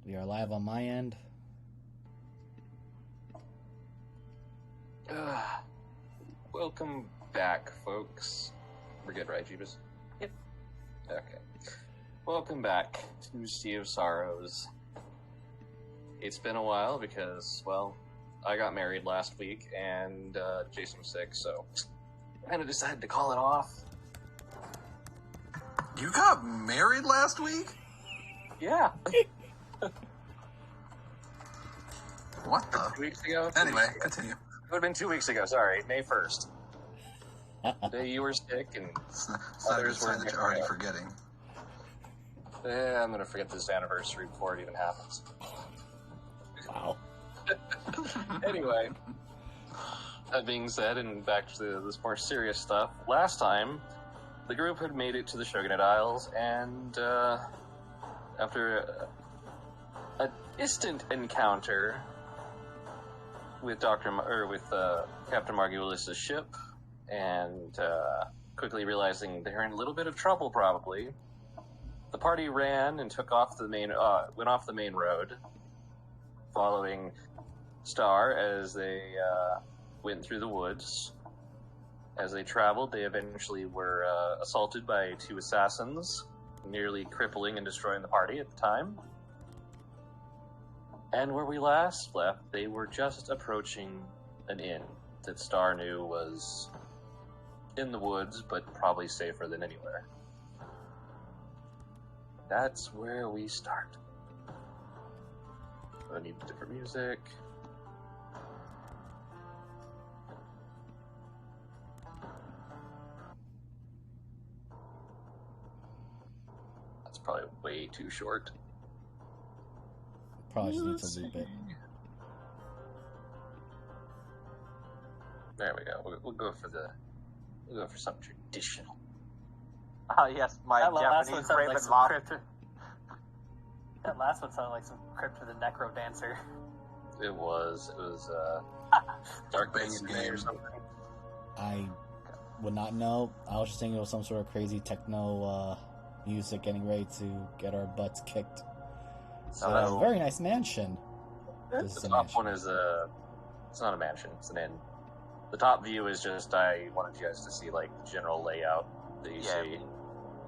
We are live on my end. Welcome back, folks. We're good, right, Jeebus? Yep. Okay. Welcome back to Sea of Sorrows. It's been a while because, well, I got married last week and Jason was sick, so I kind of decided to call it off. You got married last week? Yeah. What the? 2 weeks ago? Anyway, continue. It would have been 2 weeks ago, sorry, May 1st. The day you were sick and It's not a good sign that you're already forgetting. I'm going to forget this anniversary before it even happens. Wow. Anyway, that being said, and back to this more serious stuff, last time, the group had made it to the Shogunate Isles, and after a distant encounter with Captain Margulis's ship, and quickly realizing they're in a little bit of trouble, probably, the party ran and went off the main road, following Star as they went through the woods. As they traveled, they eventually were assaulted by two assassins, nearly crippling and destroying the party at the time. And where we last left, they were just approaching an inn that Star knew was in the woods, but probably safer than anywhere. That's where we start. I need different music. That's probably way too short. Probably just needs a little bit. There we go. We'll go for something traditional. Yes, my That last Japanese one sounded Raven like some Moth. That last one sounded like some Crypt of the Necro Dancer. It was Dark Banging Base game. or something. I would not know. I was just thinking it was some sort of crazy techno music getting ready to get our butts kicked. So, very nice mansion. This is The a top mansion. one is it's not a mansion, it's an inn. The top view is just, I wanted you guys to see, like, the general layout that you see.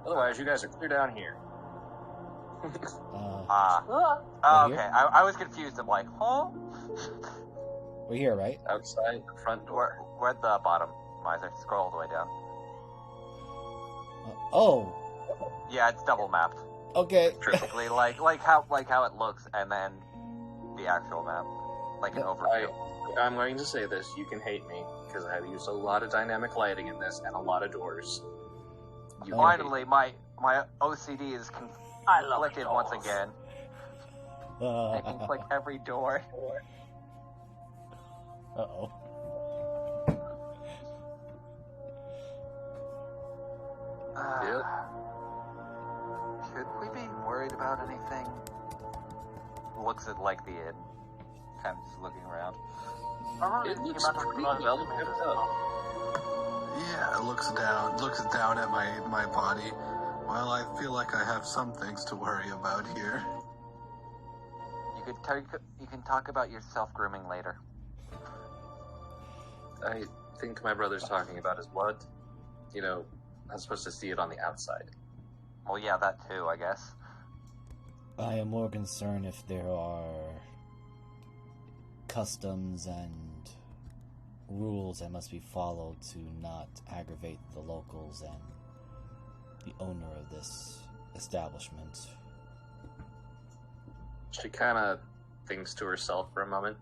Otherwise, you guys are clear down here. We're Okay. here? I was confused. I'm like, huh? We're here, right? Outside the front door. We're at the bottom. Miser, scroll all the way down. Oh, Yeah, it's double mapped. okay. Basically, like how it looks, and then the actual map, like an overview. I'm going to say this, you can hate me, because I have used a lot of dynamic lighting in this, and a lot of doors. You can Finally, my OCD is I love conflicted once again. I can click every door. Uh-oh. Yep. Should we be worried about anything? Looks at like the inn. Kind of just looking around. It looks pretty well kept up. Yeah, it looks down at my body. Well, I feel like I have some things to worry about here. You can talk about your self-grooming later. I think my brother's talking about his blood. You know, I'm supposed to see it on the outside. Well, yeah, that too, I guess. I am more concerned if there are customs and rules that must be followed to not aggravate the locals and the owner of this establishment. She kind of thinks to herself for a moment.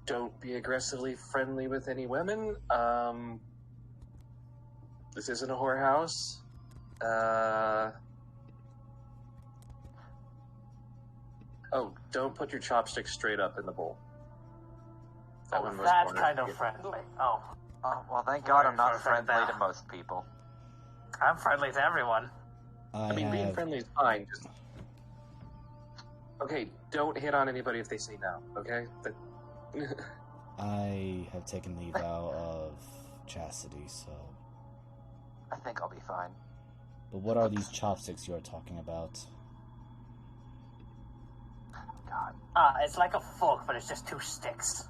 Don't be aggressively friendly with any women. This isn't a whorehouse. Oh, don't put your chopsticks straight up in the bowl. That one was That's more- kind of friendly. Oh, Oh, well, thank God I'm not Sorry for friendly that. to most people. I'm friendly to everyone. I mean, being friendly is fine. Just okay. Don't hit on anybody if they say no. Okay. I have taken the vow of chastity, so... I think I'll be fine. But what are these chopsticks you are talking about? god. It's like a fork, but it's just 2 sticks.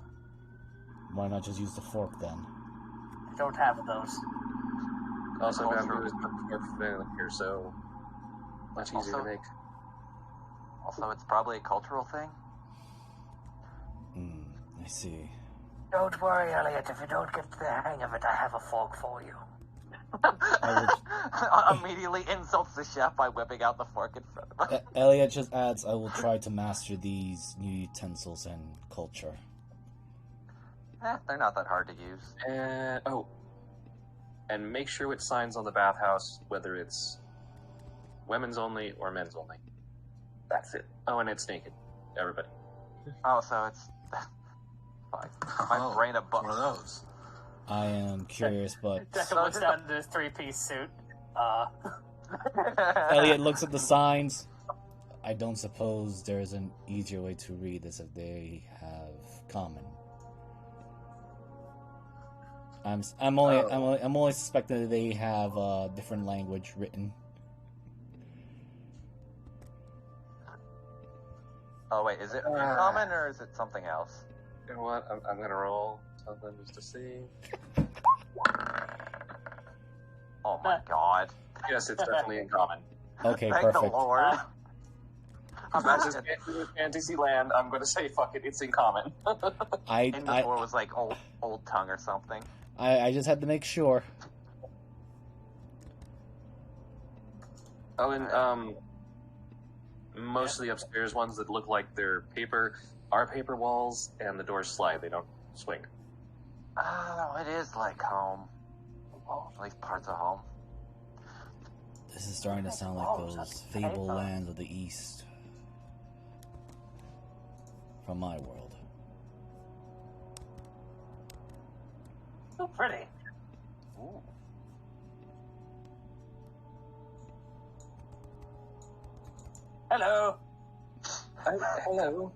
Why not just use the fork then? I don't have those. Also, Also- bamboo is not for here, so much easier Also- to make. Also, it's probably a cultural thing. I see. Don't worry, Elliot. If you don't get the hang of it, I have a fork for you. Immediately insults the chef by whipping out the fork in front of him. Elliot just adds, I will try to master these new utensils and culture. They're not that hard to use. And make sure it signs on the bathhouse whether it's women's only or men's only. That's it. Oh, and it's naked. Everybody. Oh, so it's... Fuck. My brain a One of those. I am curious, but Decker So looks did down to his 3-piece suit. Elliot looks at the signs. I don't suppose there's an easier way to read this if they have common. I'm only suspecting that they have a different language written. Oh, wait, is it common or is it something else? You know what? I'm gonna roll something just to see. Oh my god. Yes, it's definitely in common. Okay, Thank the perfect. Lord. This is Imagine fantasy land. I'm gonna say fuck it. It's in common. I before was like old tongue or something. I just had to make sure. Oh, and most of the upstairs ones that look like they're paper are paper walls, and the doors slide. They don't swing. Oh, it is like home. Well, at least parts of home. This is starting to sound like those fable lands of the East from my world. So pretty. Ooh. Hello. Hello.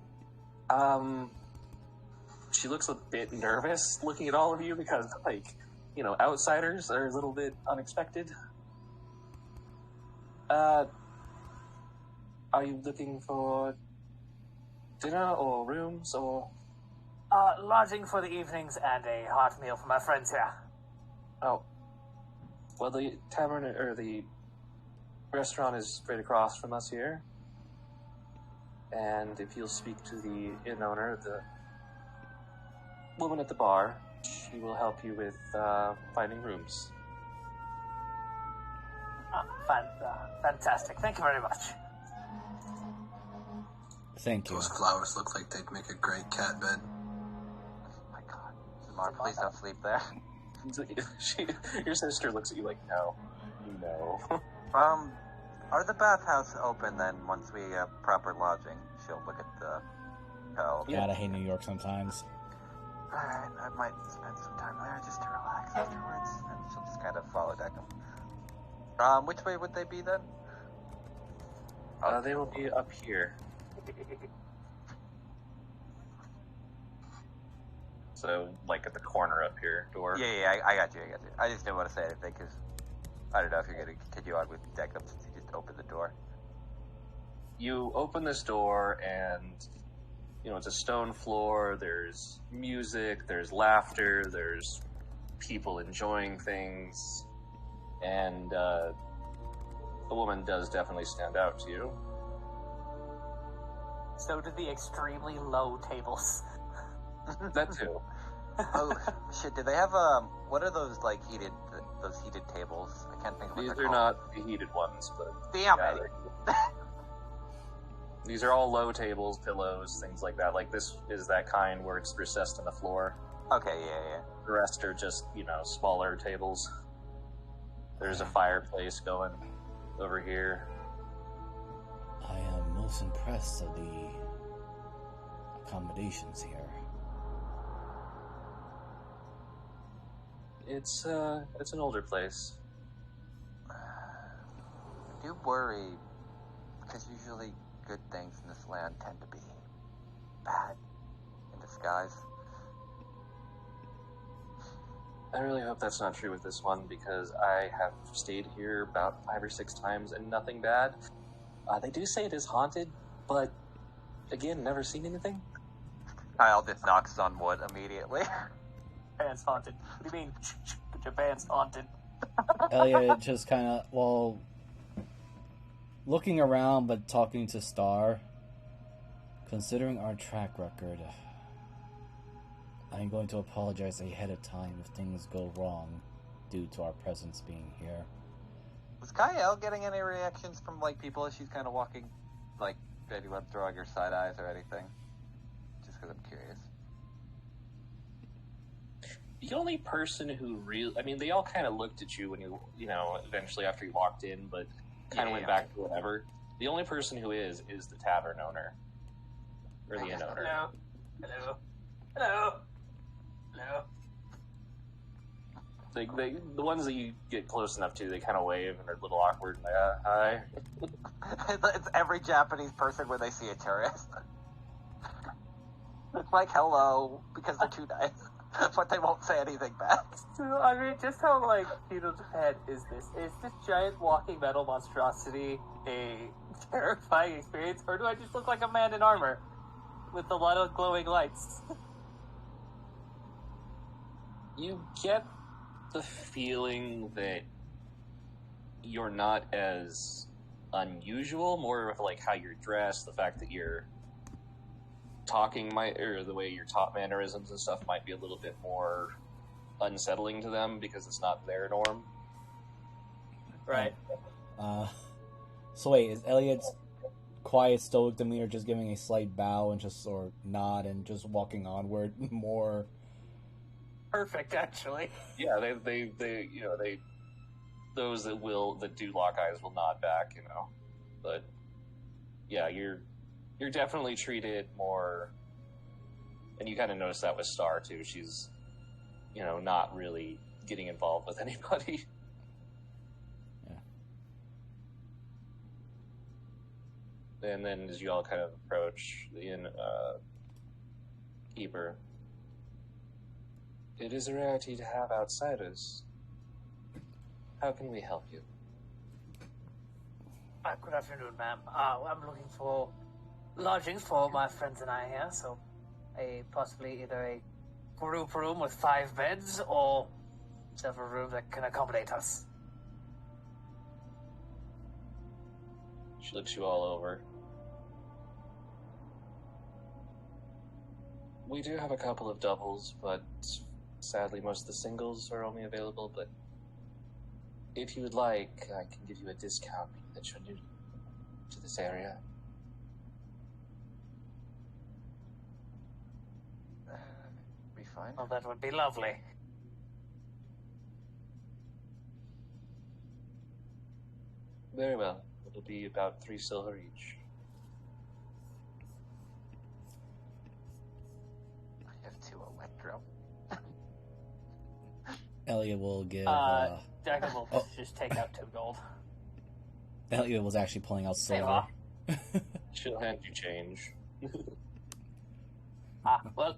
She looks a bit nervous looking at all of you because, like, you know, outsiders are a little bit unexpected. Are you looking for dinner or rooms or? Lodging for the evenings and a hot meal for my friends here. Oh, well, the tavern or the restaurant is straight across from us here. And if you'll speak to the inn owner, the woman at the bar, she will help you with finding rooms. Fantastic. Thank you very much. Thank you. Those flowers look like they'd make a great cat bed. My god. Samar, please don't sleep there. Your sister looks at you like, no. Are the bathhouse open then once we have proper lodging? She'll look at the hell. God, I hate New York sometimes. Alright, I might spend some time there just to relax afterwards. And she'll just kind of follow Deckham. Which way would they be then? They will be up here. So, like at the corner up here, door. Yeah, I got you. I just didn't want to say anything because I don't know if you're going to continue on with Deckham since you just opened the door. You open this door and, you know, it's a stone floor, there's music, there's laughter, there's people enjoying things, and a woman does definitely stand out to you. So do the extremely low tables. That too. Oh, shit, do they have, what are those, like, those heated tables? I can't think of what These they're are called. not the heated ones, but... Damn yeah, it! they're- These are all low tables, pillows, things like that. Like, this is that kind where it's recessed in the floor. Okay, yeah. The rest are just, you know, smaller tables. There's a fireplace going over here. I am most impressed of the accommodations here. It's an older place. I do worry, because usually good things in this land tend to be bad in disguise. I really hope that's not true with this one, because I have stayed here about 5 or 6 times and nothing bad. They do say it is haunted, but Again, never seen anything? Kyle just knocks on wood immediately. Pants haunted. What do you mean? Get your pants haunted. Elliot just kind of, well, looking around but talking to Star. Considering our track record, I'm going to apologize ahead of time if things go wrong due to our presence being here. Was Kyle getting any reactions from, like, people as she's kind of walking, like, maybe went throwing her side eyes or anything? Just because I'm curious. The only person who really... I mean, they all kind of looked at you when you know, eventually after you walked in, but kind of went back to whatever. The only person who is the tavern owner. Or the inn owner. Hello. Hello. Hello. Hello. The ones that you get close enough to, they kind of wave and are a little awkward. And hi. It's every Japanese person when they see a tourist. It's like, hello, because they're too nice. But they won't say anything back. So, I mean, just how, like, Kingdom Japan is this? Is this giant walking metal monstrosity a terrifying experience, or do I just look like a man in armor with a lot of glowing lights? You get the feeling that you're not as unusual, more of like how you're dressed, the fact that you're talking or the way your top mannerisms and stuff might be a little bit more unsettling to them because it's not their norm. Right. So wait, is Elliot's quiet, stoic demeanor just giving a slight bow and just or nod and just walking onward more? Perfect, actually. Yeah, they you know, those that do lock eyes will nod back, you know. But yeah, you're definitely treated more, and you kind of notice that with Star too. She's, you know, not really getting involved with anybody. Yeah. And then as you all kind of approach the inn keeper, it is a rarity to have outsiders. How can we help you? Good afternoon, ma'am. I'm looking for lodgings for my friends and I here, so possibly either a group room with 5 beds or several rooms that can accommodate us. She looks you all over. We do have a couple of doubles, but sadly most of the singles are only available, but if you would like, I can give you a discount that you're new to this area. Be fine. Well, that would be lovely. Very well. It'll be about 3 silver each. I have 2 electro. Elliot will give. Jacob will just take out 2 gold. Elliot was actually pulling out silver. She'll hand you change. Well,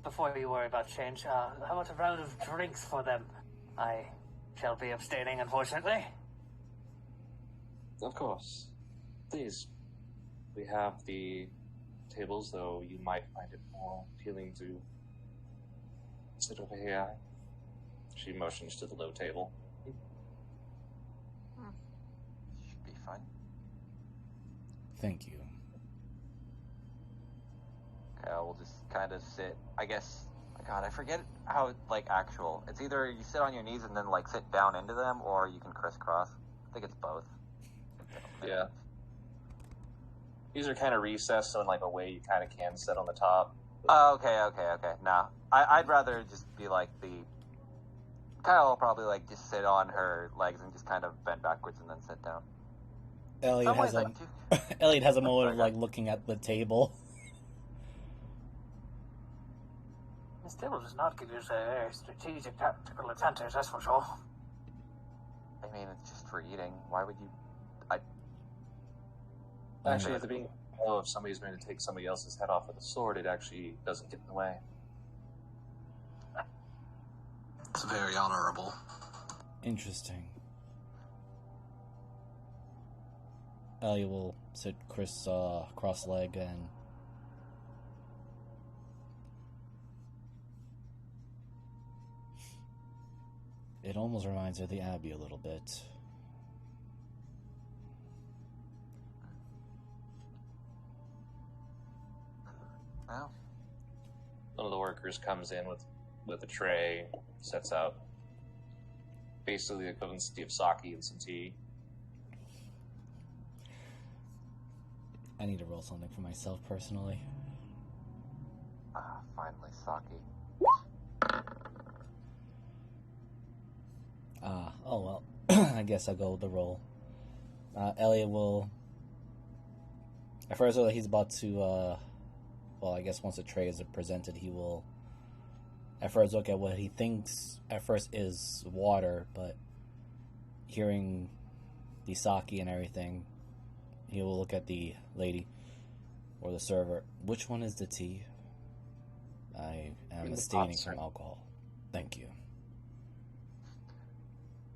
before you worry about change, how about a round of drinks for them? I shall be abstaining, unfortunately. Of course. Please. We have the tables, though you might find it more appealing to sit over here. She motions to the low table. Should be fine. Thank you. Okay, we'll just kind of sit. I guess. God, I forget how actual. It's either you sit on your knees and then sit down into them, or you can crisscross. I think it's both. Yeah. These are kind of recessed, so in a way you kind of can sit on the top. Oh, okay. Nah, I'd rather just be Kyle will probably just sit on her legs and just kind of bend backwards and then sit down. Elliot has a moment of looking at the table. This table does not give you a very strategic tactical advantage, that's for sure. I mean, it's just for eating. Why would you? Actually, at the beginning, if somebody's going to take somebody else's head off with a sword, it actually doesn't get in the way. It's very honorable. Interesting. Elliot will sit cross-legged and It almost reminds me of the Abbey a little bit. Well, One of the workers comes in with a tray, sets out basically the equivalency of sake and some tea. I need to roll something for myself personally. finally, sake. Oh well. I guess I'll go with the roll. Elliot will. At first, he's about to. Well, I guess once the tray is presented, he will. At first, look at what he thinks at first is water, but hearing the sake and everything, he will look at the lady or the server. Which one is the tea? I am abstaining from alcohol. Thank you.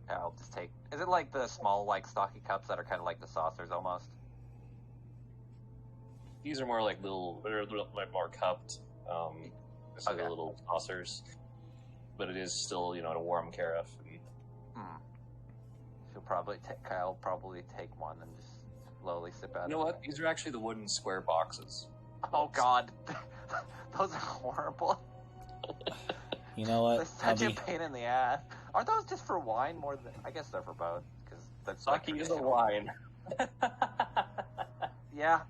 Yeah, I'll just take. Is it like the small, like, stocky cups that are kind of like the saucers almost? These are more like they're like more cupped, instead Okay. of little saucers. But it is still, a warm carafe. Kyle probably take one and just slowly sip out. You know what? These are actually the wooden square boxes. Oh God, those are horrible. You know what? They're such a pain in the ass. Are those just for wine more than? I guess they're for both because that's like Sake is a traditional. wine. Yeah.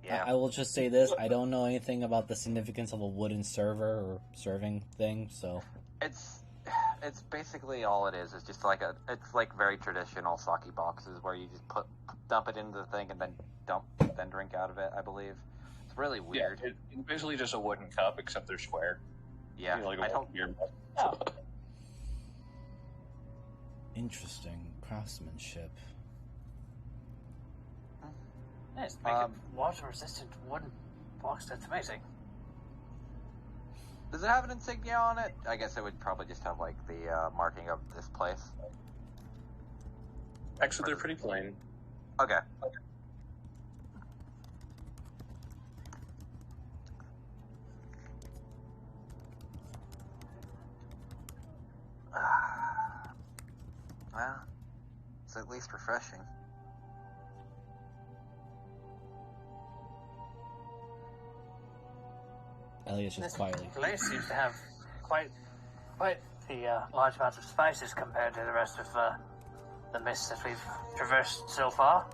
Yeah. I will just say this: I don't know anything about the significance of a wooden server or serving thing, so. It's basically all it is just like it's like very traditional sake boxes where you just dump it into the thing and then drink out of it. I believe it's really weird. Yeah, it's basically just a wooden cup, except they're square. Yeah, Like I a don't. beer. Interesting craftsmanship. Nice. Make a water-resistant wooden box. That's amazing. Does it have an insignia on it? I guess it would probably just have like the marking of this place. Actually, they're pretty plain. Okay. Well, it's at least refreshing. Elliot's just This quietly. place seems to have quite the large amount of spices compared to the rest of the mist that we've traversed so far.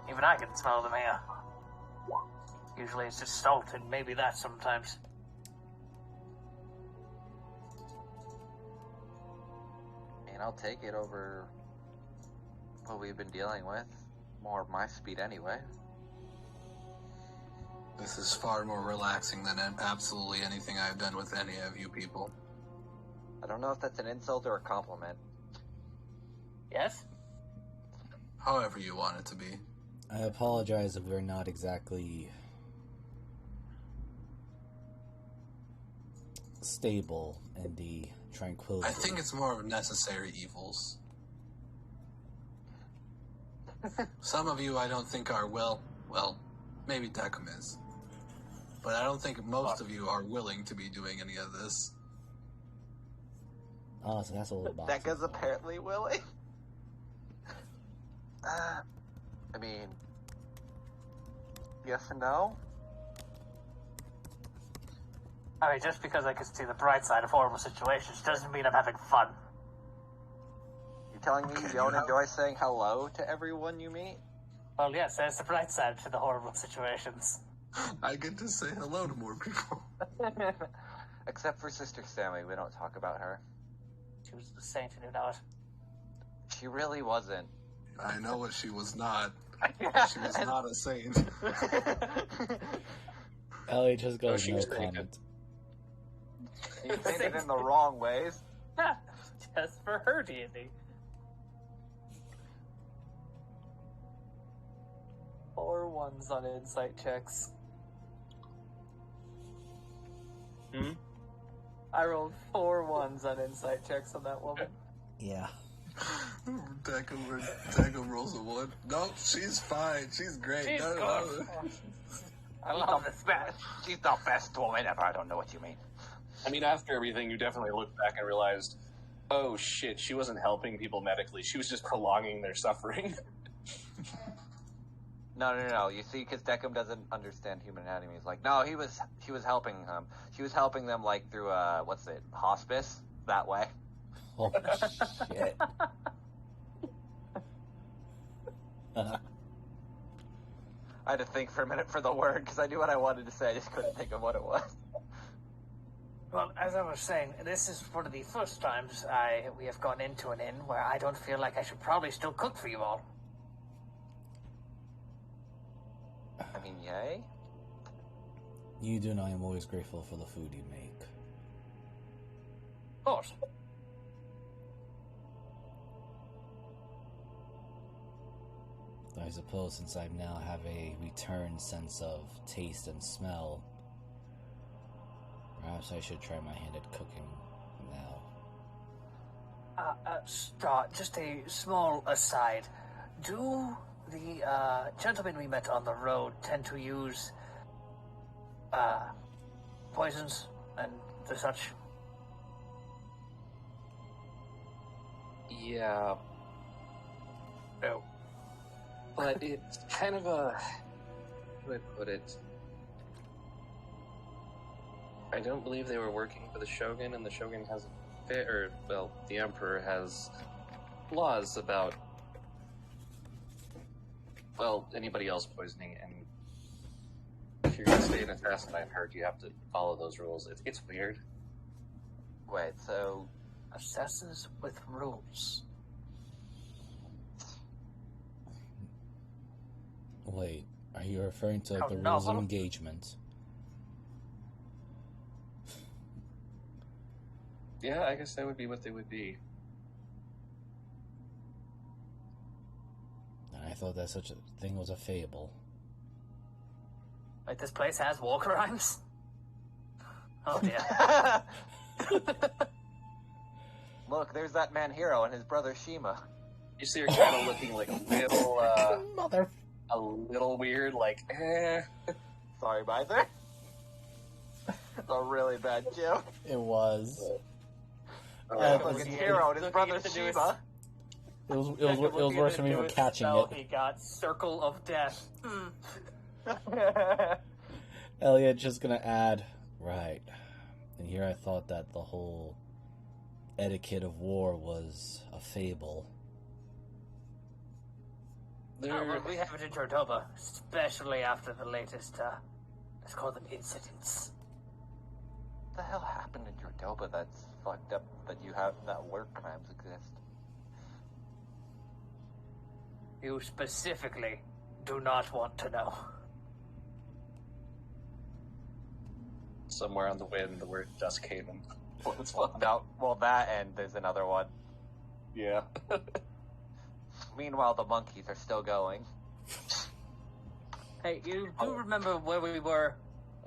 Even I can smell them here. Usually it's just salt and maybe that sometimes. And I'll take it over what we've been dealing with. More of my speed anyway. This is far more relaxing than absolutely anything I've done with any of you people. I don't know if that's an insult or a compliment. Yes? However you want it to be. I apologize if we're not exactly stable in the tranquility. I think it's more of necessary evils. Some of you I don't think are well, maybe Decim is. But I don't think most of you are willing to be doing any of this. Oh, so that's a little box. Decca's apparently willing. I mean, yes and no. I mean, just because I can see the bright side of horrible situations doesn't mean I'm having fun. You're telling me you don't enjoy saying hello to everyone you meet? Well, yes, there's the bright side to the horrible situations. I get to say hello to more people. Except for Sister Sammy, we don't talk about her. She was the saint who knew not. She really wasn't. I know what she was not. She was not a saint. Elliot just goes she no was naked. comment. You did it in the wrong ways. Just for her deity. 4 1s on insight checks. Hmm? I rolled 4 1s on insight checks on that woman. Yeah. Decim rolls a 1. Nope, she's fine. She's great. She's No, good. I love this match. She's the best woman ever. I don't know what you mean. I mean, after everything, you definitely looked back and realized oh shit, she wasn't helping people medically. She was just prolonging their suffering. No. You see, because Decim doesn't understand human anatomy. He's like, no, she was helping them. She was helping them, like, through, hospice? That way. Oh, shit. I had to think for a minute for the word, because I knew what I wanted to say. I just couldn't think of what it was. Well, as I was saying, this is one of the first times we have gone into an inn where I don't feel like I should probably still cook for you all. I mean, yay? You do know I'm always grateful for the food you make. Of course. I suppose since I now have a returned sense of taste and smell, perhaps I should try my hand at cooking now. Just a small aside. Do the gentlemen we met on the road tend to use poisons and the such? Yeah. No. But it's kind of a... How do I put it? I don't believe they were working for the Shogun, and the Shogun has the Emperor has laws about, anybody else poisoning, and if you're gonna stay in Assassinine Herd, you have to follow those rules. It's weird. Wait, so... Assassins with rules. Wait, are you referring to How the rules of novel. engagement? Yeah, I guess that would be what they would be. I thought that such a thing was a fable. Like, this place has war crimes? Oh, dear. Look, there's that man Hero and his brother Shima. You see her kind of looking like Mother. a little weird, like, eh. Sorry, Miser. It's a really bad joke. It was. Look, it's Hero and his brother Shima. It was worse for me for catching it. He got Circle of Death. Elliot just gonna add, right. And here I thought that the whole etiquette of war was a fable. Well, we have it in Cordoba, especially after the latest, let's call them incidents. What the hell happened in Cordoba that's fucked up that war crimes exist? You specifically do not want to know. Somewhere on the wind, the word Duskhaven. No, well, that and there's another one. Yeah. Meanwhile, the monkeys are still going. Hey, you do remember where we were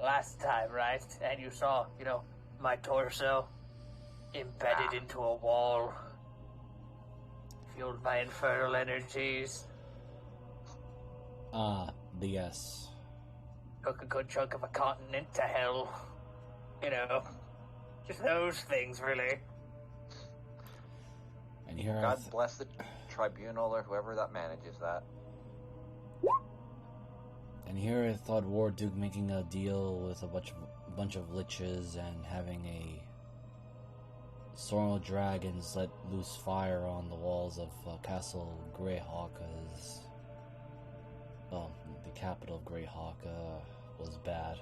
last time, right? And you saw, my torso embedded into a wall, fueled by infernal energies. Yes. Took a good chunk of a continent to hell. Just those things, really. And here God bless the tribunal or whoever that manages that. And here I thought War Duke making a deal with a bunch of liches and having a Sorrel dragons let loose fire on the walls of Castle Greyhawk as the capital of Greyhawk was bad.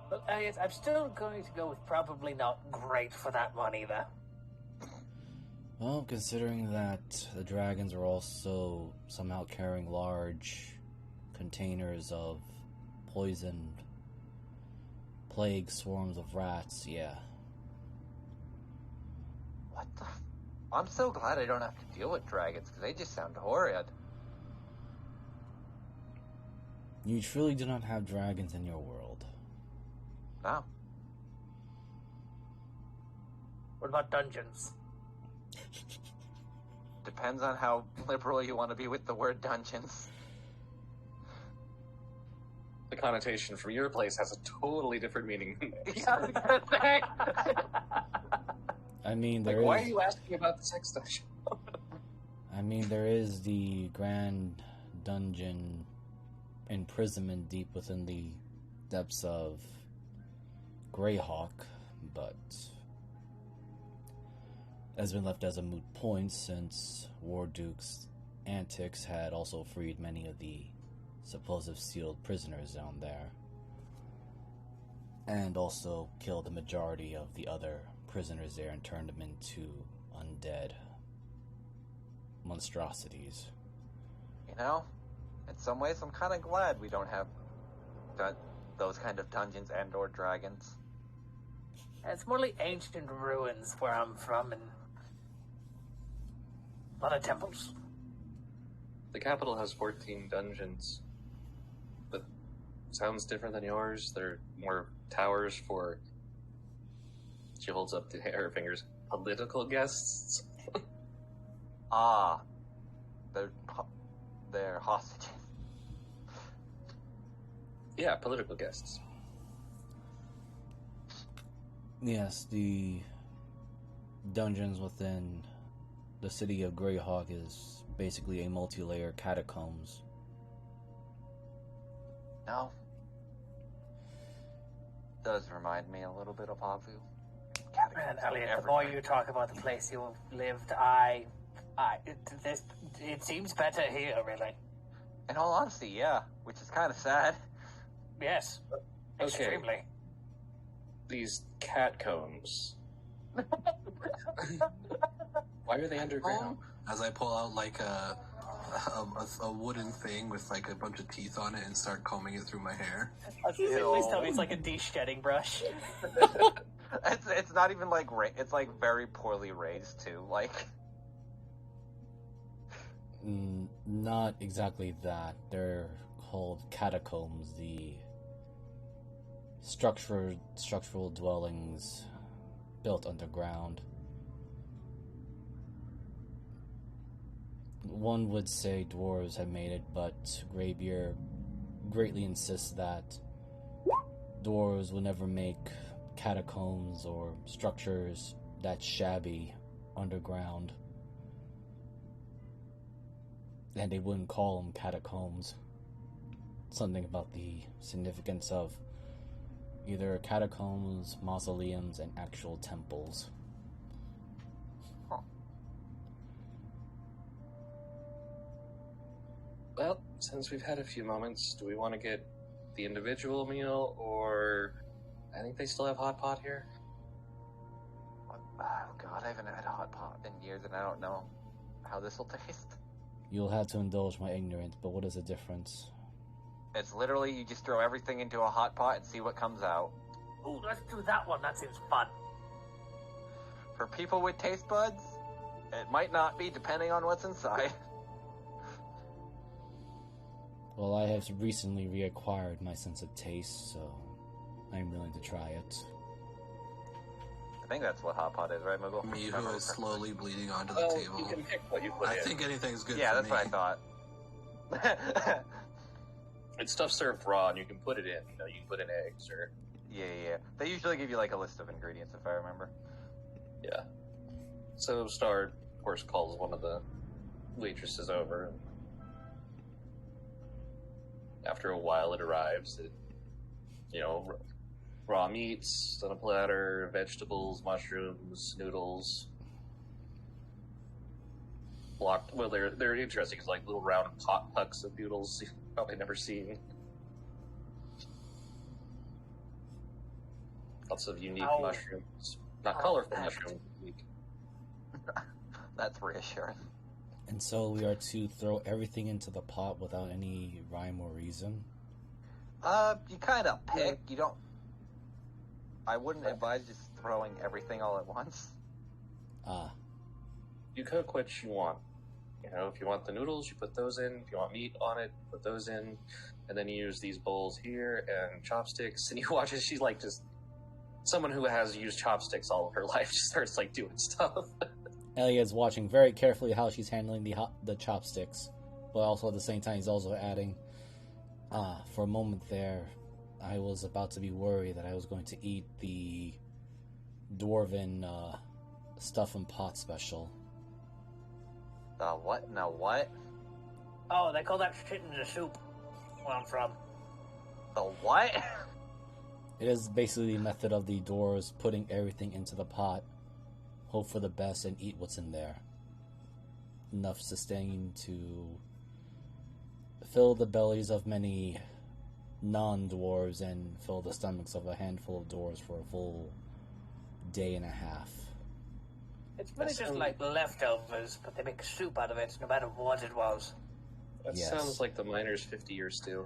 But I'm still going to go with probably not great for that one either. Well, considering that the dragons are also somehow carrying large containers of poisoned plague swarms of rats, yeah. What the I'm so glad I don't have to deal with dragons, because they just sound horrid. You truly do not have dragons in your world. No. What about dungeons? Depends on how liberal you want to be with the word dungeons. connotation from your place has a totally different meaning. Yeah, I was gonna say. I mean, Like, why are you asking about the sex dungeon? I mean, there is the Grand Dungeon imprisonment deep within the depths of Greyhawk, but has been left as a moot point since Warduke's antics had also freed many of the supposed sealed prisoners down there, and also killed the majority of the other prisoners there and turned them into undead monstrosities. You know, in some ways, I'm kind of glad we don't have those kind of dungeons and/or dragons. It's more like ancient ruins where I'm from, and a lot of temples. The capital has 14 dungeons, but sounds different than yours. There are more towers for, she holds up her fingers, political guests. Ah, they're hostages. Yeah, political guests. Yes, the dungeons within the city of Greyhawk is basically a multi-layer catacombs. No. Does remind me a little bit of Havu. And Elliot, the everywhere. more you talk about the place you lived, it seems better here, really. In all honesty, yeah, which is kind of sad. Yes, Okay. extremely. These catacombs. Why are they underground? As I pull out like a wooden thing with like a bunch of teeth on it and start combing it through my hair. Please tell me it's like a de-shedding brush. It's not even like it's like very poorly raised too. Like Not exactly that. They're called catacombs, the structural dwellings built underground. One would say dwarves have made it, but Greybeard greatly insists that dwarves will never make catacombs or structures that shabby underground. And they wouldn't call them catacombs. Something about the significance of either catacombs, mausoleums, and actual temples. Well, since we've had a few moments, do we want to get the individual meal, or I think they still have hot pot here? oh god, I haven't had a hot pot in years, and I don't know how this will taste. You'll have to indulge my ignorance, but what is the difference? It's literally you just throw everything into a hot pot and see what comes out. Ooh, let's do that one. That seems fun. For people with taste buds, it might not be depending on what's inside. Well, I have recently reacquired my sense of taste, so I'm willing to try it. I think that's what hot pot is, right, Moogle? Me who is slowly bleeding onto the Well, table. you can pick what you put I in. think anything's good Yeah, for that's me. what I thought. It's stuff served raw, and you can put it in. You know, you can put in eggs or Yeah. They usually give you like a list of ingredients, if I remember. yeah. So Star, of course, calls one of the waitresses over. And after a while, it arrives. Raw meats on a platter, vegetables, mushrooms, noodles. Blocked. Well, they're interesting. It's like little round pot pucks of noodles you've probably never seen. Lots of unique Ow. mushrooms. Not Ow, colorful that- mushrooms. Unique. That's reassuring. And so we are to throw everything into the pot without any rhyme or reason? You kind of pick. You don't. I wouldn't advise just throwing everything all at once. Ah, You cook what you want. You know, if you want the noodles, you put those in. If you want meat on it, put those in. And then you use these bowls here and chopsticks. And you watch as she's like just someone who has used chopsticks all of her life just starts like doing stuff. Elliot's watching very carefully how she's handling the chopsticks, but also at the same time he's also adding For a moment there, I was about to be worried that I was going to eat the dwarven stuff and pot special. The what? No, what? Oh, they call that shit in the soup where I'm from. The what? It is basically the method of the dwarves putting everything into the pot, hope for the best, and eat what's in there. Enough sustain to fill the bellies of many non-dwarves and fill the stomachs of a handful of dwarves for a full day and a half. It's really just like leftovers, but they make soup out of it, no matter what it was. That sounds like the miners' 50-year stew.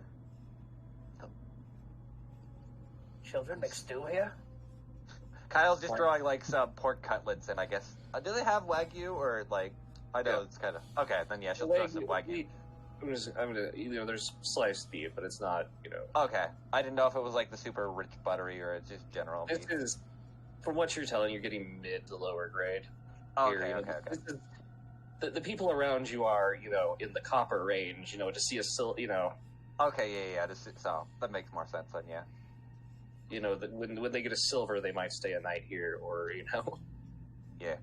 Children make stew here? Kyle's just drawing like some pork cutlets, and I guess do they have Wagyu or like? I know it's kind of okay. Then yeah, she'll throw some Wagyu. I'm gonna, there's sliced beef, but it's not, Okay, I didn't know if it was like the super rich buttery or it's just general beef. This is, from what you're telling, you're getting mid to lower grade. Okay. The people around you are, in the copper range, to see a Okay, yeah. So that makes more sense then, yeah. That when they get a silver, they might stay a night here, or, Yeah.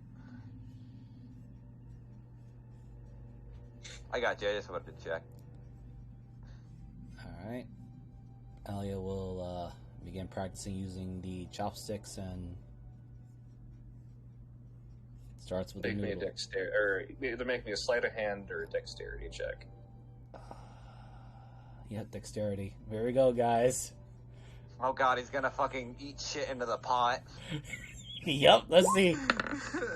I got you. I just wanted to check. Alright. Alia will begin practicing using the chopsticks and starts with make the me a noodle. or either make me a sleight of hand or a dexterity check. Yeah, dexterity. Here we go, guys. Oh god, he's gonna fucking eat shit into the pot. Yep, let's see.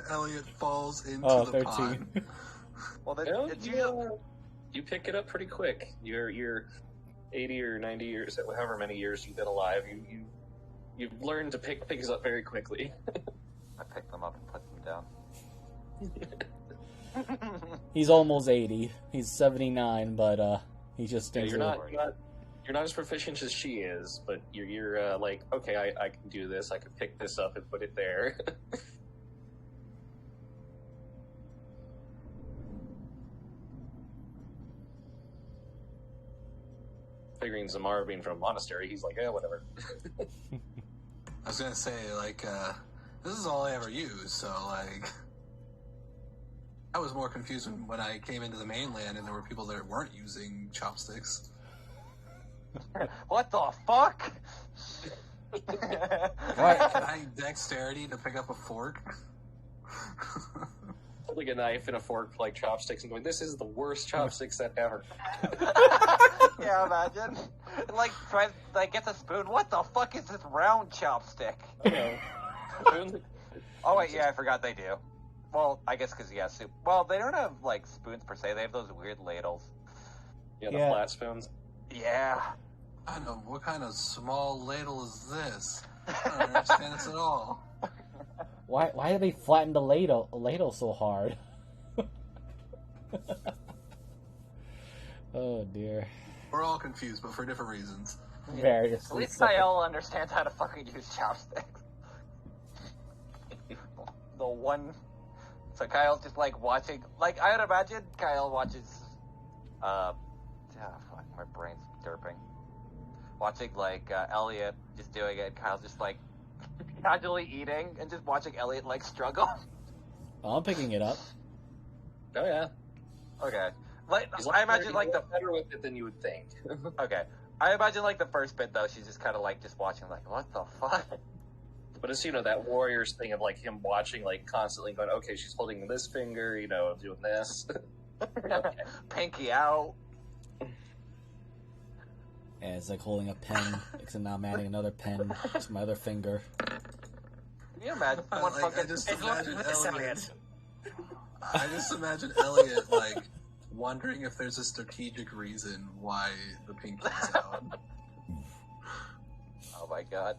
Elliot falls into the 13. pot. Well, it's You pick it up pretty quick. You're 80 or 90 years, however many years you've been alive, you've learned to pick things up very quickly. I picked them up and put them down. He's almost 80. He's 79, but he just thinks You're not as proficient as she is, but you're like, okay, I can do this. I can pick this up and put it there. Figuring Zamar being from a monastery, he's like, yeah, whatever. I was gonna say, like, this is all I ever use, so, like, I was more confused when I came into the mainland and there were people that weren't using chopsticks. What the fuck? Can I dexterity to pick up a fork? Holding a knife and a fork like chopsticks and going, this is the worst chopstick set ever. Yeah, imagine. Like, tries, like, gets a spoon. What the fuck is this round chopstick? Oh, wait, yeah, I forgot they do. Well, I guess because, yeah, soup. Well, they don't have, like, spoons per se. They have those weird ladles. Yeah, the flat spoons. Yeah. I know, what kind of small ladle is this? I don't understand this at all. Why do they flatten the ladle so hard? Oh dear. We're all confused, but for different reasons. Variously. At least so. Kyle understands how to fucking use chopsticks. The one... So Kyle's just, like, watching... Like, I would imagine Kyle watches... fuck, my brain's derping. Watching, like, Elliot just doing it, and Kyle's just, like, casually eating, and just watching Elliot, like, struggle. Oh, I'm picking it up. Oh, yeah. Okay. Like, I imagine, like, the... better with it than you would think. Okay. I imagine, like, the first bit, though, she's just kind of, like, just watching, like, what the fuck? But it's, that Warriors thing of, like, him watching, like, constantly going, okay, she's holding this finger, doing this. Okay. Pinky out. Yeah, it's like holding a pen, except now I'm adding another pen to my other finger. Can you imagine someone Like, fucking... I just imagine This Elliot. Elliot. I just imagine Elliot, like, wondering if there's a strategic reason why the pinky's out. Oh my god.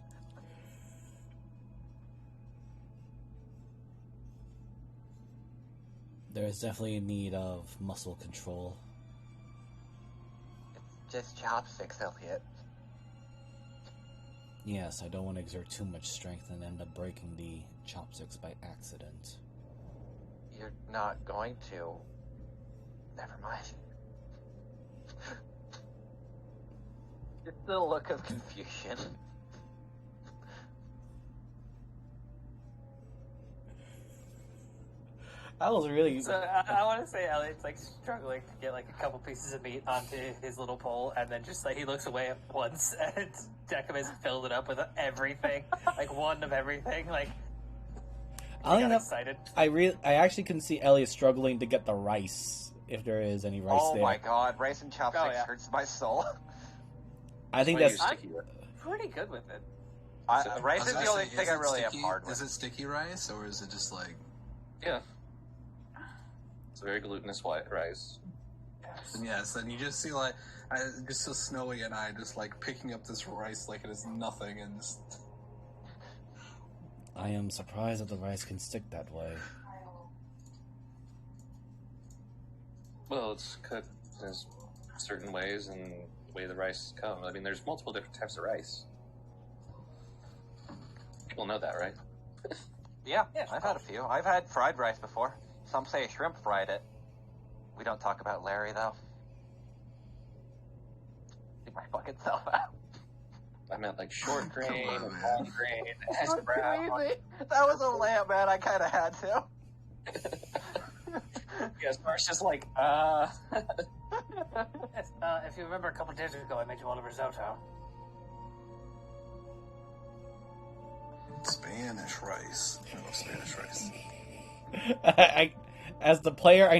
There is definitely a need of muscle control. It's just chopsticks, Elliot. Yes, I don't want to exert too much strength and end up breaking the chopsticks by accident. You're not going to. Never mind. Just the look of confusion. I was really. So I want to say Elliot's like struggling to get like a couple pieces of meat onto his little pole, and then just like he looks away at once, and Decim has filled it up with everything, like one of everything. Like I got got excited. I actually can see Elliot struggling to get the rice, if there is any rice there. Oh my god, rice and chopsticks yeah. hurts my soul. I think Why that's. you sticky rice? Pretty good with it. Rice is the only thing I really have hard Is with. it sticky rice, or is it just like... Yeah. It's a very glutinous white rice. And yes, then you just see, like, just so Snowy and I just, like, picking up this rice like it is nothing, and just... I am surprised that the rice can stick that way. Well, it's cooked in certain ways and the way the rice comes. I mean, there's multiple different types of rice. People know that, right? Yeah, I've had a few. I've had fried rice before. Some say shrimp fried it. We don't talk about Larry, though. Get my fucking self out. I meant like short grain Come on, and man. long grain, hash brown. Crazy. That was a lamb, man. I kind of had to. Yes, Mark's just like, If you remember a couple days ago, I made you all a risotto. Spanish rice. No, Spanish rice. As the player, I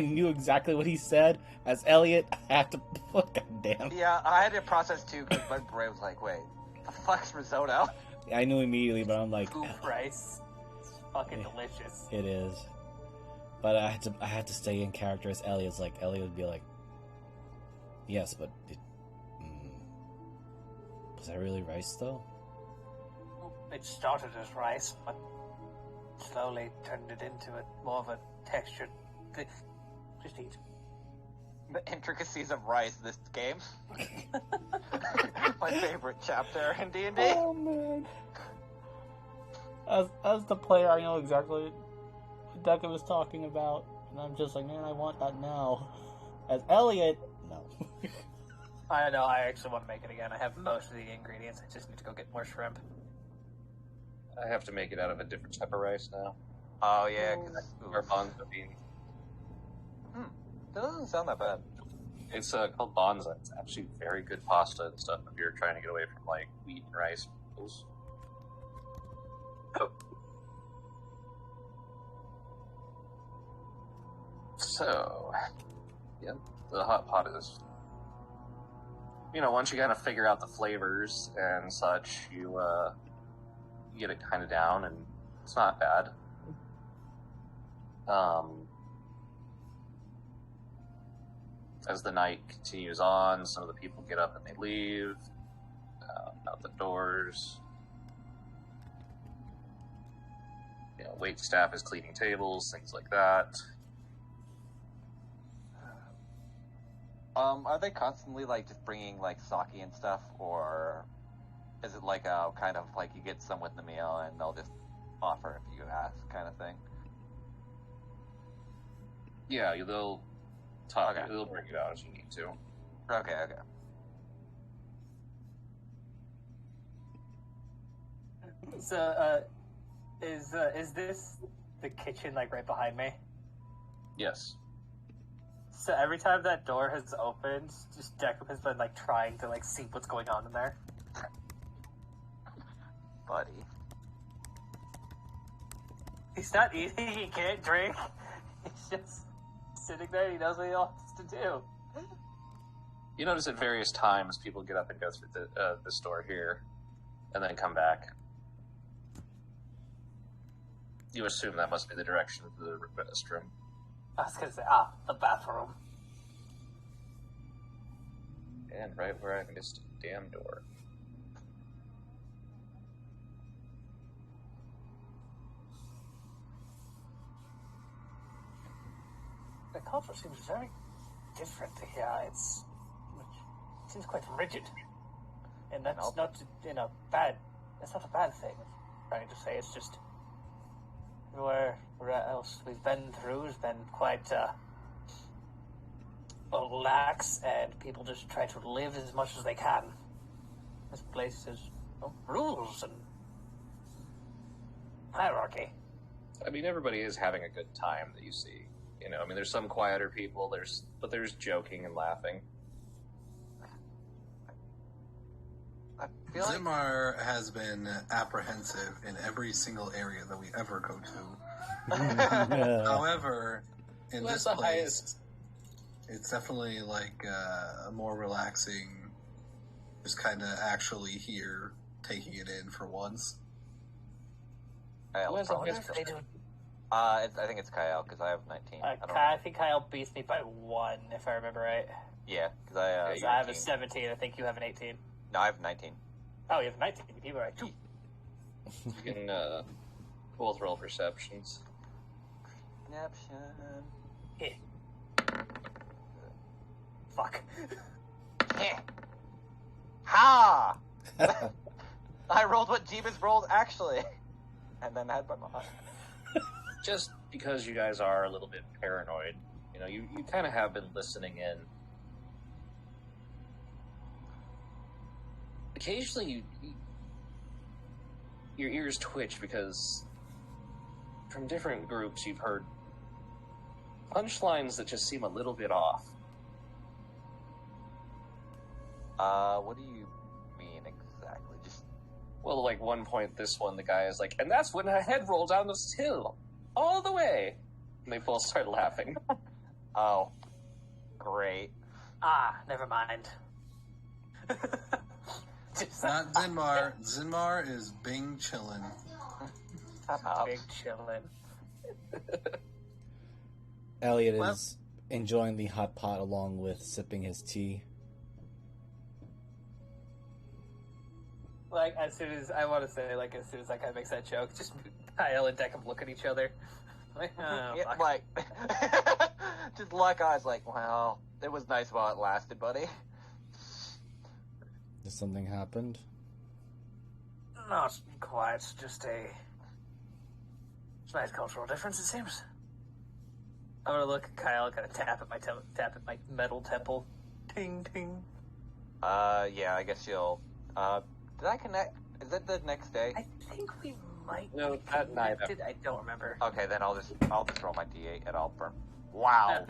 knew exactly what he said. As Elliot, I have to. God damn. Yeah, I had to process too because my brain was like, wait, the fuck's risotto? I knew immediately, but I'm like, Goop rice. It's fucking delicious. it is. But I had to stay in character as Elliot's like. Elliot would be like, yes, but was that really rice though? It started as rice, but slowly turned it into more of a textured. Just eat. The intricacies of rice this game. My favorite chapter in D&D. Oh man. As the player, I know exactly what Deca was talking about, and I'm just like, man, I want that now. As Elliot, no. I know, I actually want to make it again. I have most of the ingredients, I just need to go get more shrimp. I have to make it out of a different type of rice now. Oh yeah, because Or bonza bean. that doesn't sound that bad. It's called bonza. It's actually very good pasta and stuff if you're trying to get away from like wheat and rice noodles. So, yeah, the hot pot is, once you kind of figure out the flavors and such, you get it kind of down, and it's not bad. As the night continues on, some of the people get up and they leave out the doors. Wait staff is cleaning tables, things like that. Are they constantly like just bringing like sake and stuff, or is it like a kind of like you get some with the meal and they'll just offer if you ask kind of thing? Yeah, they'll talk. Okay. They'll bring it out as you need to. Okay. So, is this the kitchen like right behind me? Yes. So every time that door has opened, just Decim has been like trying to like see what's going on in there. Buddy. He's not eating, he can't drink. He's just sitting there, he knows what he wants to do. You notice at various times people get up and go through this door here, and then come back. You assume that must be the direction of the restroom. I was gonna say, the bathroom. And right where I missed a damn door. The culture seems very different here. It seems quite rigid. And that's not bad. That's not a bad thing. I'm trying to say it's just everywhere else we've been through has been quite lax, and people just try to live as much as they can. This place is rules and hierarchy. I mean, everybody is having a good time that you see. You know, I mean, there's some quieter people. But there's joking and laughing. I feel like Zimar has been apprehensive in every single area that we ever go to. However, in Well, this that's the place, highest. it's definitely like more relaxing. Just kind of actually here, taking it in for once. Kyle, Where's probably. the highest They do. I think it's Kyle because I have 19. I don't I know. think Kyle beats me by 1, if I remember right. Yeah, because I. So I have a 17. I think you have an 18. No, I have 19. Oh, you have a 19. You were right too. You can both roll perceptions. Perception. Yeah. Fuck. Yeah. Ha! I rolled what Jeebus rolled actually, and then had my mod. Just because you guys are a little bit paranoid, you know, you kind of have been listening in. Occasionally, your ears twitch because from different groups you've heard punchlines that just seem a little bit off. What do you mean exactly? Just Well, like one point, this one, the guy is like, and that's when her head rolled down this hill, all the way. And they both start laughing. oh, great. Never mind. Just Not Zinmar. Zinmar is Bing chillin'. Time out. big chillin'. Elliot is enjoying the hot pot along with sipping his tea. Like, as soon as, I want to say, like, as soon as that guy makes that joke, just Kyle and Deckham look at each other. Like, oh, Yeah, fuck. like, just lock eyes. Like, well, it was nice while it lasted, buddy. Did something happened? Not quite, just a slight cultural difference, it seems. I'm gonna look at Kyle, kind of tap at my metal temple. Ting, ting. Yeah, I guess you'll. Did I connect? Is it the next day? I think we might No, be that night. connected. I don't remember. Okay, then I'll just roll my d8 and I'll burn. Wow.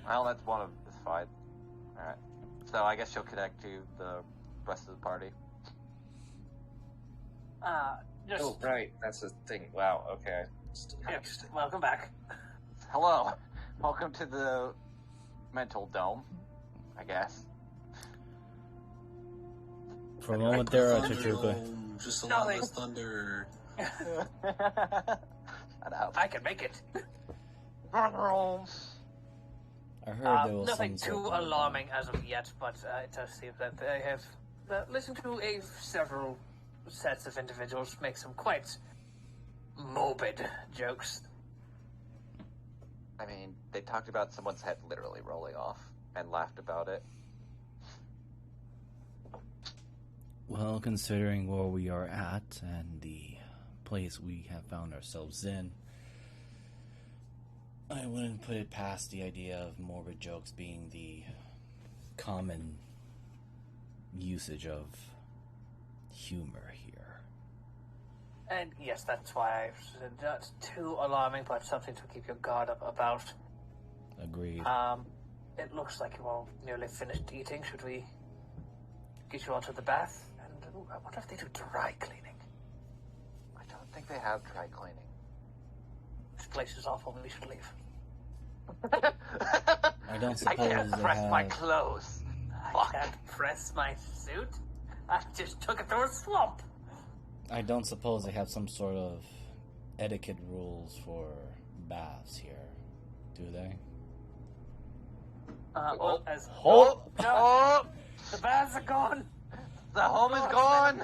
Well, that's one of it's fine. All right. So I guess you'll connect to the rest of the party. Just Oh, right, that's the thing. Wow, okay. yeah, welcome back. Hello. Welcome to the mental dome. I guess. For a moment there, I took Thunder you away. Dome, just a No, lot they- of thunder. Shut up. I can make it. I heard there was Nothing some too sort of- alarming as of yet, but it does seem that they have listened to several sets of individuals make some quite morbid jokes. I mean, they talked about someone's head literally rolling off and laughed about it. Well, considering where we are at and the place we have found ourselves in, I wouldn't put it past the idea of morbid jokes being the common usage of humor here. And yes, that's why I said not too alarming, but something to keep your guard up about. Agreed. It looks like you all nearly finished eating. Should we get you all to the bath? And I wonder if they do dry cleaning. I don't think they have dry cleaning. This place is awful. We should leave. I don't I suppose can't they press my have... clothes. I Fuck. can't press my suit. I just took it through a swamp. I don't suppose they have some sort of etiquette rules for baths here, do they? Well, as Oh! no, Oh, the baths are gone. the home is gone.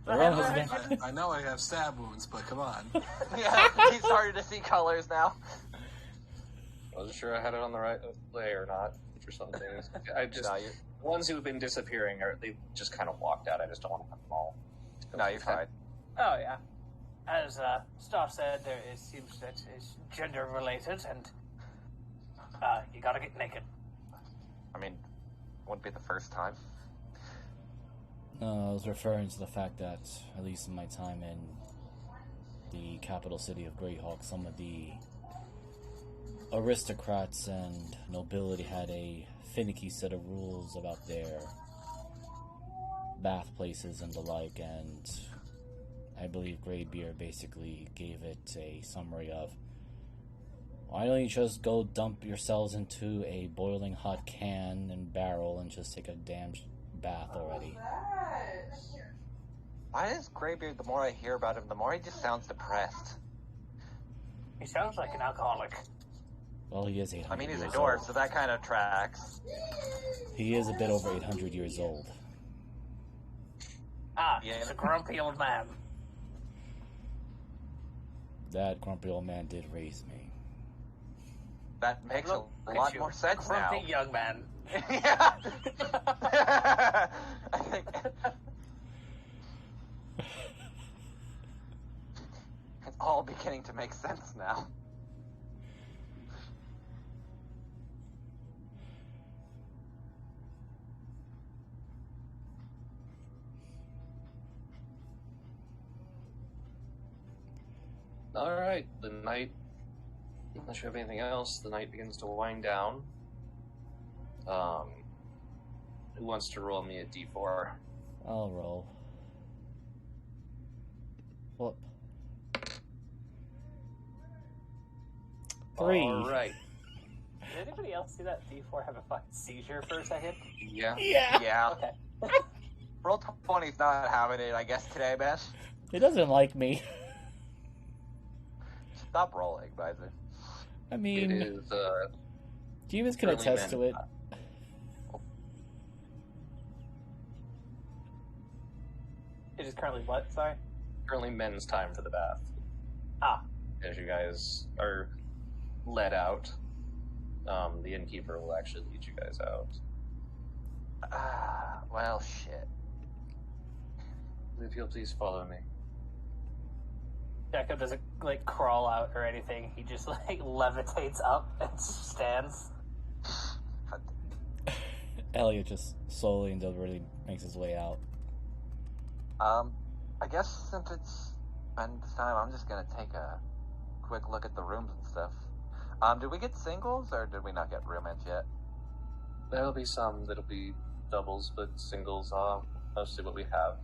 The room has been... I know I have stab wounds, but come on. Yeah, he's starting to see colors now. Wasn't sure I had it on the right way or not, or something. I just... No, The ones who have been disappearing, they just kind of walked out. I just don't want to have them all. no, you're fine. Oh yeah, as Star said, seems that it's gender related, and you gotta get naked. I mean, wouldn't be the first time. No, I was referring to the fact that, at least in my time in the capital city of Greyhawk, some of the aristocrats and nobility had a finicky set of rules about their bath places and the like, and I believe Greybeard basically gave it a summary of, why don't you just go dump yourselves into a boiling hot can and barrel and just take a damn bath already? Why is Greybeard, the more I hear about him, the more he just sounds depressed? He sounds like an alcoholic. Well, he is 800 I mean, he's a years dwarf, old. so that kind of tracks. He is a bit over 800 years old. Ah, Yeah. he's a grumpy old man. That grumpy old man did raise me. That makes Look a at lot you, more sense now. grumpy young man. Yeah. I think it's all beginning to make sense now. Alright, the night, unless you have anything else, the night begins to wind down. Who wants to roll me a d4? I'll roll. Whoop. 3. Alright. Did anybody else see that D4 have a fucking seizure for a second? Yeah. Yeah! Yeah. Okay. Roll 20's not having it, I guess, today, man. He doesn't like me. Stop rolling, Bison. I It mean, is, Jeeves can early attest to men. it. It is currently what? Sorry? currently men's time for the bath. Ah. As you guys are led out, the innkeeper will actually lead you guys out. Well, shit. If you'll please follow me. Jacob doesn't, like, crawl out or anything. He just, like, levitates up and stands. Elliot just slowly and deliberately makes his way out. I guess since it's been this time, I'm just gonna take a quick look at the rooms and stuff. Did we get singles, or did we not get roommates yet? There'll be some that'll be doubles, but singles are mostly what we have.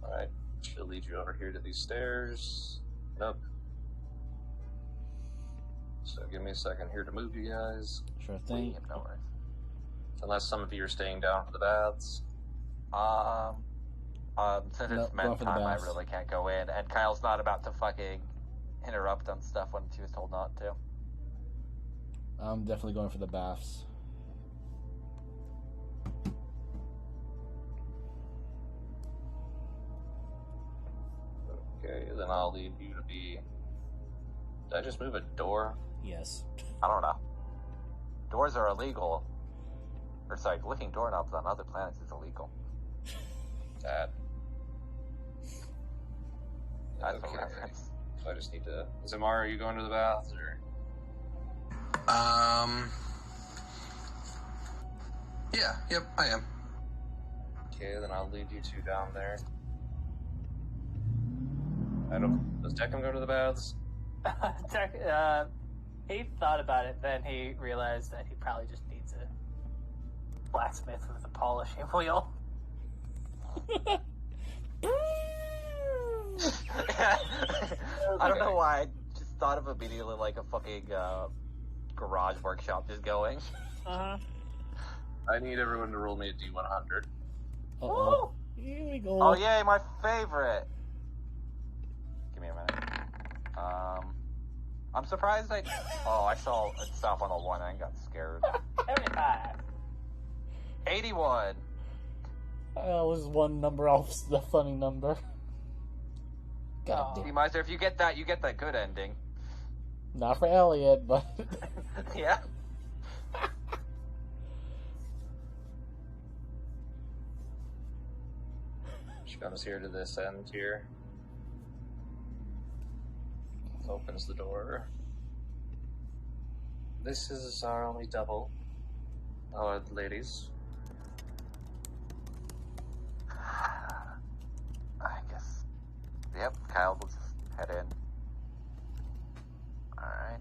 Alright, she'll lead you over here to these stairs. Nope. So give me a second here to move you guys. Sure thing. Yeah, no worries. Unless some of you are staying down for the baths. Since No, it's going men's for the time, I baths. really can't go in, and Kyle's not about to fucking interrupt on stuff when she was told not to. I'm definitely going for the baths. Okay, then I'll lead you to be... Did I just move a door? Yes. I don't know. Doors are illegal. Or sorry, licking doorknobs on other planets is illegal. That. That's Okay. a reference. So I just need to... Zamar, are you going to the baths, or... Yeah, yep, I am. Okay, then I'll lead you two down there. I don't... Does Deckham go to the baths? He thought about it, then he realized that he probably just needs a blacksmith with a polishing wheel. I don't know why. I just thought of immediately like a fucking garage workshop just going. Uh-huh. I need everyone to roll me a D100. Uh-oh. Here we go. Oh yay, my favorite. Give me a minute. I'm surprised I saw it stop on a 1 and got scared. 75. 81. That was one number off the funny number. God Oh. See, damn. Miser, if you get that good ending. Not for Elliot, but... Yeah. She comes here to this end here. opens the door. This is our only double. Oh, ladies. I guess. Yep, Kyle will just head in. Alright.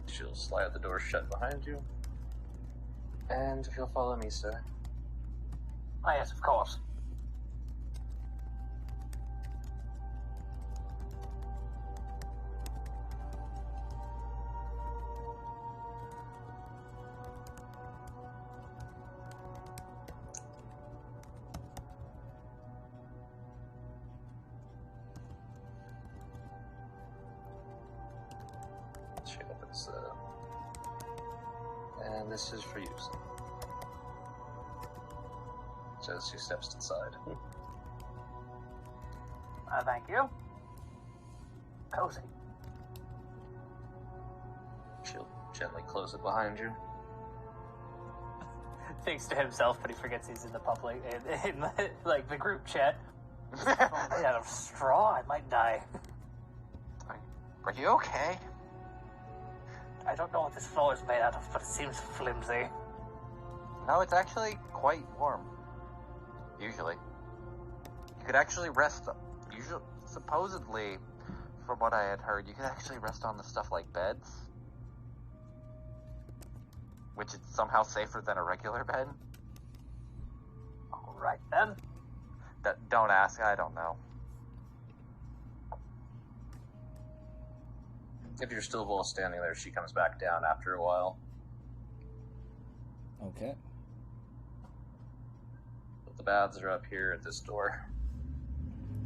She'll slide the door shut behind you. And if you'll follow me, sir. Oh, yes, of course. She opens and this is for you, sir. As she steps inside. Thank you. Cozy. She'll gently close it behind you. Thinks to himself, but he forgets he's in the public, in like the group chat. If I had a straw, I might die. Are you okay? I don't know what this floor is made out of, but it seems flimsy. No, it's actually quite warm. Usually. You could actually rest... supposedly, from what I had heard, you could actually rest on the stuff like beds. Which is somehow safer than a regular bed. Alright then. Don't ask, I don't know. If you're still both standing there, she comes back down after a while. Okay. But the baths are up here at this door.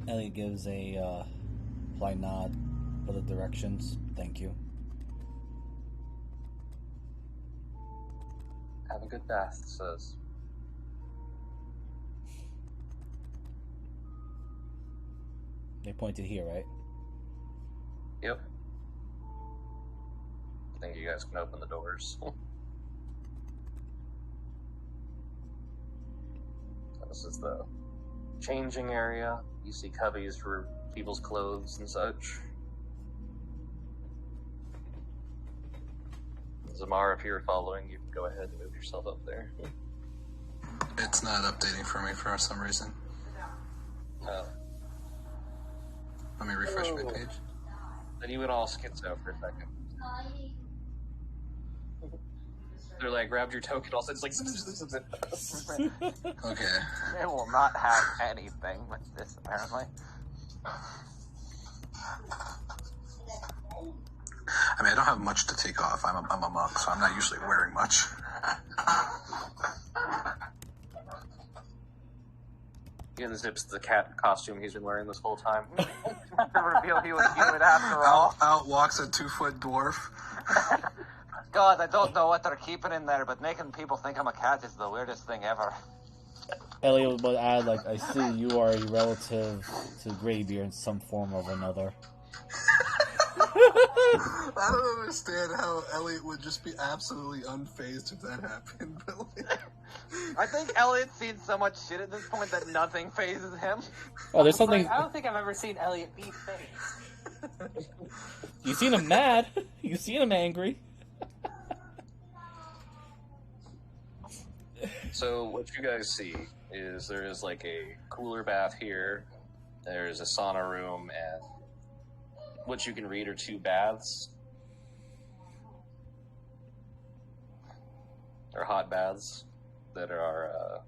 Elliot gives a polite nod for the directions. Thank you. Have a good bath, says. They pointed here, right? Yep. I think you guys can open the doors. This is the changing area. You see cubbies for people's clothes and such. Zamar, if you're following, you can go ahead and move yourself up there. It's not updating for me for some reason. Let me refresh my page. Then you went all schizo for a second. They're like, grabbed your token, all of a sudden it's like... Okay. They will not have anything with this, apparently. I mean, I don't have much to take off. I'm a monk, so I'm not usually wearing much. He unzips the cat costume he's been wearing this whole time. To reveal he was human after all. Out walks a 2-foot dwarf. God, I don't know what they're keeping in there, but making people think I'm a cat is the weirdest thing ever. Elliot would add, like, I see you are a relative to Greybeard in some form or another. I don't understand how Elliot would just be absolutely unfazed if that happened, but like... I think Elliot's seen so much shit at this point that nothing phases him. Oh, there's something... I don't think I've ever seen Elliot be phased. You've seen him mad. You've seen him angry. So what you guys see is there is like a cooler bath here. There's a sauna room, and what you can read are 2 baths. They're hot baths that are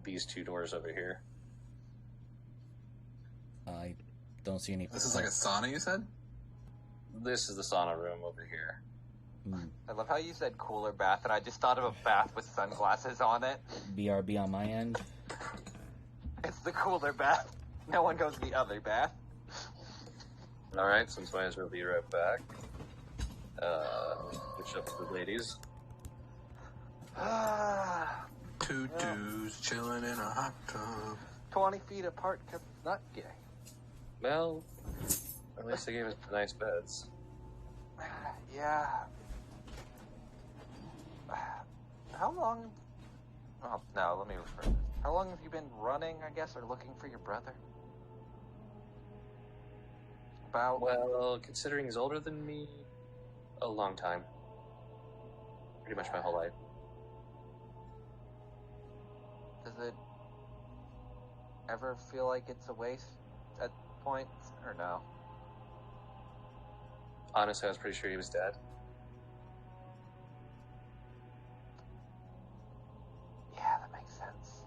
these 2 doors over here. I don't see any... This is like a sauna, you said? This is the sauna room over here. I love how you said cooler bath, and I just thought of a bath with sunglasses on it. BRB on my end. It's the cooler bath. No one goes to the other bath. Alright, since might as well be right back. Switch up to the ladies. 2 dudes chilling in a hot tub. 20 feet apart, not gay. Well, at least they gave us nice beds. Yeah. How long... Oh, no, let me rephrase this. How long have you been running, I guess, or looking for your brother? About... Well, considering he's older than me, a long time. Pretty much my whole life. Does it ever feel like it's a waste at points, or no? Honestly, I was pretty sure he was dead. Yeah, that makes sense.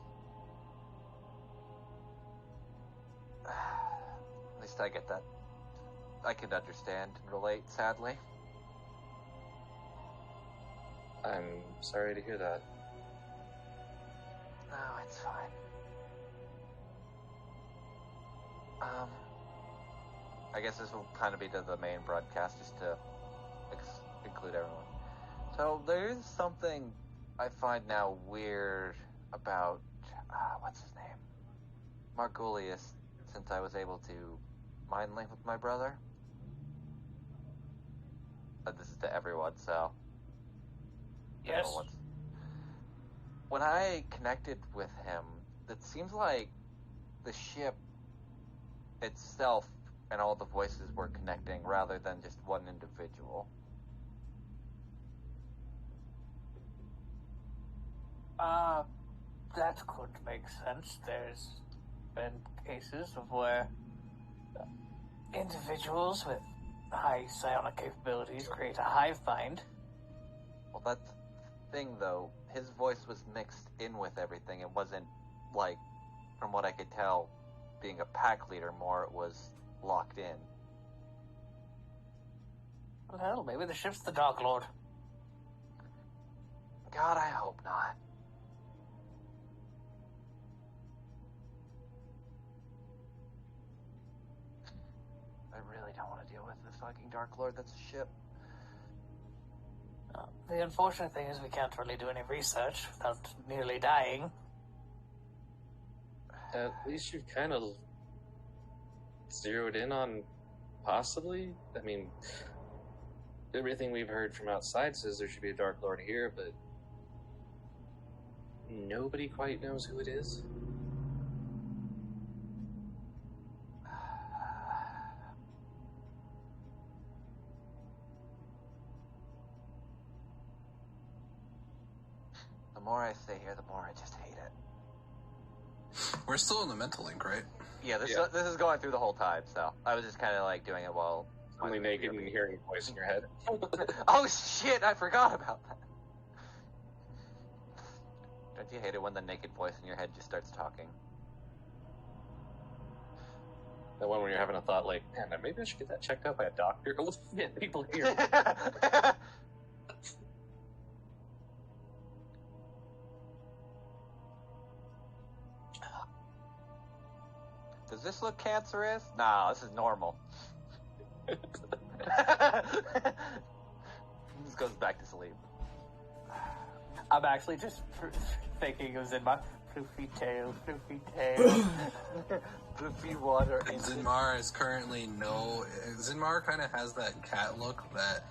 At least I get that. I can understand and relate, sadly. I'm sorry to hear that. No, it's fine. I guess this will kind of be to the main broadcast, just to include everyone. So there's something I find now weird about, what's his name? Margulius, since I was able to mind link with my brother. This is to everyone, so... Yes. When I connected with him, it seems like the ship itself and all the voices were connecting rather than just one individual. That could make sense. There's been cases of where individuals with high psionic capabilities create a hive mind. Well, that's the thing, though. His voice was mixed in with everything. It wasn't, like, from what I could tell, being a pack leader more, it was locked in. Well, maybe the ship's the Dark Lord. God, I hope not. I really don't want to deal with the fucking Dark Lord that's a ship. The unfortunate thing is we can't really do any research without nearly dying. At least you've kind of zeroed in on possibly. I mean, everything we've heard from outside says there should be a Dark Lord here, but nobody quite knows who it is. The more I stay here, the more I just hate it. We're still in the mental link, right? Yeah, this is going through the whole time, so I was just kind of like doing it while... Only naked and hearing a voice in your head. Oh shit, I forgot about that. Don't you hate it when the naked voice in your head just starts talking? That one when you're having a thought like, man, maybe I should get that checked out by a doctor. Oh, shit, people here. Does this look cancerous? Nah, this is normal. Just goes back to sleep. I'm actually just thinking of Zinmar. Floofy tail, floofy tail. Floofy water. Zinmar is currently Zinmar kind of has that cat look that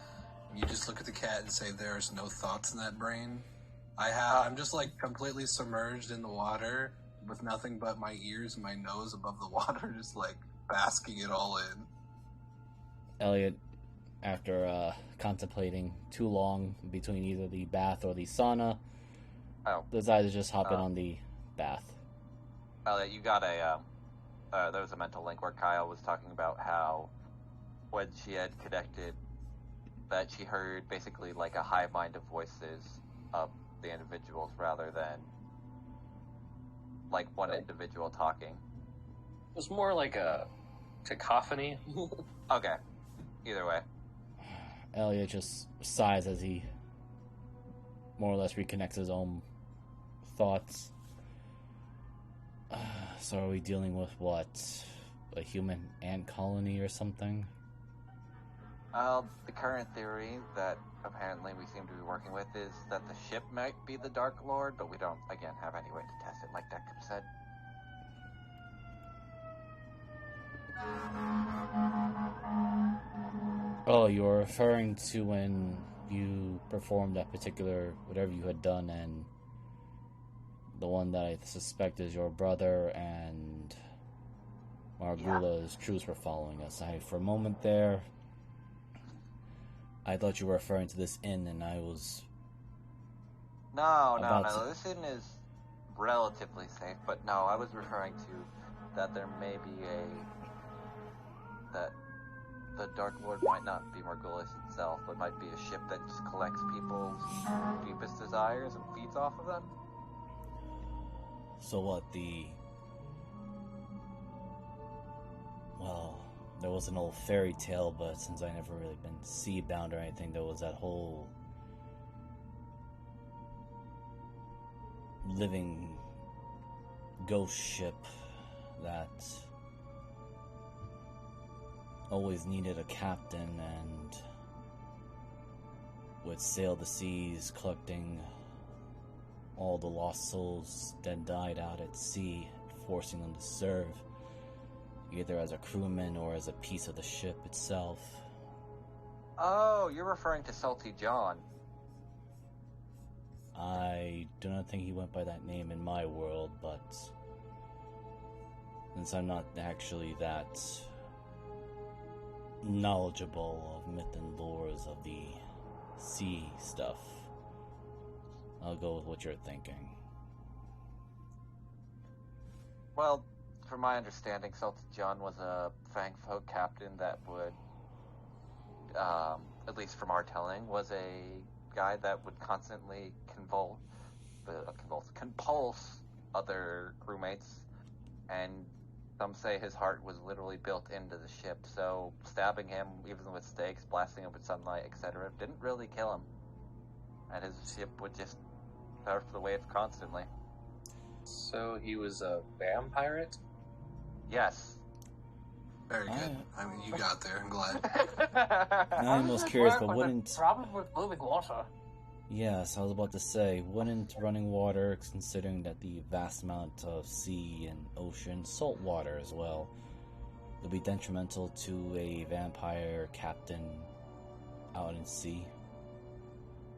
you just look at the cat and say there's no thoughts in that brain. I'm just like completely submerged in the water with nothing but my ears and my nose above the water, just like basking it all in. Elliot, after contemplating too long between either the bath or the sauna, decided to just hop in on the bath. Elliot, you got there was a mental link where Kyle was talking about how when she had connected, that she heard basically like a hive mind of voices of the individuals rather than like one individual talking. It was more like a cacophony. Okay. Either way. Elliot just sighs as he more or less reconnects his own thoughts. So are we dealing with what? A human ant colony or something? The current theory that apparently we seem to be working with is that the ship might be the Dark Lord, but we don't, again, have any way to test it, like Deckham said. Oh, you're referring to when you performed that particular, whatever you had done, and the one that I suspect is your brother and Margula's troops were following us. For a moment there, I thought you were referring to this inn, and I was... No. This inn is relatively safe, but no, I was referring to that there may be that the Dark Lord might not be Margulis itself, but might be a ship that just collects people's deepest desires and feeds off of them. So what, well, there was an old fairy tale, but since I never really been sea-bound or anything, there was that whole living ghost ship that always needed a captain and would sail the seas collecting all the lost souls that died out at sea, forcing them to serve either as a crewman or as a piece of the ship itself. Oh, you're referring to Salty John. I do not think he went by that name in my world, but since I'm not actually that knowledgeable of myth and lores of the sea stuff, I'll go with what you're thinking. Well, from my understanding, Salty John was a Fang Folk captain that would, at least from our telling, was a guy that would constantly compulse other crewmates, and some say his heart was literally built into the ship, so stabbing him, even with stakes, blasting him with sunlight, etc., didn't really kill him. And his ship would just surf the waves constantly. So he was a vampire? Yes. Very good. I mean, you got there. I'm glad. Now I'm most curious, but wouldn't... Problem with moving water. Yes, I was about to say, wouldn't running water, considering that the vast amount of sea and ocean, salt water as well, would be detrimental to a vampire captain out in sea?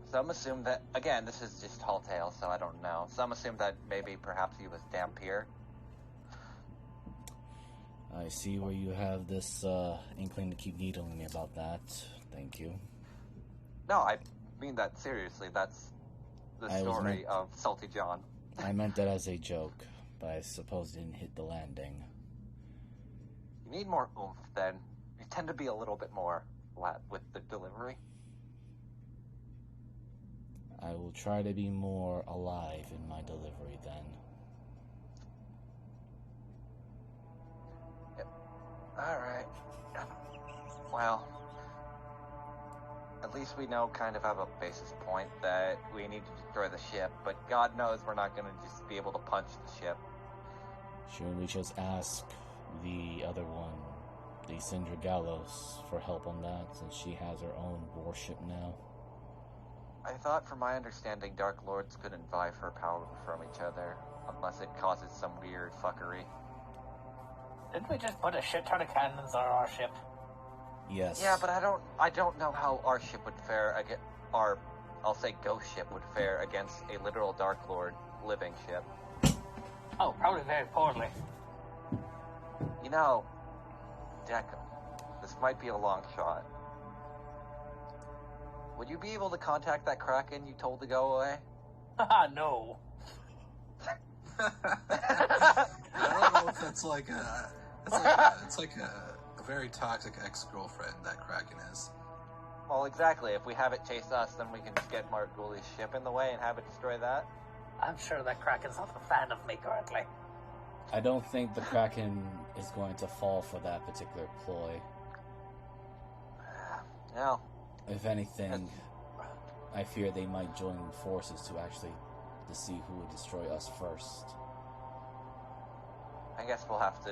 Some assume that, again, this is just tall tale, so I don't know. Some assume that maybe perhaps he was Dampier. I see where you have this inkling to keep needling me about that. Thank you. No, I mean that seriously. That's the story of Salty John. I meant that as a joke, but I suppose it didn't hit the landing. You need more oomph, then. You tend to be a little bit more flat with the delivery. I will try to be more alive in my delivery, then. Yep. Alright. Well, at least we know kind of have a basis point that we need to destroy the ship, but God knows we're not going to just be able to punch the ship. Shouldn't we just ask the other one, the Cinder Gallows, for help on that, since she has her own warship now? I thought, from my understanding, Dark Lords couldn't vie for power from each other, unless it causes some weird fuckery. Didn't we just put a shit ton of cannons on our ship? Yes. Yeah, but I don't know how our ship would fare against I'll say ghost ship would fare against a literal Dark Lord living ship. Oh, probably very poorly. You know, Deco, this might be a long shot. Would you be able to contact that Kraken you told to go away? Haha, no. I don't know if that's like a... It's like a very toxic ex-girlfriend that Kraken is. Well, exactly. If we have it chase us, then we can just get Marguli's ship in the way and have it destroy that. I'm sure that Kraken's not a fan of me currently. I don't think the Kraken is going to fall for that particular ploy. No. If anything, I fear they might join forces to see who would destroy us first. I guess we'll have to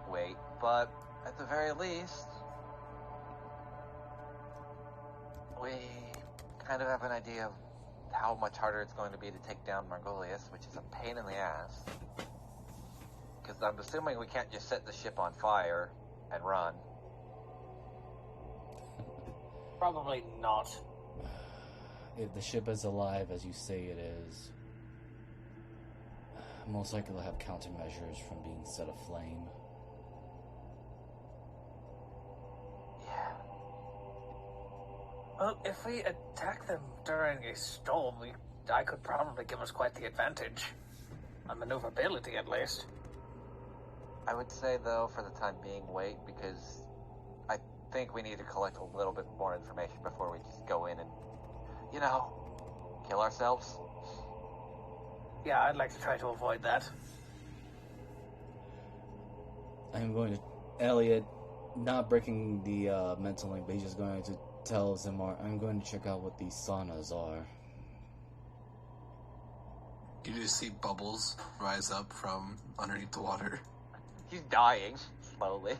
wait, but at the very least, we kind of have an idea of how much harder it's going to be to take down Margolius, which is a pain in the ass. Because I'm assuming we can't just set the ship on fire and run. Probably not. If the ship is alive as you say it is, most likely will have countermeasures from being set aflame. Yeah. Well, if we attack them during a storm, I could probably give us quite the advantage. On maneuverability, at least. I would say, though, for the time being, wait, because I think we need to collect a little bit more information before we just go in and, kill ourselves. Yeah, I'd like to try to avoid that. I'm going to... Elliot, not breaking the mental link, but he's just going to tell Zimar, I'm going to check out what these saunas are. You just see bubbles rise up from underneath the water. He's dying, slowly.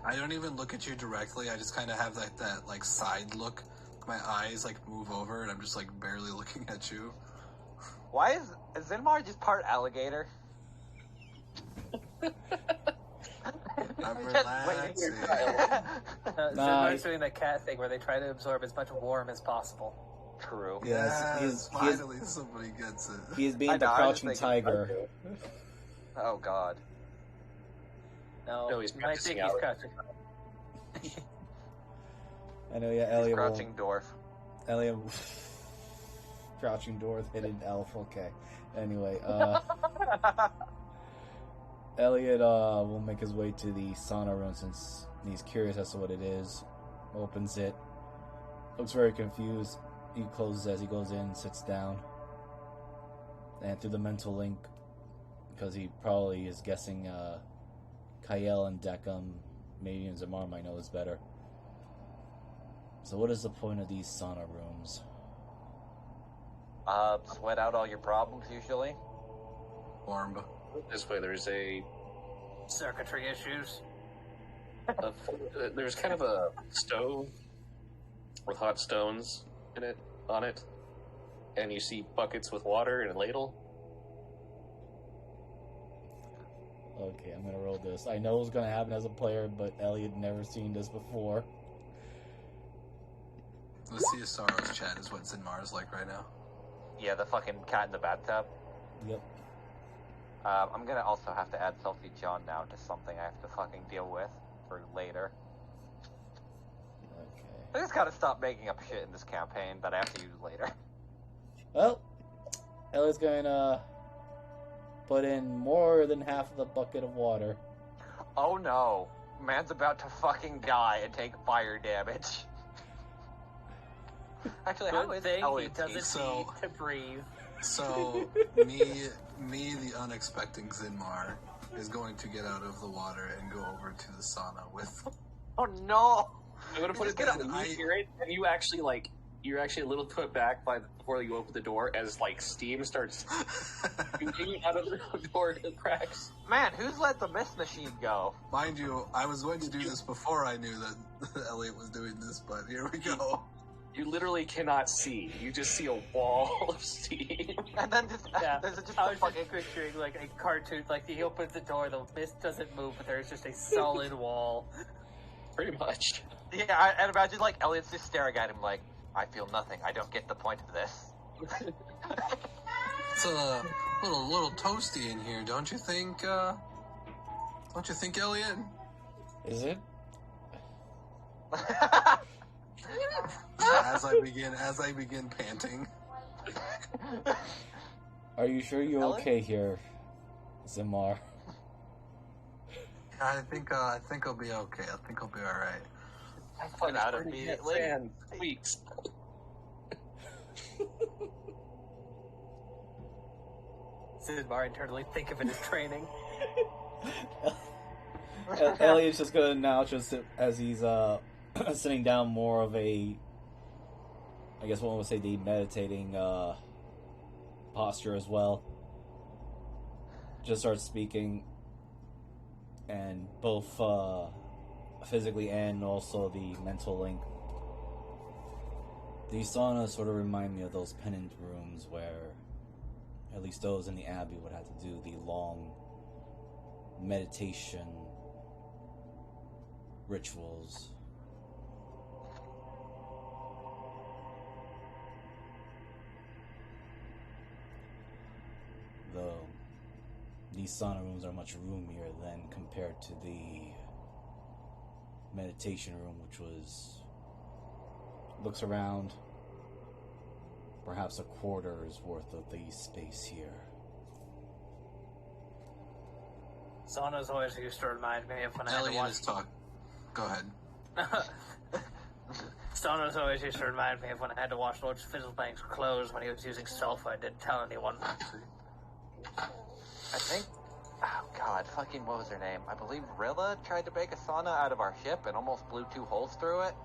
I don't even look at you directly. I just kind of have that side look. My eyes move over, and I'm just barely looking at you. Why is Zinmar just part alligator? I'm Just relaxing. Zinmar's doing that cat thing where they try to absorb as much warmth as possible. True. Yes, Finally somebody gets it. he is being I the know, I was crouching just tiger. Oh, God. No, he's you might think practicing he's crouching. I know, yeah, He's Elliot crouching dwarf. Elliot... Crouching dwarf, hidden elf, okay. Anyway, Elliot will make his way to the sauna room since he's curious as to what it is. Opens it. Looks very confused. He closes as he goes in, sits down. And through the mental link, because he probably is guessing Kyle and Deckham, maybe even Zamar might know this better. So what is the point of these sauna rooms? Sweat out all your problems, usually. Warm. This way, there's Circuitry issues. there's kind of a stove with hot stones on it, and you see buckets with water and a ladle. Okay, I'm gonna roll this. I know what's gonna happen as a player, but Elliot never seen this before. The Sea of Sorrows chat is what Zinmar is like right now. Yeah, the fucking cat in the bathtub. Yep. I'm gonna also have to add Selfie John now to something I have to fucking deal with for later. Okay. I just gotta stop making up shit in this campaign that I have to use later. Well, Elliot's gonna put in more than half of the bucket of water. Oh no. Man's about to fucking die and take fire damage. Actually, how Good is thing he Elliot? doesn't So- need to breathe. So, me, the unexpected Zinmar, is going to get out of the water and go over to the sauna with... Oh no! I'm gonna put Just it get down. up. You hear it, and you actually you're actually a little put back before you open the door as steam starts shooting out of the door cracks. Man, who's let the mist machine go? Mind you, I was going to do this before I knew that Elliot was doing this, but here we go. You literally cannot see. You just see a wall of steam. And then just, Yeah, there's just I a was fucking... just picturing a cartoon. He opens the door, the mist doesn't move, but there's just a solid wall. Pretty much. Yeah, and imagine Elliot's just staring at him I feel nothing. I don't get the point of this. It's a little toasty in here, don't you think? Don't you think, Elliot? Is it? As I begin panting. Are you sure you're Elliot? okay here, Zamar? I think I'll be okay. I think I'll be all right. I put out immediately. Weeks. Sidmar internally think of it as training. Elliot's just gonna now just as he's sitting down more of a, I guess one would say the meditating posture as well. Just starts speaking, and both physically and also the mental link. These saunas sort of remind me of those pennant rooms where, at least those in the Abbey, would have to do the long meditation rituals. these sauna rooms are much roomier than compared to the meditation room, which looks around perhaps a quarter's worth of the space here. Saunas always used to remind me of when I had to Elliot watch. is talk. Go ahead. Saunas always used to remind me of when I had to wash Lord Fizzlebank's clothes when he was using sulfur. I didn't tell anyone. I think, oh god, fucking what was her name? I believe Rilla tried to make a sauna out of our ship and almost blew 2 holes through it.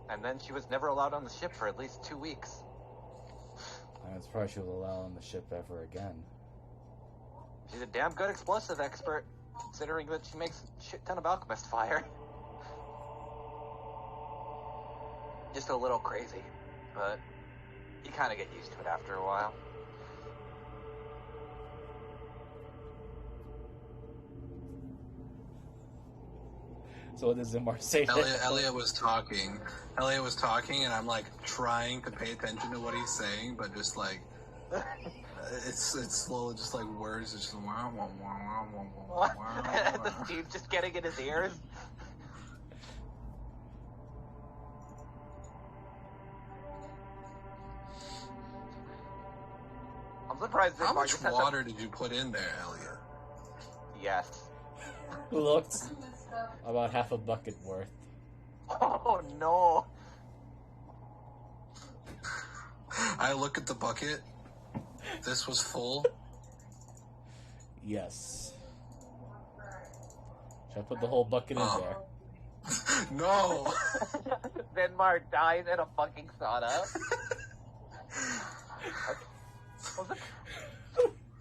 And then she was never allowed on the ship for at least 2 weeks. I'm surprised she was allowed on the ship ever again. She's a damn good explosive expert, considering that she makes a shit ton of alchemist fire. Just a little crazy, but you kind of get used to it after a while. So what does Zimar say? Elliot was talking. Elliot was talking, and I'm like trying to pay attention to what he's saying, but just like it's slowly, just like words, it's just wow, wow, wow, wow, wow, wow. The Steve's just getting in his ears. I'm surprised. How much water did you put in there, Elliot? Yes. Looked about half a bucket worth. Oh no. I look at the bucket. This was full. Yes. Should I put the whole bucket in there? No. Then Mark dies in a fucking sauna.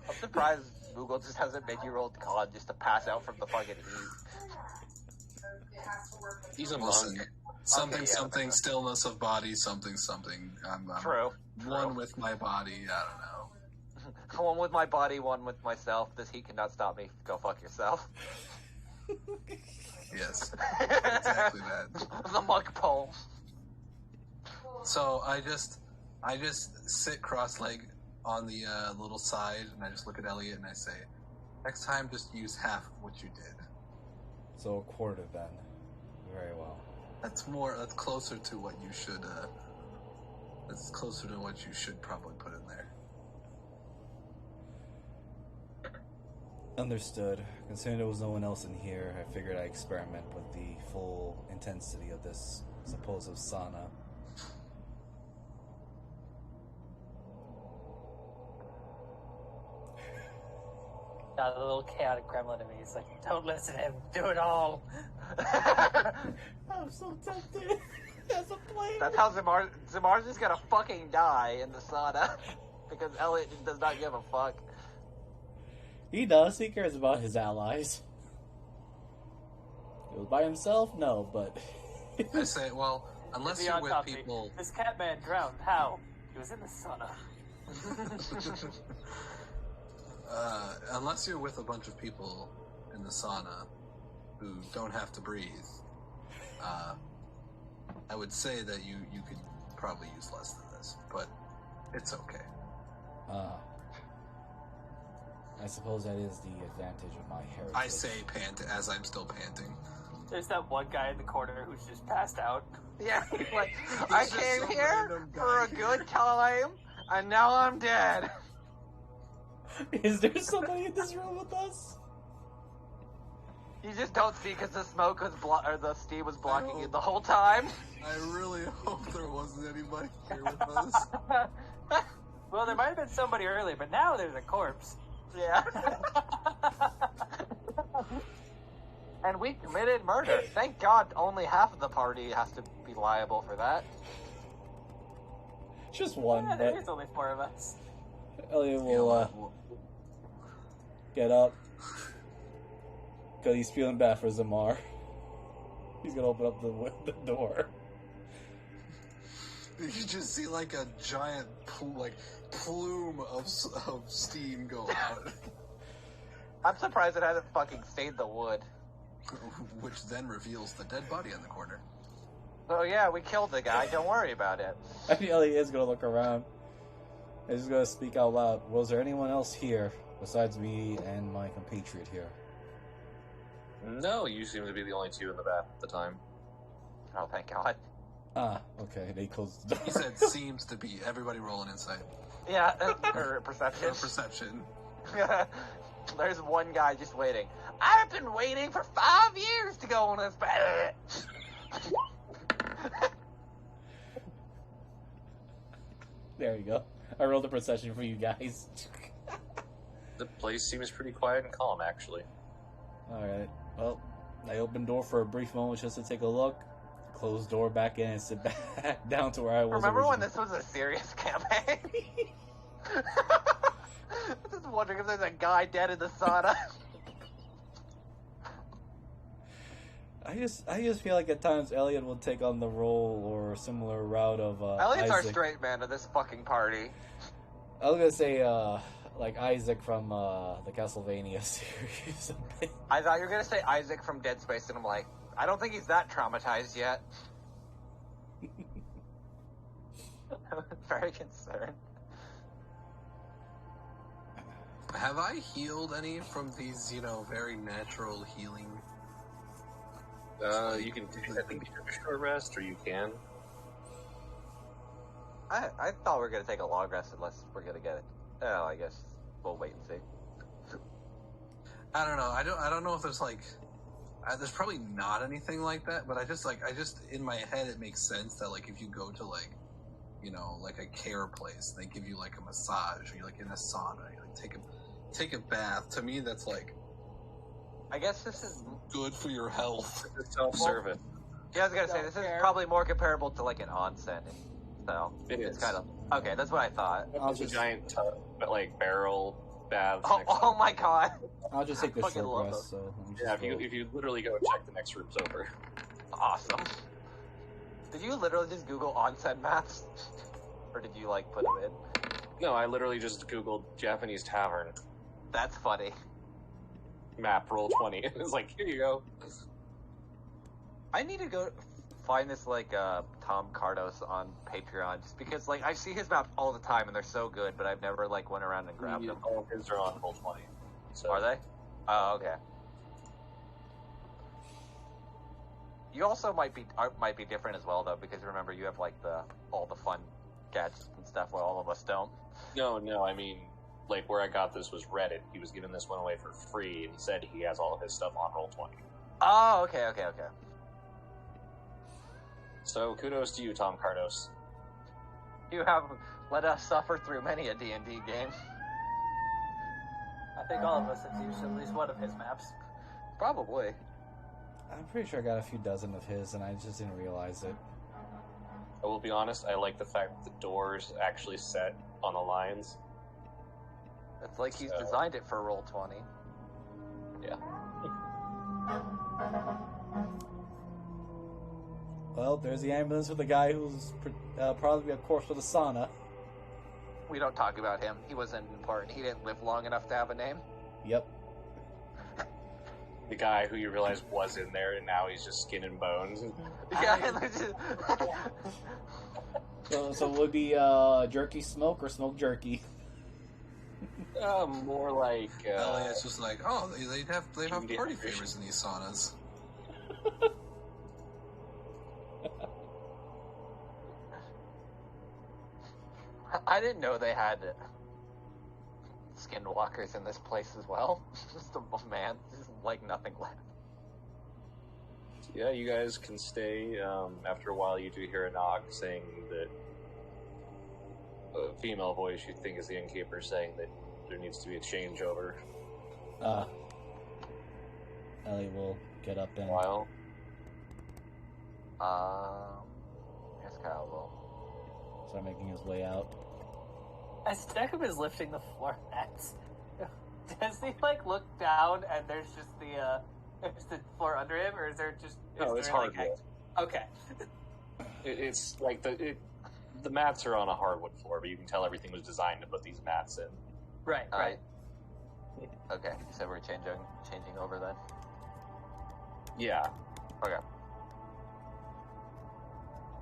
I'm surprised Google just hasn't made you roll con just to pass out from the fucking heat. He's a monk. Something, Okay, yeah. something, stillness of body, something, something. I'm True. one with my body. I don't know. One with my body, one with myself. This heat cannot stop me. Go fuck yourself. Yes, exactly that. The monk poem. So I just sit cross-legged on the little side, and I just look at Elliot and I say, "Next time, just use half of what you did." So a quarter then. Very well. That's closer to what you should. That's closer to what you should probably put in there. Understood. Considering there was no one else in here, I figured I'd experiment with the full intensity of this supposed sauna. Got a little chaotic gremlin in me. He's like, don't listen to him. Do it all. I'm so tempted. As a player. That's how Zamar's just gonna fucking die in the sauna. Because Elliot just does not give a fuck. He does. He cares about his allies. It was by himself? No, but... I say, well, unless The you're with autopsy. people. This cat man drowned. How? He was in the sauna. Unless you're with a bunch of people in the sauna who don't have to breathe, I would say that you could probably use less than this, but it's okay. I suppose that is the advantage of my heritage. I say pant as I'm still panting. There's that one guy in the corner who's just passed out. Yeah, he's like, I just came some here random for guy. a good time, and now I'm dead. Is there somebody in this room with us? You just don't see because the smoke was or the steam was blocking you the whole time. I really hope there wasn't anybody here with us. Well, there might have been somebody earlier, but now there's a corpse. Yeah. And we committed murder. Thank God only half of the party has to be liable for that. Just one, Yeah, but there's only 4 of us. Elliot will get up. Because he's feeling bad for Zamar. He's gonna open up the door. You just see like a giant plume of steam go out, I'm surprised it hasn't fucking stained the wood. which then reveals the dead body in the corner. So yeah, we killed the guy. Don't worry about it. I think Elliot is gonna look around. I just gotta speak out loud. Was there anyone else here besides me and my compatriot here? No, you seem to be the only two in the bath at the time. Oh, thank God. Ah, okay. They closed the door. He said seems to be. Everybody roll an insight. Yeah, or perception. Or perception. There's one guy just waiting. I've been waiting for 5 years to go on this bed. There you go. I rolled a perception for you guys. The place seems pretty quiet and calm, actually. Alright. Well, I opened door for a brief moment just to take a look. Close door back in and sit back down to where I was. Remember when originally. this was a serious campaign? I'm just wondering if there's a guy dead in the sauna. I just feel like at times Elliot will take on the role or similar route of Elliot's our Isaac. straight man of this fucking party. I was gonna say like Isaac from the Castlevania series. I thought you were gonna say Isaac from Dead Space, and I'm like, I don't think he's that traumatized yet. Very concerned. Have I healed any from these, very natural healing? You can technically take a short rest, or you can. I thought we were gonna take a long rest unless we're gonna get it. Oh, I guess we'll wait and see. I don't know. I don't know if there's there's probably not anything like that, but I just in my head it makes sense that if you go to a care place, they give you a massage, or you're in a sauna, you take a bath. To me, that's I guess this is good for your health. It's self-service. Yeah, I was gonna say this is probably more comparable to an onsen. So It's kind of okay. That's what I thought. I'll It's a just, giant tub, but barrel baths. Oh, next to oh my God! I'll just take the Fucking short love rest. So let me just Yeah, if roll. you literally go check, the next room's over. Awesome. Did you literally just Google onsen maps, or did you put them in? No, I literally just Googled Japanese tavern That's funny. map roll 20. It's here you go. I need to go find this Tom Cardos on Patreon just because I see his maps all the time and they're so good, but I've never went around and grabbed them. All of his are on roll 20. So Are they? Oh, okay. You also might be different as well though, because remember you have all the fun gadgets and stuff while all of us don't. No, I mean, where I got this was Reddit. He was giving this one away for free, and he said he has all of his stuff on roll 20. Oh, okay. So kudos to you, Tom Cardos. You have let us suffer through many a D&D game. I think all of us have used at least one of his maps. Probably. I'm pretty sure I got a few dozen of his, and I just didn't realize it. I will be honest, I like the fact that the doors actually set on the lines. It's like he's designed it for roll 20. Yeah. Well, there's the ambulance with the guy who's probably, of course, with a sauna. We don't talk about him. He wasn't important. He didn't live long enough to have a name. Yep. The guy who you realize was in there, and now he's just skin and bones. Yeah. So it would be jerky smoke or smoke jerky. More like. Elliot's just they have Indian party fish. favors in these saunas. I didn't know they had skinwalkers in this place as well. Just a man, just nothing left. Yeah, you guys can stay. After a while, you do hear a knock saying that a female voice you think is the innkeeper saying that there needs to be a changeover. Elliot will get up and... While Yes, Kyle will. start making his way out. As Jacob is lifting the floor mats, does he look down and there's just the floor under him, or is there just? No, it's hardwood. Okay. It's the mats are on a hardwood floor, but you can tell everything was designed to put these mats in. Right. Right. Okay, so we're changing over then. Yeah, Okay.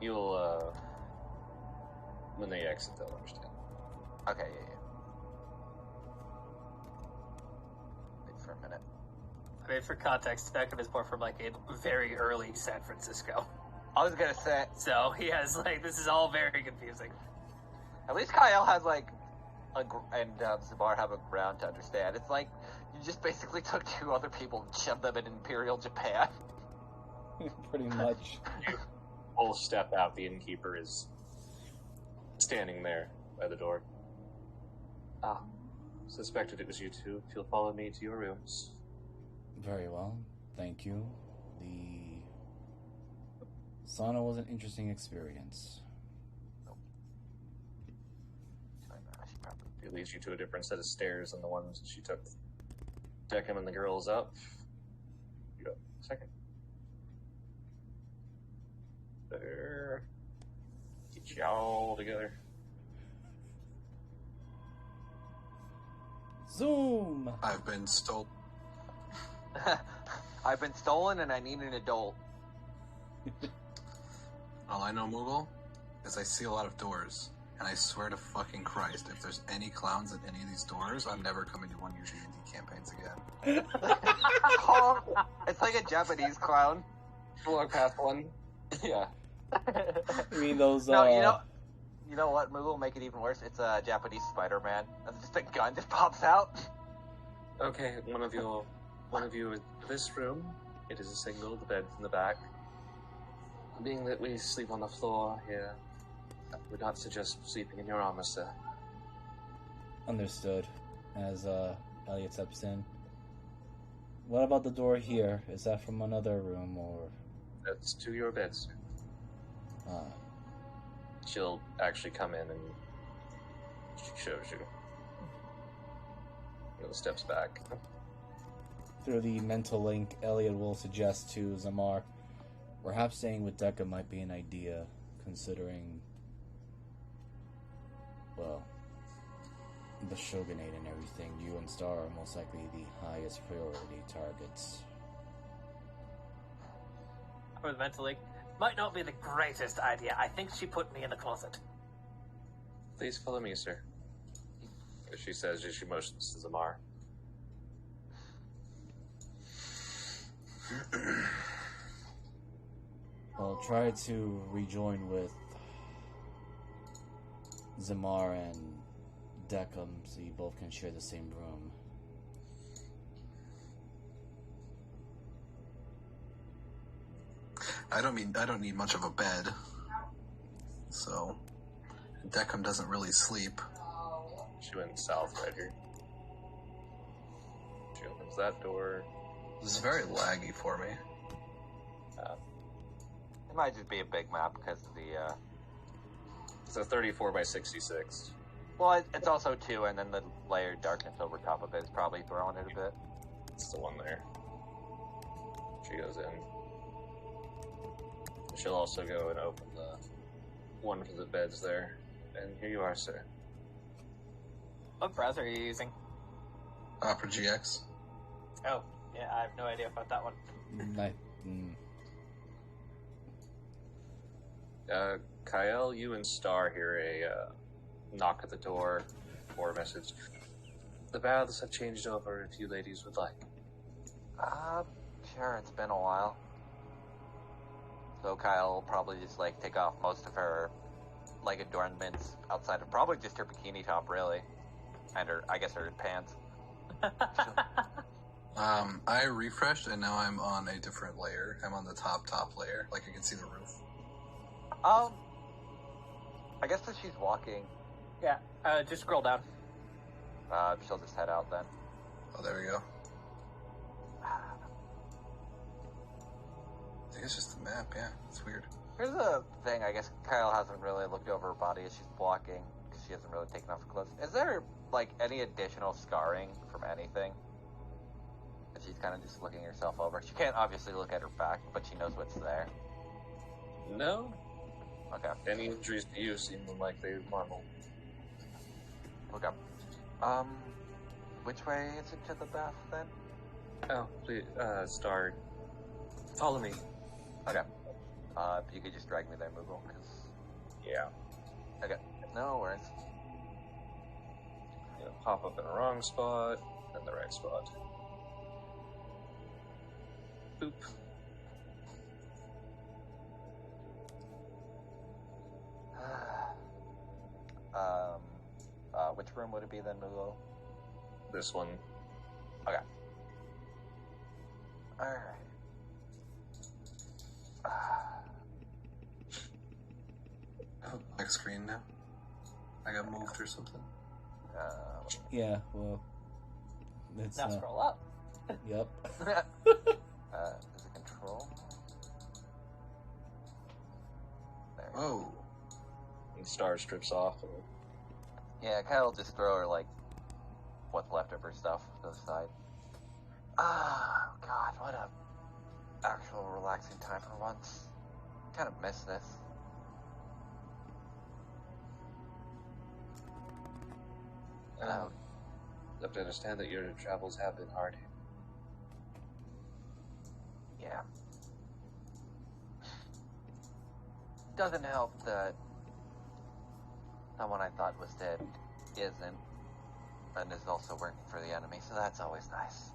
you'll when they exit, they'll understand. Okay, yeah. Wait for a minute. I mean, for context, Beckham is more from like a very early San Francisco. I was gonna say, So he has like, this is all very confusing. at least Kyle has like, and Zabar have a ground to understand. It's like, you just basically took two other people and shoved them in Imperial Japan. Pretty much. Full step out, the innkeeper is standing there by the door. Ah, suspected it was you two. If you'll follow me to your rooms. Very well. Thank you. The sauna was an interesting experience. It leads you to a different set of stairs than the ones she took Deckham and the girls up. You go. Second. There. Get you all together. Zoom! I've been stolen. I've been stolen and I need an adult. All I know, Moogle, is I see a lot of doors. And I swear to fucking Christ, if there's any clowns at any of these doors, I'm never coming to one of your D&D campaigns again. Oh, it's like a Japanese clown. Walk past one. Yeah. You mean those, No, you know what, Moogle will make it even worse? It's a Japanese Spider-Man. And just a gun just pops out. Okay, one of you in this room. It is a single, the bed's in the back. Being that we sleep on the floor here, I would not suggest sleeping in your armor, sir. Understood. As Elliot steps in. What about the door here? Is that from another room or? That's to your bed, sir. Ah. She'll actually come in and she shows you. Steps back. Through the mental link, Elliot will suggest to Zamar, perhaps staying with Decca might be an idea, considering, well, the Shogunate and everything. You and Star are most likely the highest priority targets. Or the mental link. Might not be the greatest idea. I think she put me in the closet. Please follow me, sir. She says as she motions to Zamar. Well, try to rejoin with Zamar and Deckham so you both can share the same room. I don't need much of a bed. So, Deckham doesn't really sleep. She went south right here. She opens that door. This is very laggy for me. It might just be a big map because of the, It's a 34 by 66. Well, it's also 2, and then the layered darkness over top of it is probably throwing it a bit. It's the one there. She goes in. She'll also go and open the one for the beds there. And here you are, sir. What browser are you using? Opera GX. Oh, yeah, I have no idea about that one. Kyle, you and Star hear a knock at the door or a message. The baths have changed over if you ladies would like. Sure, it's been a while. So Kyle will probably just, like, take off most of her, like, adornments outside of probably just her bikini top, really. And her, I guess, her pants. I refreshed and now I'm on a different layer. I'm on the top layer. Like I can see the roof. I guess that she's walking. Yeah, just scroll down. She'll just head out then. Oh, there we go. I think it's just the map, yeah. It's weird. Here's the thing, I guess Kyle hasn't really looked over her body as she's walking, because she hasn't really taken off her clothes. Is there, like, any additional scarring from anything? That she's kind of just looking herself over. She can't obviously look at her back, but she knows what's there. No. Okay. Any injuries to you seem like they're normal. Okay. Which way is it to the bath, then? Oh, please, Star, follow me. Okay. If you could just drag me there, Moogle, because... Yeah. Okay. No worries. Gonna pop up in the wrong spot, then the right spot. Boop. Which room would it be then, Mulo? This one. Okay. Alright. Black screen now. I got moved or something. Yeah, well, it's Now scroll up. Yep. Is it control? There. Oh. And star strips off. Yeah, Kyle will just throw her, like, what's left of her stuff to the side. Ah, God, what a actual relaxing time for once. Kind of miss this. You have to understand that your travels have been hard. Yeah. Doesn't help that someone I thought was dead isn't, and is also working for the enemy, so that's always nice.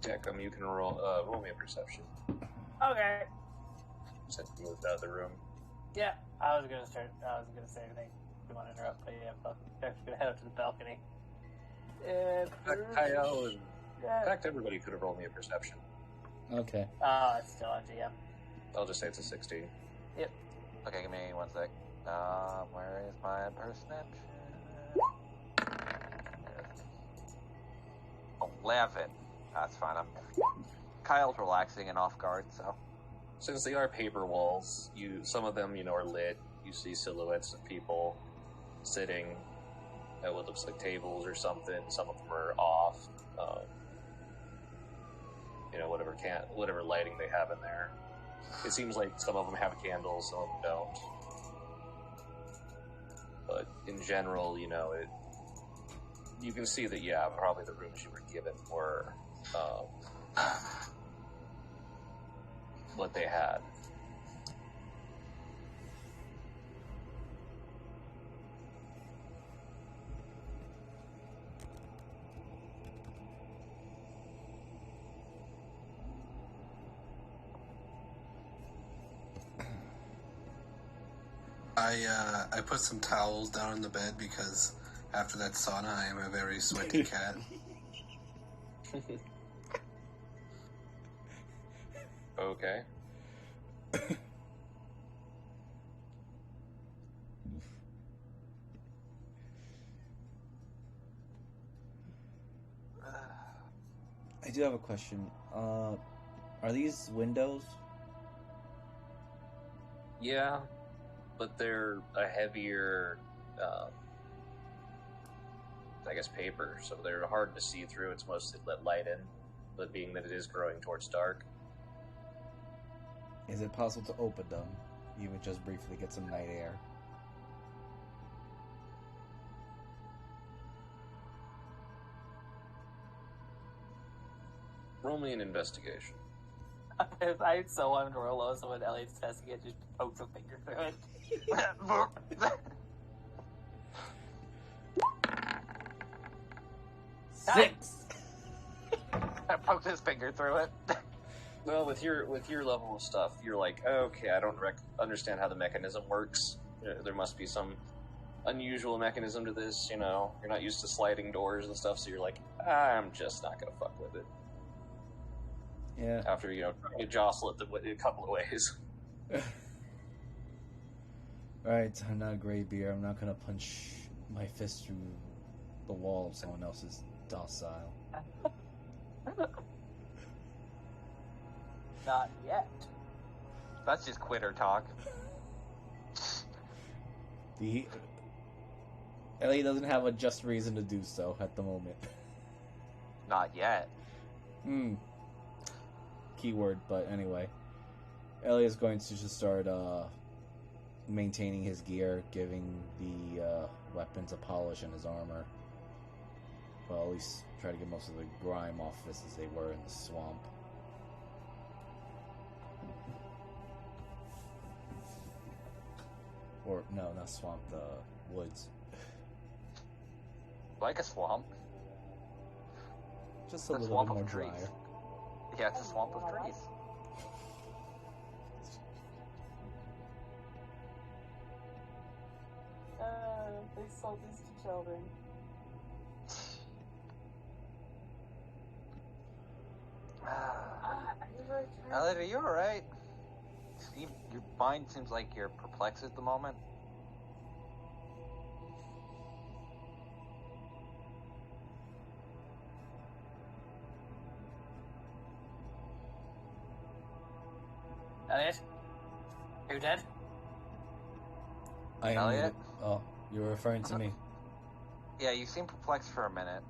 Jack, you can roll me a perception. Okay. Since you moved out of the room. Yeah, I was gonna say anything. If you want to interrupt, but yeah, I'm actually gonna head up to the balcony. Kyle, and in fact, everybody could have rolled me a perception. Okay. It's still on GM. I'll just say it's a 16. Yep. Okay, give me 1 sec. Where is my perception? 11. That's fine. Kyle's relaxing and off guard, so. Since they are paper walls, some of them, are lit. You see silhouettes of people sitting at what looks like tables or something. Some of them are off. Whatever lighting they have in there. It seems like some of them have candles, some of them don't. But in general, you can see that, probably the rooms you were given were what they had. I put some towels down in the bed because after that sauna, I am a very sweaty cat. Okay. I do have a question. Are these windows? Yeah, but they're a heavier, I guess, paper, so they're hard to see through. It's mostly let light in, but being that it is growing towards dark. Is it possible to open them, even just briefly get some night air? Roll me an investigation. I so wanted to roll low, so when Elliot's testing it, just pokes a finger through it. 6. I poked his finger through it. Well, with your level of stuff, you're like, okay, I don't understand how the mechanism works. There must be some unusual mechanism to this. You're not used to sliding doors and stuff, so you're like, I'm just not gonna fuck with it. Yeah. After trying to jostle it a couple of ways. Alright, I'm not a great beer. I'm not gonna punch my fist through the wall of someone else's docile. Not yet. That's just quitter talk. Ellie doesn't have a just reason to do so at the moment. Not yet. Keyword, but anyway. Ellie is going to just start maintaining his gear, giving the weapons a polish in his armor. Well, at least try to get most of the grime off this as they were in the swamp. Or, no, not swamp, the woods. Like a swamp. Just a The little swamp bit more of trees. drier. Yeah, it's a swamp of trees. They sold these to children. Elliot, are you alright? Your mind seems like you're perplexed at the moment. Elliot? Are you dead? I am. Elliot? Oh, you're referring to me. Yeah, you seem perplexed for a minute.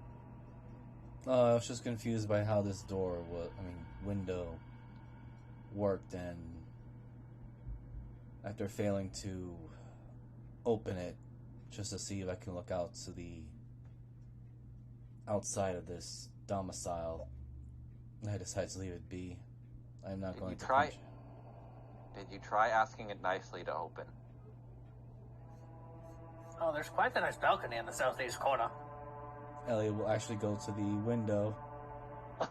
Oh, I was just confused by how this window worked, and after failing to open it, just to see if I can look out to the outside of this domicile, I decided to leave it be. I'm not going to punch. Did you try asking it nicely to open? Oh, there's quite a nice balcony in the southeast corner. Elliot will actually go to the window.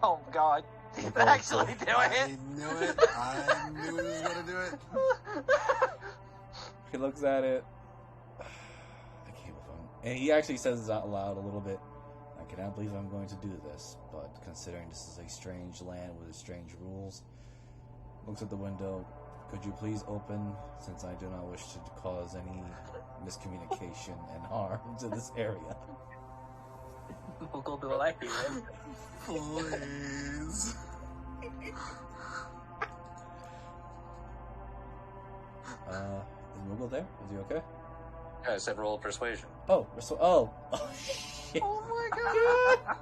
Oh God, he's Okay, actually so- doing I it. knew it. I knew he was gonna do it. He looks at it. I can't believe and he actually says it out loud a little bit. I cannot believe I'm going to do this, but considering this is a strange land with strange rules, looks at the window. Could you please open, since I do not wish to cause any miscommunication and harm to this area? We'll do it like you, right? Please. Is Moogle there? Is he okay? Yeah, I said roll persuasion. Oh, shit. Oh my God.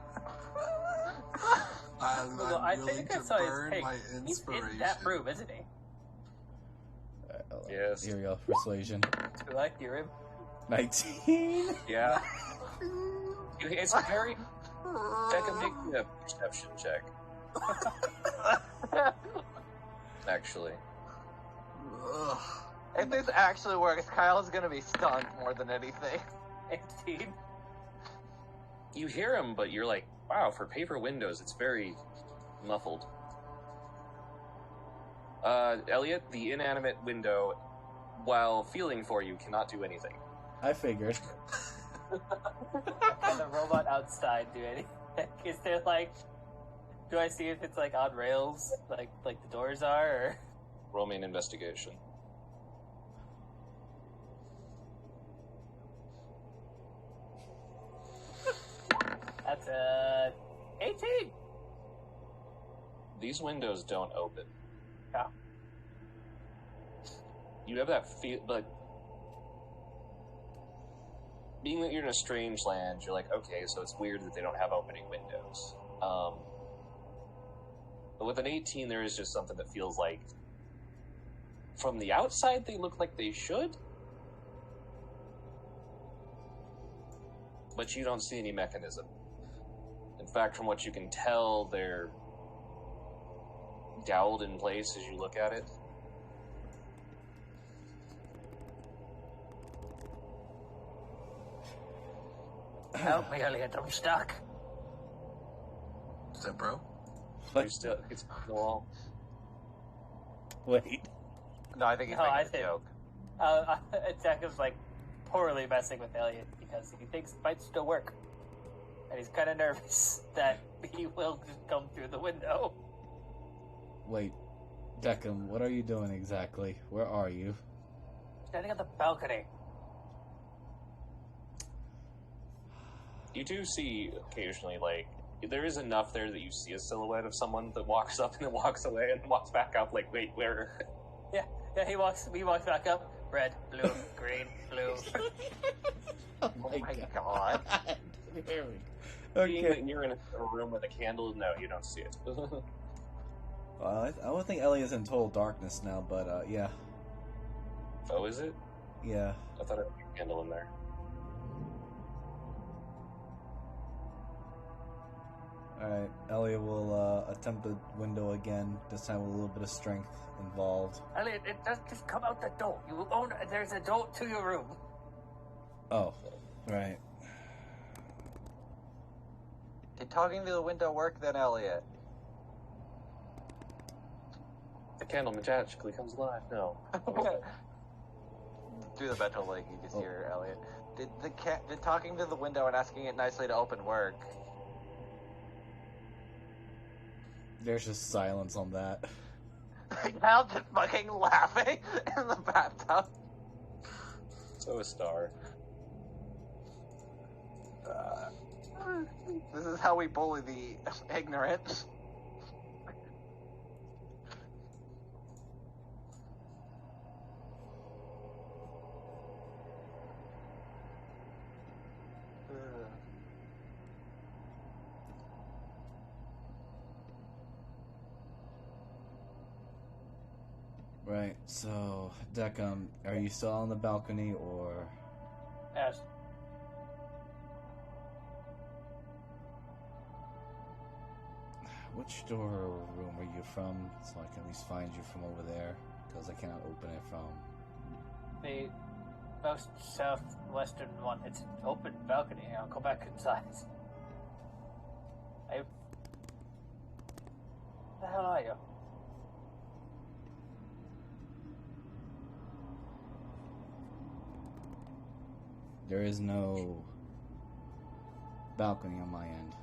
I'm Well, I willing think I to saw his burn take. my He's inspiration. in that room, isn't he? Alright, hold on. Yes. Here we go. Persuasion. Do you like your room? 19. Yeah. It's a very... Check and make me a perception check. Actually. Ugh. If this actually works, Kyle's gonna be stunned more than anything. 18. You hear him, but you're like, wow, for paper windows, it's very muffled. Elliot, the inanimate window, while feeling for you, cannot do anything. I figured. Can the robot outside do anything? Is there do I see if it's on rails, like the doors are, or? Roll me an investigation. That's 18. These windows don't open. Yeah. You have that feel, but being that you're in a strange land, you're like, okay, so it's weird that they don't have opening windows. But with an 18, there is just something that feels like, from the outside, they look like they should, but you don't see any mechanism. In fact, from what you can tell, they're doweled in place as you look at it. Help me, Elliot, I'm stuck. Is that bro? You still, it's on the wall. Wait. No, I think he's No, I making a think- joke. Jacob's poorly messing with Elliot because he thinks it might still work. And he's kind of nervous that he will just come through the window. Wait. Deckham, what are you doing exactly? Where are you? Standing on the balcony. You do see occasionally, there is enough there that you see a silhouette of someone that walks up and then walks away and walks back up, wait, where? Yeah, he walks back up. Red, blue, green, blue. Oh my God. There we Being Okay. that you're in a room with a candle, no, you don't see it. Well, I would think Ellie is in total darkness now, but yeah. Oh, is it? Yeah. I thought I had a candle in there. Alright, Elliot will attempt the window again, this time with a little bit of strength involved. Elliot, it doesn't just come out the door. There's a door to your room. Oh, right. Did talking to the window work then, Elliot? The candle magically comes alive. No. Do the mental link you just hear, Elliot. Did talking to the window and asking it nicely to open work? There's just silence on that. Kyle just fucking laughing in the bathtub. So a star. This is how we bully the ignorant. Right, so, Deckham, are you still on the balcony, or... Yes. Which door or room are you from, so I can at least find you from over there? Because I cannot open it from... The most southwestern one. It's an open balcony. I'll go back inside. Where the hell are you? There is no balcony on my end.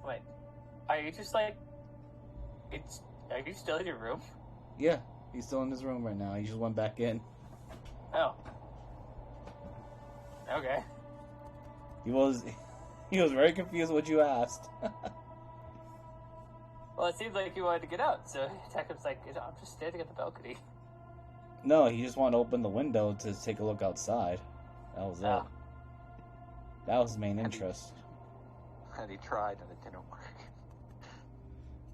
Wait, are you just like... Are you still in your room? Yeah, he's still in his room right now. He just went back in. Oh. Okay. He was very confused what you asked. Well, it seems like you wanted to get out, so Deckham's like, I'm just standing at the balcony. No, he just wanted to open the window to take a look outside. That was it. That was his main interest. And he tried, and it didn't work.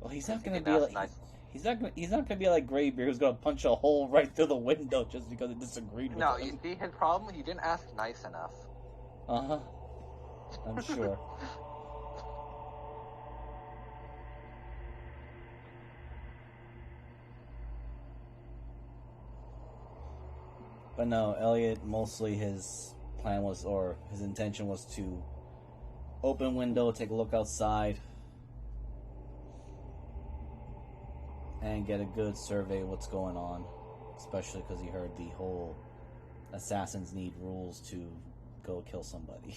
Well, he's not gonna be like he's not gonna be like Greybeard, who's gonna punch a hole right through the window just because it disagreed with him. No, you see, his problem, he didn't ask nice enough. Uh-huh. I'm sure. But no, Elliot, mostly his plan was, or his intention was to open window, take a look outside, and get a good survey of what's going on. Especially because he heard the whole assassins need rules to go kill somebody.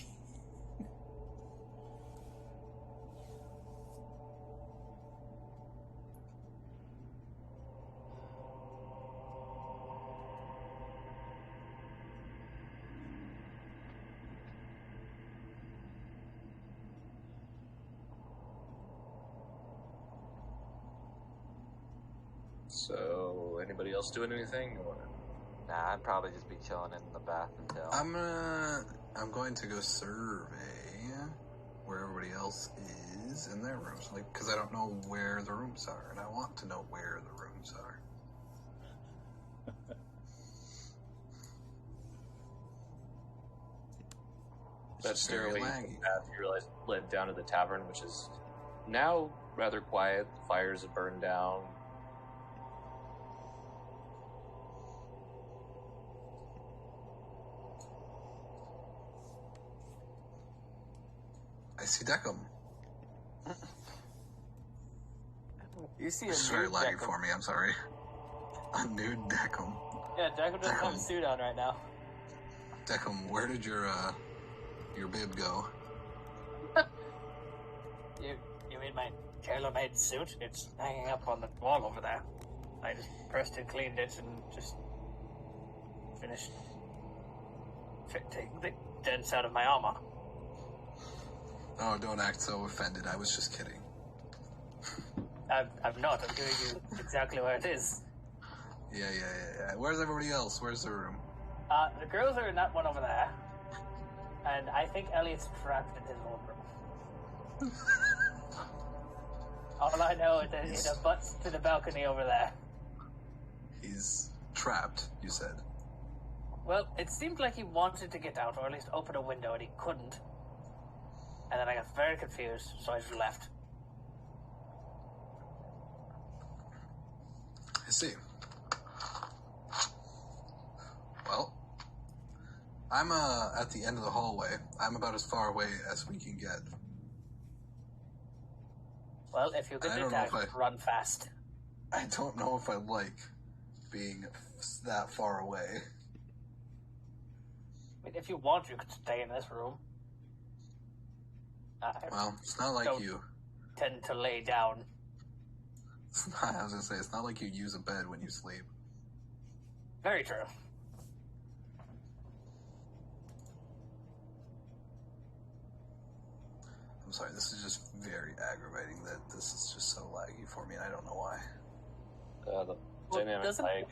So, anybody else doing anything? Or... Nah, I'd probably just be chilling in the bath until... I'm going to go survey where everybody else is in their rooms, like, because I don't know where the rooms are, and I want to know where the rooms are. That stairway path you realize led down to the tavern, which is now rather quiet. The fires have burned down. I see Deckham. You see This is a very nude laggy Deckham. for me, I'm sorry. A nude Deckham. Yeah, Deckham doesn't have a suit on right now. Deckham, where did your bib go? You mean my tailor-made suit? It's hanging up on the wall over there. I just pressed and cleaned it and just finished taking the dents out of my armor. Oh, don't act so offended. I was just kidding. I'm not. I'm giving you exactly where it is. Yeah. Where's everybody else? Where's the room? The girls are in that one over there. And I think Elliot's trapped in his own room. All I know is that it abuts to the balcony over there. He's trapped, you said. Well, it seemed like he wanted to get out, or at least open a window, and he couldn't. And then I got very confused, so I just left. I see. Well, I'm at the end of the hallway. I'm about as far away as we can get. Well, if you get attacked, run fast. I don't know if I like being that far away. I mean, if you want, you could stay in this room. Well, it's not like you tend to lay down. I was gonna say, it's not like you use a bed when you sleep. Very true. I'm sorry, this is just very aggravating that this is just so laggy for me, and I don't know why. The dynamic lag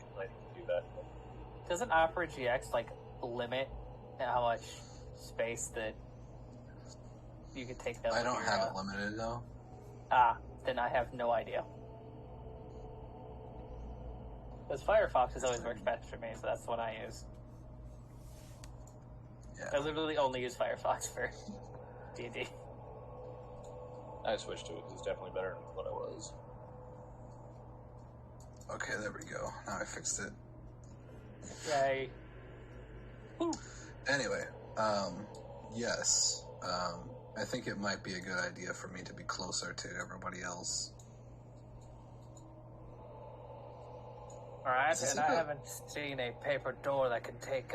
do that. Doesn't Opera GX, limit how much space that you can take down? I don't have it limited, though. Then I have no idea. Because Firefox has always worked best for me, so that's the one I use. Yeah. I literally only use Firefox for D&D. I switched to it because it's definitely better than what I was. Okay, there we go. Now I fixed it. Yay. Woo. Anyway, yes. I think it might be a good idea for me to be closer to everybody else. Alright, and I haven't seen a paper door that can take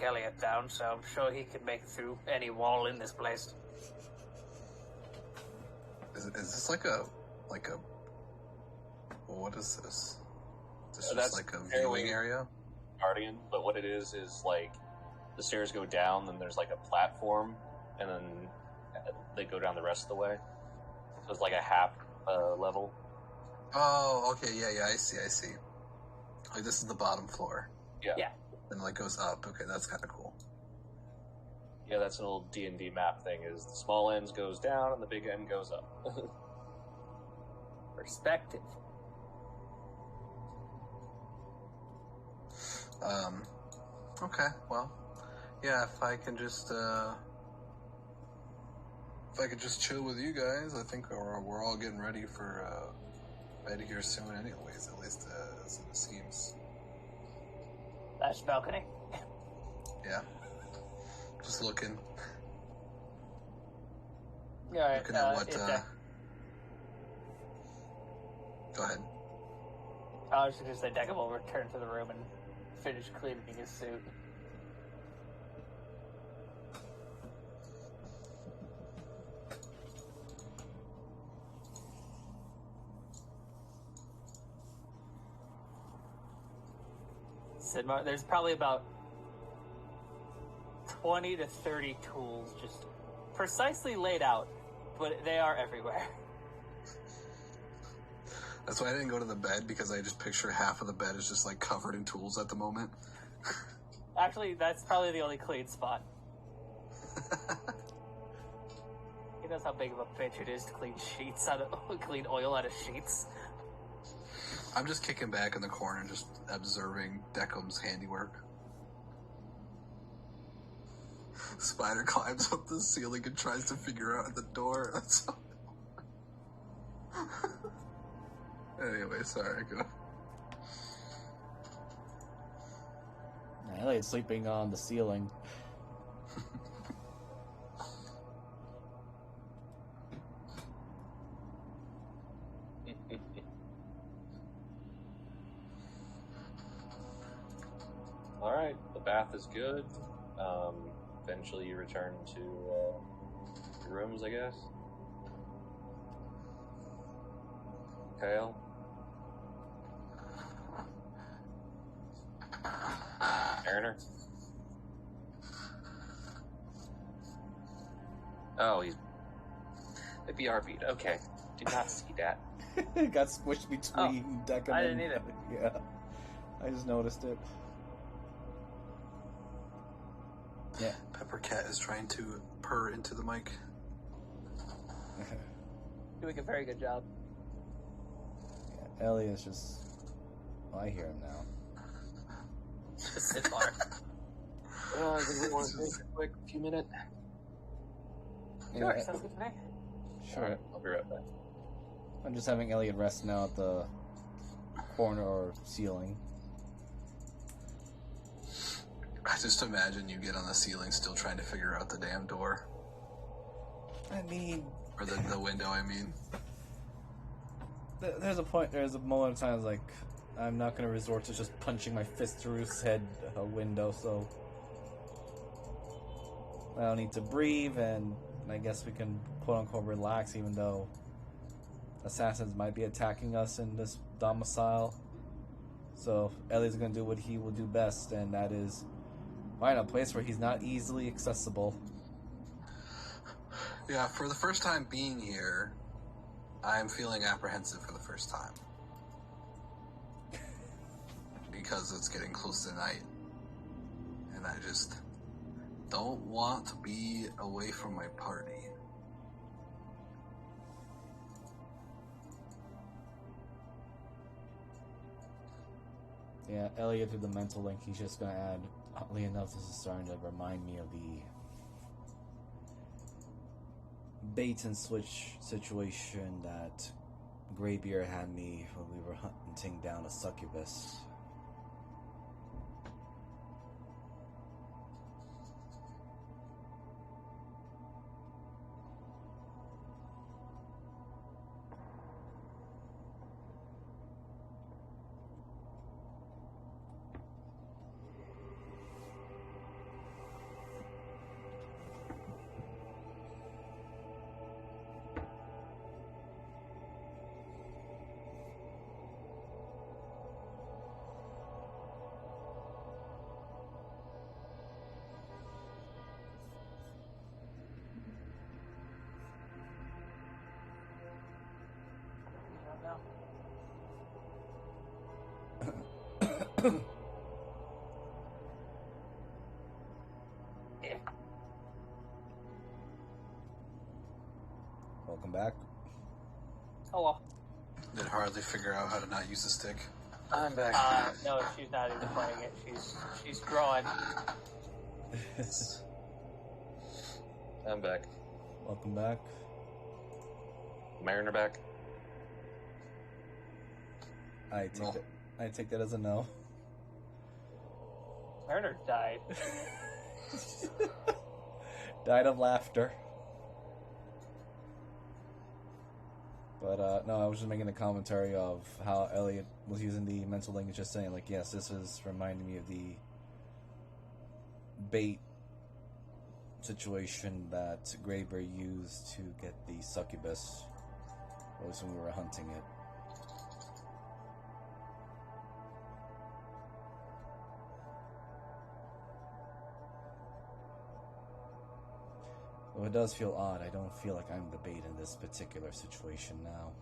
Elliot down, so I'm sure he can make it through any wall in this place. Is this like a what is this? This is that's like a viewing area? Guardian, but what it is like the stairs go down, then there's like a platform, and then they go down the rest of the way. So it's like a half level. Oh, okay, yeah, I see. Like this is the bottom floor. Yeah. And it goes up. Okay, that's kind of cool. Yeah, that's an old D&D map thing, is the small end goes down and the big end goes up. Perspective. Okay, well, yeah, if I could just chill with you guys, I think we're all getting ready for bed here soon anyways, at least as it seems. That's balcony. Yeah. Just looking. Alright, looking at what, go ahead. I was just going to say Deckam will return to the room and finish cleaning his suit. There's probably about 20 to 30 tools just precisely laid out, but they are everywhere. That's why I didn't go to the bed, because I just picture half of the bed is just covered in tools at the moment. Actually, that's probably the only clean spot. He knows how big of a bitch it is to clean clean oil out of sheets. I'm just kicking back in the corner, just observing Deckham's handiwork. Spider climbs up the ceiling and tries to figure out the door. That's Anyway, sorry, go. Elliot's sleeping on the ceiling. Alright, the bath is good. Eventually you return to your rooms, I guess. Kale? Mariner? Oh, he's... The BR beat. Okay. Did not see that. It got squished between Deckham I didn't either. Yeah. I just noticed it. Yeah. Pepper Cat is trying to purr into the mic. Doing a very good job. Elliot's just... Oh, I hear him now. Just sit bar. Does we want to take a quick few minutes? Sure, sounds good to me. Sure. I'll be right back. I'm just having Elliot rest now at the corner or ceiling. I just imagine you get on the ceiling still trying to figure out the damn door. I mean... Or the window, I mean. There's a moment of time like, I'm not going to resort to just punching my fist through his head a window, so... I don't need to breathe, and I guess we can quote-unquote relax, even though assassins might be attacking us in this domicile. So Ellie's going to do what he will do best, and that is find a place where he's not easily accessible. Yeah, for the first time being here, I'm feeling apprehensive for the first time. Because it's getting close to night. And I just don't want to be away from my party. Yeah, Elliot through the mental link, he's just going to add, oddly enough, this is starting to remind me of the bait and switch situation that Greybeard had me when we were hunting down a succubus. Yeah. Welcome back. Oh well. Did hardly figure out how to not use the stick. I'm back. No, she's not even playing it. She's drawing. I'm back. Welcome back. Mariner back. I take that as a no. Mariner died. Died of laughter. But no, I was just making a commentary of how Elliot was using the mental language, just saying like, yes, this is reminding me of the bait situation that Greybeard used to get the succubus, at least when we were hunting it. Though it does feel odd, I don't feel like I'm the bait in this particular situation now.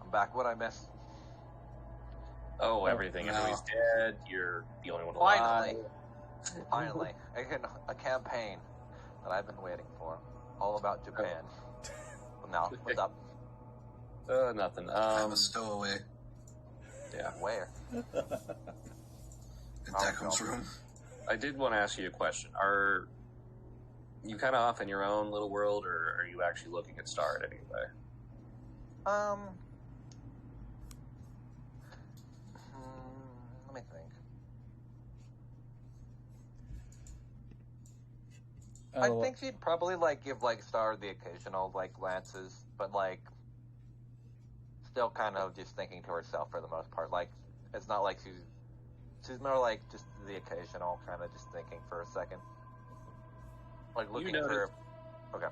I'm back. What I missed? Oh, everything. no. Everybody's dead. You're the only one Finally, alive. finally, a campaign that I've been waiting for, all about Japan. Well, now, what's up? Nothing. I'm a stowaway Yeah. Where? in Deckham's room. I did want to ask you a question. Are you kind of off in your own little world, or are you actually looking at Star at anyway? Let me think. I think she'd probably give Star the occasional glances, but still kind of just thinking to herself for the most part. It's not like she's more just the occasional kind of just thinking for a second, looking for. Okay.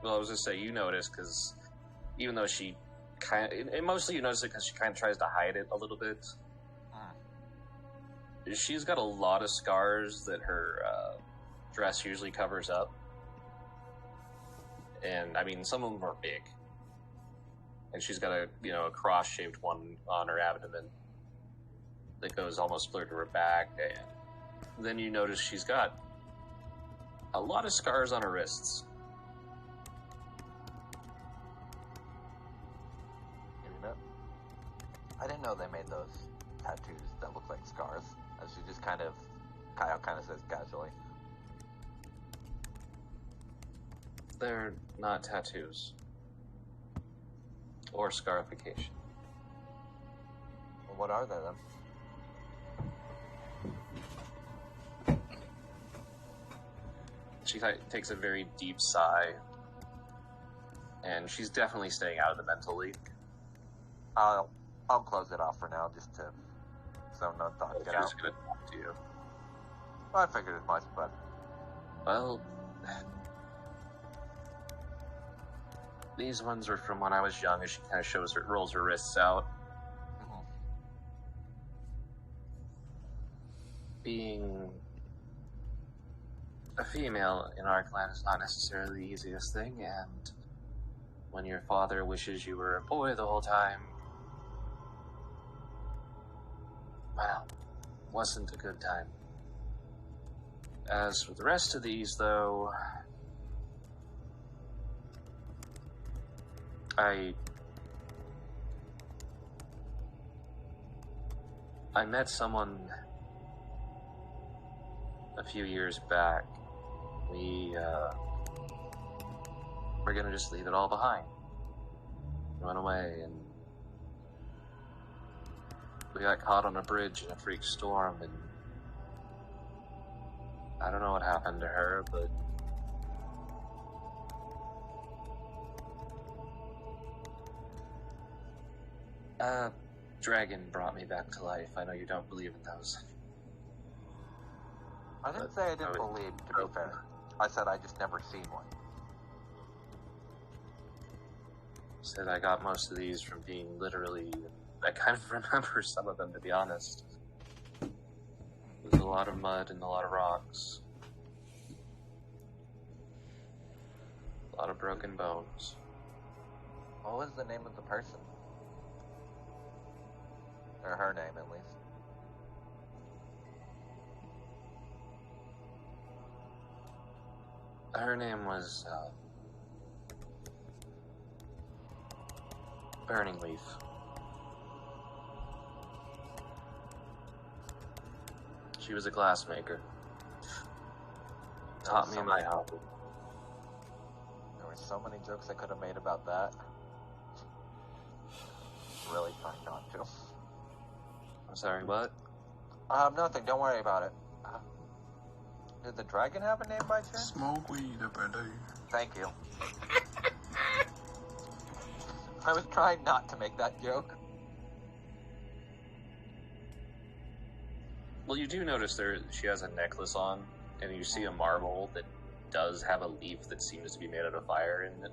Well, I was just say you notice because even though she and mostly you notice it because she kind of tries to hide it a little bit. She's got a lot of scars that her dress usually covers up, and I mean some of them are big. And she's got a cross-shaped one on her abdomen that goes almost clear to her back, and then you notice she's got a lot of scars on her wrists. I didn't know they made those tattoos that look like scars. As she just Kyle kind of says casually. They're not tattoos. Or scarification. Well, what are they then? She takes a very deep sigh, and she's definitely staying out of the mental league. I'll close it off for now, just to so no thoughts get out. She's gonna talk to you. Well, I figured as much, but Well, these ones were from when I was young, as she kind of rolls her wrists out. Being a female in our clan is not necessarily the easiest thing, and when your father wishes you were a boy the whole time, well, wasn't a good time. As for the rest of these, though, I met someone a few years back. We're gonna just leave it all behind. Run away, and we got caught on a bridge in a freak storm, and I don't know what happened to her, but dragon brought me back to life. I know you don't believe in those. I didn't say I didn't believe, to be fair. I said I just never seen one. Said I got most of these from being literally... I kind of remember some of them, to be honest. There's a lot of mud and a lot of rocks. A lot of broken bones. What was the name of the person? Or her name, at least. Her name was, Burning Leaf. She was a glassmaker. Taught me my hobby. There were so many jokes I could have made about that. Really trying not to. I'm sorry, what? Nothing. Don't worry about it. Did the dragon have a name by chance? Smoke weed up a day. Thank you. I was trying not to make that joke. Well, you do notice she has a necklace on, and you see a marble that does have a leaf that seems to be made out of fire in it.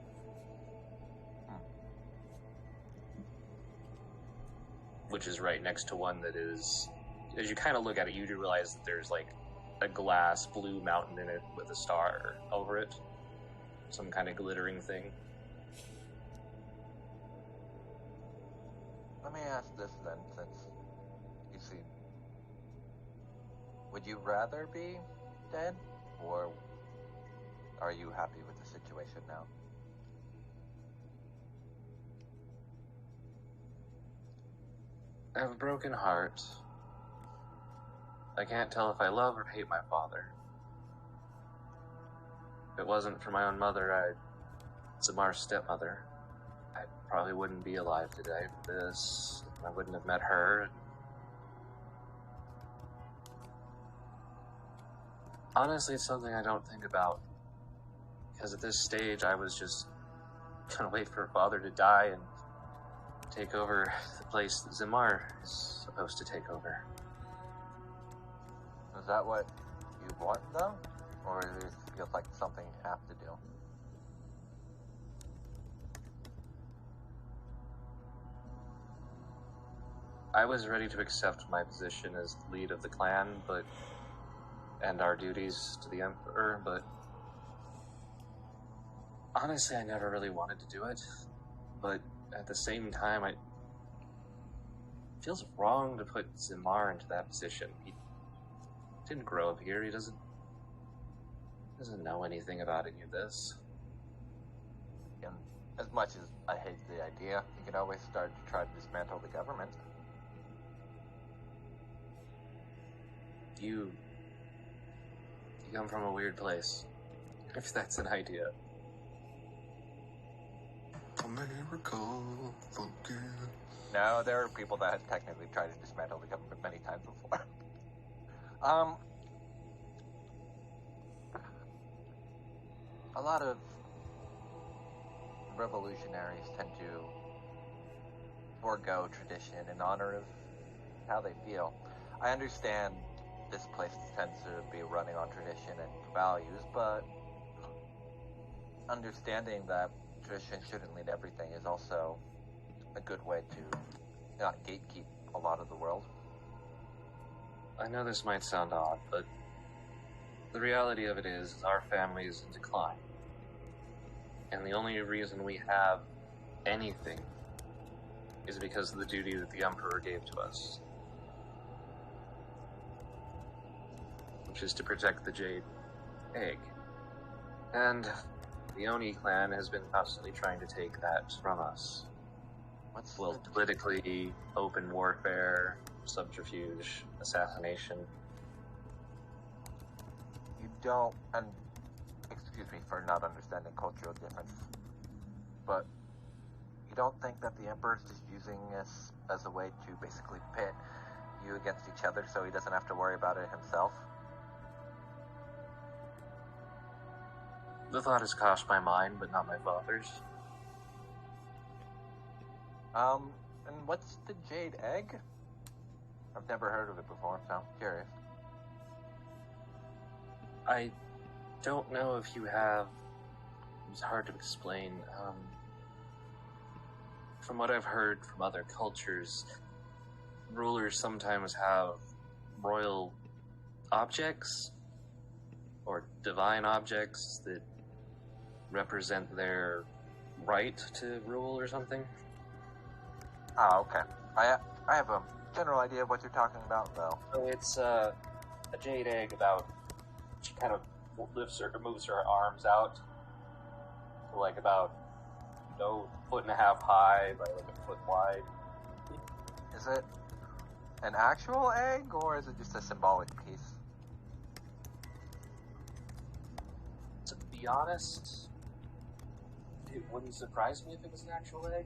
Which is right next to one that is... As you kind of look at it, you do realize that there's, like, a glass blue mountain in it with a star over it. Some kind of glittering thing. Let me ask this then, since you see... Would you rather be dead, or are you happy with the situation now? I have a broken heart. I can't tell if I love or hate my father. If it wasn't for my own mother, Zamar's stepmother, I probably wouldn't be alive today for this. I wouldn't have met her. Honestly, it's something I don't think about. Because at this stage, I was just gonna wait for father to die and take over the place that Zamar is supposed to take over. Is that what you want, though? Or does it feel like something you have to do? I was ready to accept my position as lead of the clan, and our duties to the Emperor, but honestly, I never really wanted to do it. But at the same time, it feels wrong to put Zamar into that position. He didn't grow up here. He doesn't know anything about any of this. And as much as I hate the idea, you can always start to try to dismantle the government. You come from a weird place. If that's an idea. America, No, there are people that have technically tried to dismantle the government many times before. A lot of revolutionaries tend to forego tradition in honor of how they feel. I understand this place tends to be running on tradition and values, but understanding that tradition shouldn't lead everything is also a good way to not gatekeep a lot of the world. I know this might sound odd, but the reality of it is our family is in decline. And the only reason we have anything is because of the duty that the Emperor gave to us. Which is to protect the Jade Egg. And the Oni clan has been constantly trying to take that from us. Politically, open warfare, subterfuge, assassination. You don't, and excuse me for not understanding cultural difference, but you don't think that the Emperor's just using this as a way to basically pit you against each other so he doesn't have to worry about it himself? The thought has crossed my mind, but not my father's. And what's the Jade Egg? I've never heard of it before, so I'm curious. I don't know if you have... It's hard to explain. From what I've heard from other cultures, rulers sometimes have royal objects or divine objects that represent their right to rule or something. Ah, okay. I have a general idea of what you're talking about, though. So it's a jade egg about... She kind of lifts her, moves her arms out to like about, 1.5 feet high by like a foot wide. Is it an actual egg, or is it just a symbolic piece? To be honest, it wouldn't surprise me if it was an actual egg.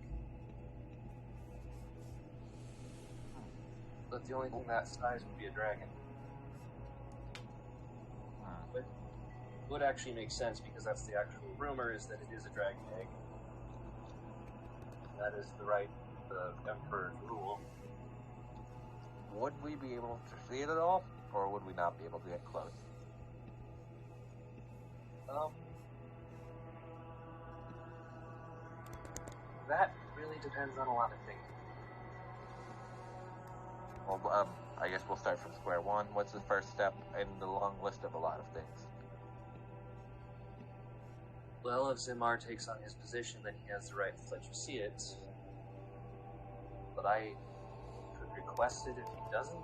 But the only thing that size would be a dragon. But it would actually make sense because that's the actual rumor, is that it is a dragon egg. That is the right of the Emperor to rule. Would we be able to see it at all, or would we not be able to get close? That really depends on a lot of things. Well, I guess we'll start from square one. What's the first step in the long list of a lot of things? Well, if Zimar takes on his position, then he has the right to let you see it. But I could request it if he doesn't.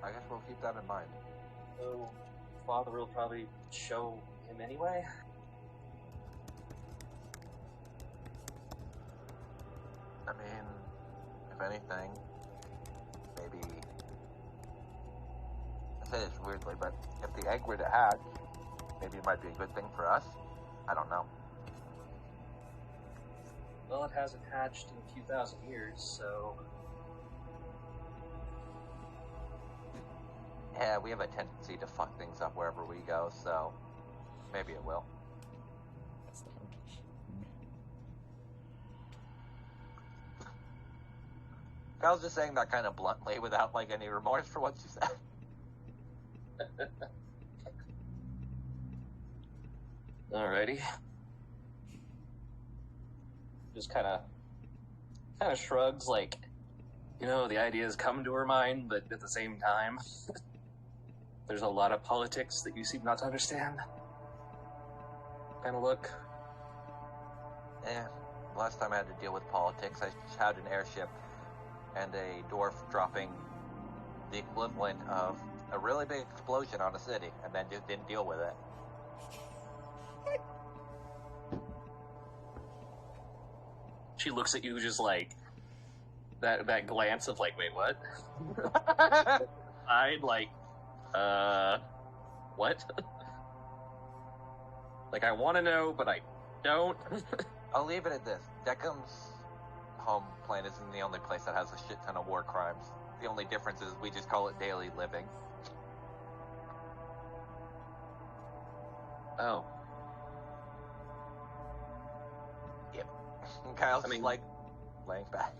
I guess we'll keep that in mind. So, Father will probably show him anyway. I mean, if anything, maybe... I say this weirdly, but if the egg were to hatch, maybe it might be a good thing for us. I don't know. Well, it hasn't hatched in a few thousand years, so... Yeah, we have a tendency to fuck things up wherever we go, so maybe it will. That's the I was just saying that kind of bluntly without, like, any remorse for what you said. Alrighty. Just kind of shrugs, like, the ideas come to her mind, but at the same time, there's a lot of politics that you seem not to understand. Kind of look. Last time I had to deal with politics, I had an airship and a dwarf dropping the equivalent of a really big explosion on a city, and then just didn't deal with it. She looks at you just like, that glance of like, wait, what? I'd like, what? Like, I want to know, but I don't. I'll leave it at this. Deckham's home planet isn't the only place that has a shit ton of war crimes. The only difference is we just call it daily living. Oh. Yep. And Kyle's I mean- like laying back.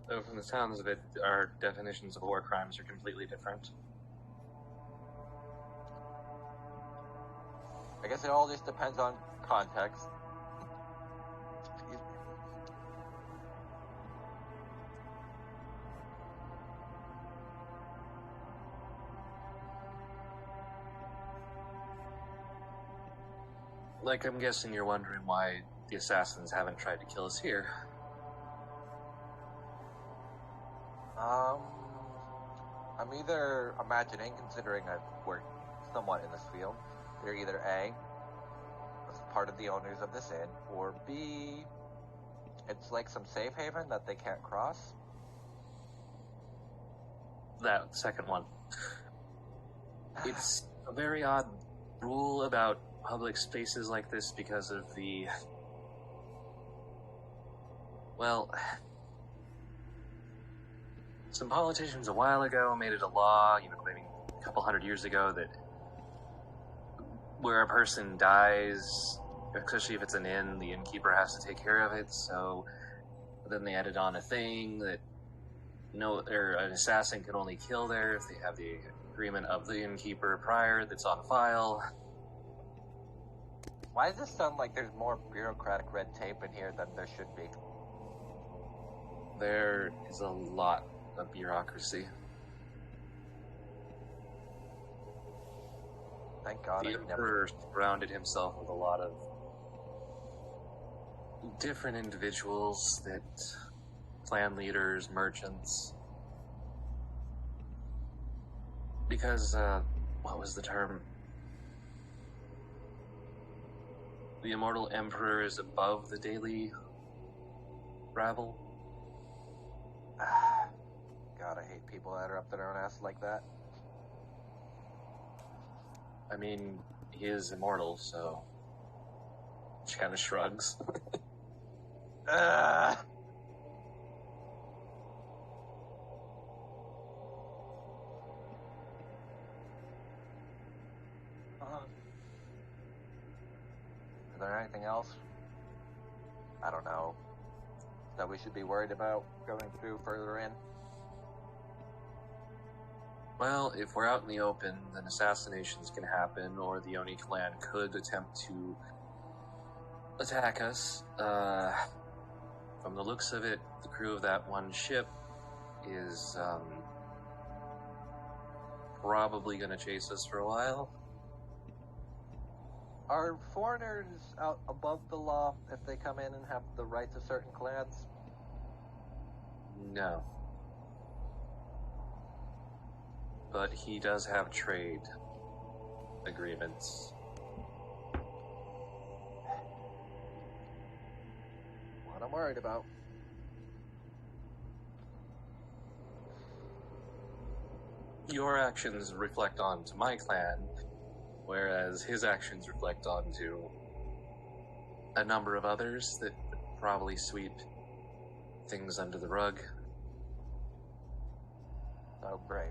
So from the sounds of it, our definitions of war crimes are completely different. I guess it all just depends on context. Excuse me. Like, I'm guessing you're wondering why the assassins haven't tried to kill us here. I'm either imagining, considering I've worked somewhat in this field, they're either A, as part of the owners of this inn, or B, it's like some safe haven that they can't cross. That second one. It's a very odd rule about public spaces like this because of the... Well... Some politicians a while ago made it a law, maybe a couple hundred years ago, that where a person dies, especially if it's an inn, the innkeeper has to take care of it. So then they added on a thing that an assassin can only kill there if they have the agreement of the innkeeper prior that's on file. Why does this sound like there's more bureaucratic red tape in here than there should be? There is a lot of bureaucracy. Thank God The I've never... Emperor surrounded himself with a lot of different individuals clan leaders, merchants. Because, what was the term? The immortal emperor is above the daily rabble. God, I hate people that are up their own ass like that. I mean, he is immortal, so she kind of shrugs. Is there anything else? I don't know. That we should be worried about going through further in? Well, if we're out in the open, then assassinations can happen, or the Oni clan could attempt to attack us. From the looks of it, the crew of that one ship is probably going to chase us for a while. Are foreigners out above the law if they come in and have the rights of certain clans? No. But he does have trade agreements. What I'm worried about. Your actions reflect onto my clan, whereas his actions reflect onto a number of others that would probably sweep things under the rug. Oh, great.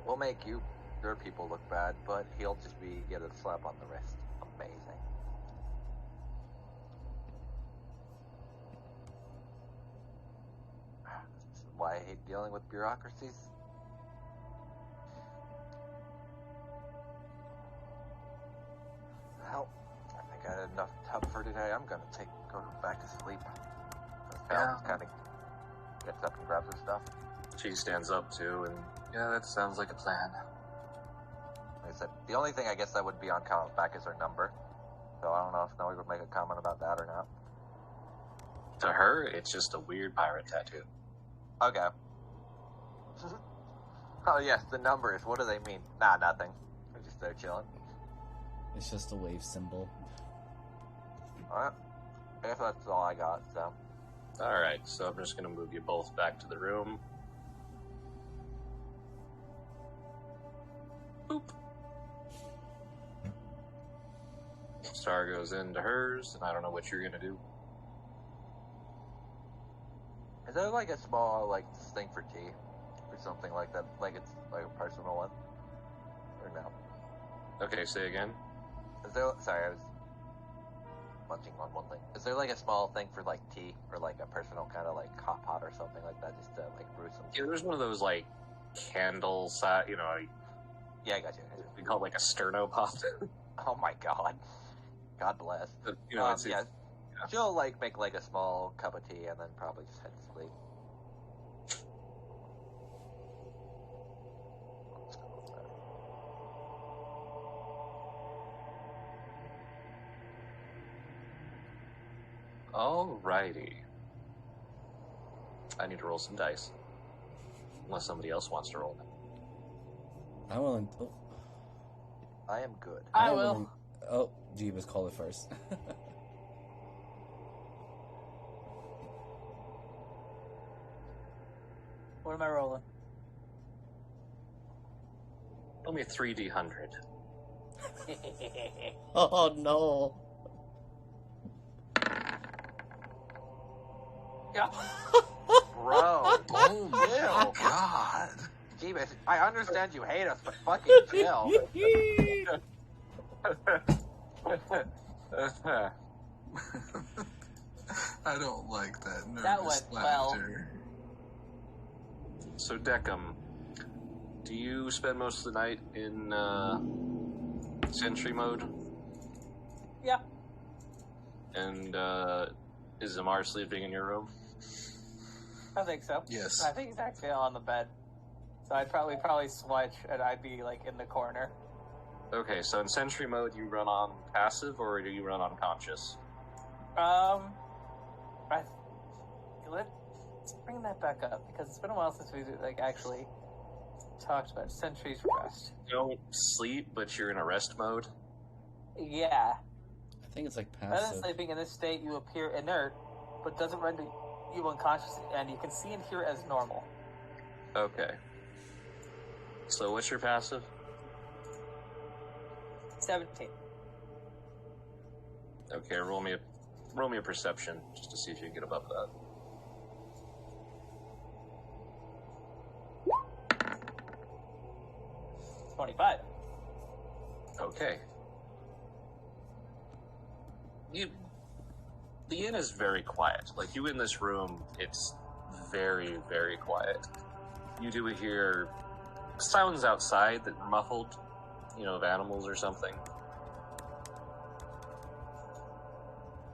We'll make your people look bad, but he'll just get a slap on the wrist. Amazing. This is why I hate dealing with bureaucracies. Well, I think I had enough tub for today. I'm gonna go back to sleep. Val kind of gets up and grabs her stuff. She stands up too, and yeah, that sounds like a plan. Like I said, the only thing I guess that would be on Kyle's back is her number. So I don't know if Noe would make a comment about that or not. To her, it's just a weird pirate tattoo. Okay. Oh yes, the numbers. What do they mean? Nah, nothing. They're just there chilling. It's just a wave symbol. Alright. I guess that's all I got, so. Alright, so I'm just gonna move you both back to the room. Boop. Star goes into hers, and I don't know what you're gonna do. Is there like a small like thing for tea or something like that? Like it's like a personal one, or no? Okay, say again. Is there? Sorry, I was munching on one thing. Is there like a small thing for like tea or like a personal kind of like hot pot or something like that, just to like brew some? Yeah, there's one of those like candle Yeah, I got you. we call it like a sterno pot. Oh my god. God bless. But, Yeah. She'll like make like a small cup of tea and then probably just head to sleep. Alrighty. I need to roll some dice. Unless somebody else wants to roll them. I will. Oh, I am good. I will. Oh, Jeebus, call it first. What am I rolling? Roll me a 3D100. Oh no. Yeah. Bro. Oh my Ew. god. Jeebus, I understand you hate us, but fucking chill. I don't like that nervous That went well. laughter. So, Deckham, do you spend most of the night in sentry mode? Yeah. And is Zamar sleeping in your room? I think so. Yes. I think he's actually on the bed. So I'd probably switch, and I'd be like in the corner. Okay, so in sentry mode, you run on passive, or do you run on conscious? Let's bring that back up because it's been a while since we like actually talked about Sentry's Rest. You don't sleep, but you're in a rest mode. Yeah. I think it's like Rather than passive. sleeping in this state, you appear inert, but doesn't render you unconscious, and you can see and hear as normal. Okay. So what's your passive? 17. Okay, roll me a perception just to see if you can get above that. It's 25. Okay. The inn is very quiet. Like, you in this room, it's very, very quiet. You do hear sounds outside that are muffled, of animals or something.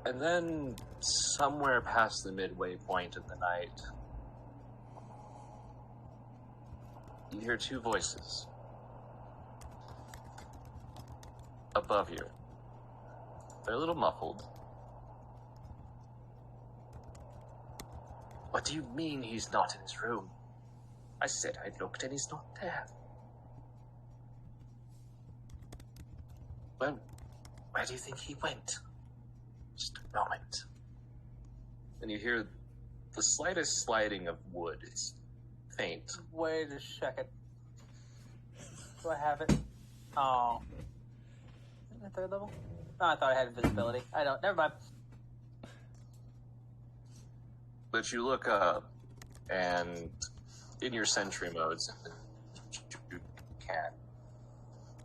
And then, somewhere past the midway point of the night, you hear two voices above you. They're a little muffled. What do you mean he's not in his room? I said I looked and he's not there. Well, where do you think he went? Just a moment. And you hear the slightest sliding of wood. It's faint. Wait a second. Do I have it? Oh. Isn't it third level? Oh, I thought I had invisibility. I don't. Never mind. But you look up, and in your sentry modes, you can.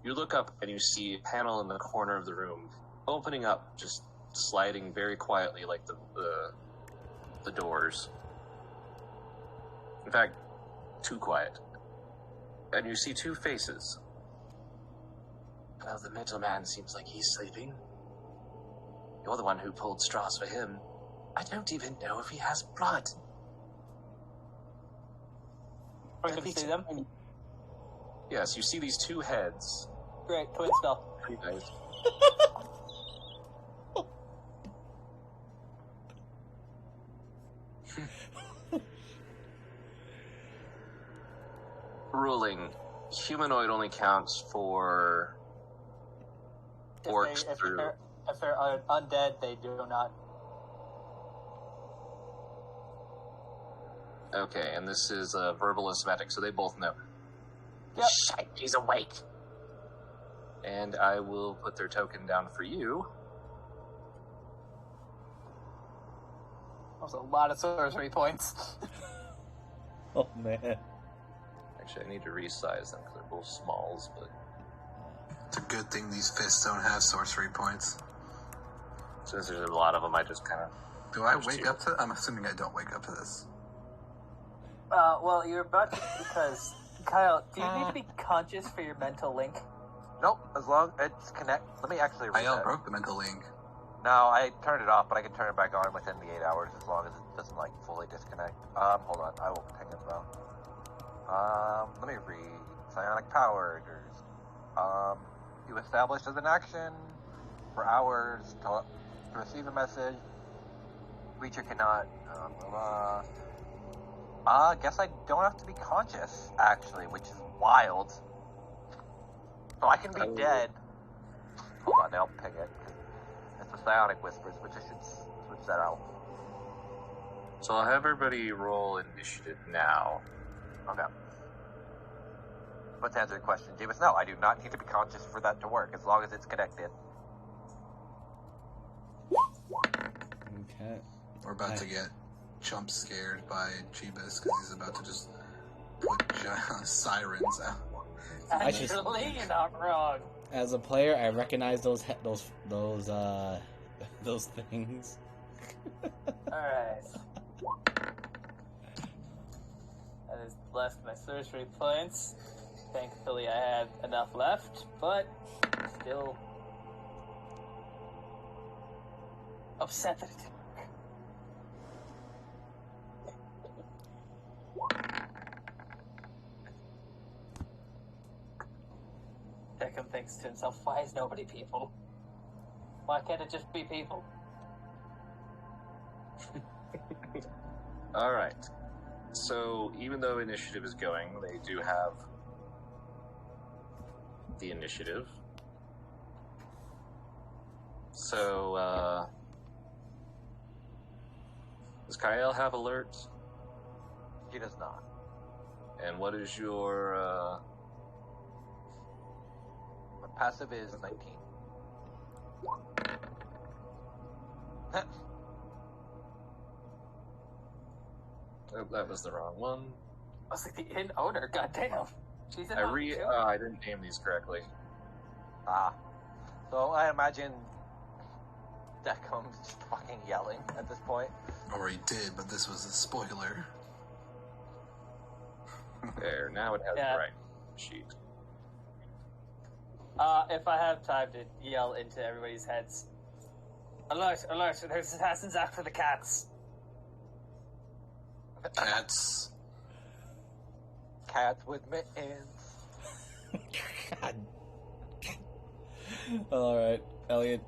You look up and you see a panel in the corner of the room, opening up, just sliding very quietly like the doors. In fact, too quiet. And you see two faces. Well, the middleman seems like he's sleeping. You're the one who pulled straws for him. I don't even know if he has blood. I can see them. Yes, you see these two heads. Great, twin spell. You guys. Ruling. Humanoid only counts for orcs through. If they're undead, they do not. Okay, and this is verbal and somatic, so they both know. Yep. Shit, he's awake. And I will put their token down for you. That was a lot of sorcery points. Oh man. Actually, I need to resize them because they're both smalls, but It's a good thing these fists don't have sorcery points. since there's a lot of them, I just kind of... Do I wake up to? I'm assuming I don't wake up to this. Well, you're about to, because Kyle, do you need to be conscious for your mental link? Nope, as long it's connect. Let me actually read I that. broke the mental link. No, I turned it off, but I can turn it back on within the 8 hours as long as it doesn't like fully disconnect. Hold on, I will ping it though. Let me read. Psionic powers. You established as an action for hours to receive a message. Creature cannot. I guess I don't have to be conscious actually, which is wild. So I can be dead. Hold on, I'll ping it. It's the Psionic Whispers, which I should switch that out. So I'll have everybody roll initiative now. Okay. But to answer your question, James, no, I do not need to be conscious for that to work, as long as it's connected. Okay. We're about to get jump scared by Jeebus because he's about to just put sirens out. I just- Actually, you're not wrong. As a player, I recognize those things. Alright. That has left my sorcery points. Thankfully, I had enough left, but still upset that it didn't work. Deckham thinks to himself, why is nobody people? Why can't it just be people? Alright. So, even though initiative is going, they do have the initiative. So, does Kyle have alert? He does not. And what is your, My passive is 19. Oh, that was the wrong one. I was like, the inn owner, goddamn. She's in I didn't name these correctly. So I imagine Deckham's just fucking yelling at this point. Or he did, but this was a spoiler. There, now it has Yeah. the right sheet. If I have time to yell into everybody's heads. Alert, alert, there's assassins after the cats. Cats. Cats with mittens. God. Alright, Elliot.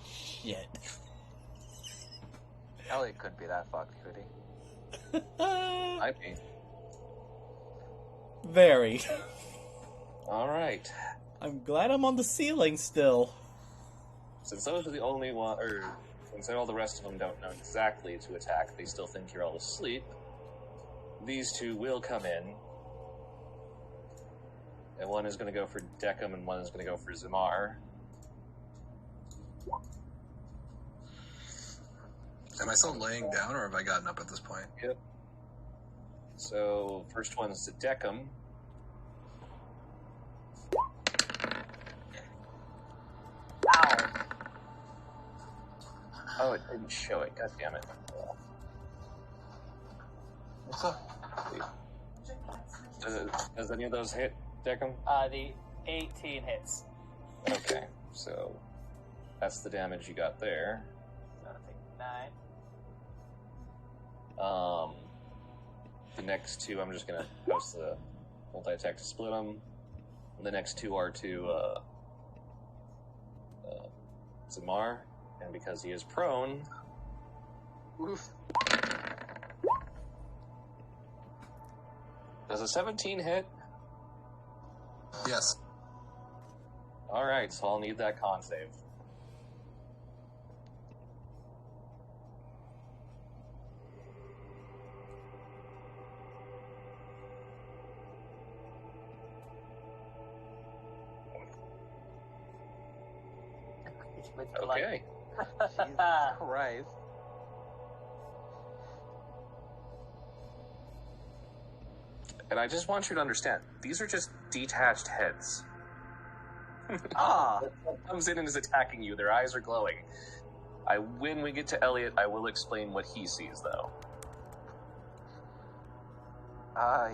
Shit. Elliot couldn't be that fucked, could he? I mean, Very. alright. I'm glad I'm on the ceiling still. Since those are the only one, or since all the rest of them don't know exactly to attack, they still think you're all asleep. These two will come in. And one is going to go for Deckham, and one is going to go for Zamar. Am I still laying down, or have I gotten up at this point? Yep. So, first one's to Deckham. Ow. Oh, it didn't show it. God damn it. What's up? Does any of those hit, Deckham? The 18 hits. Okay, so that's the damage you got there. So I'll take 9. The next two, I'm just gonna post the multi-attack to split them. The next two are to Zamar, and because he is prone, Oof. does a 17 hit? Yes. Alright, so I'll need that con save. with Okay. Jesus Christ. And I just want you to understand, these are just detached heads. Ah. What comes in and is attacking you, their eyes are glowing. When we get to Elliot, I will explain what he sees, though.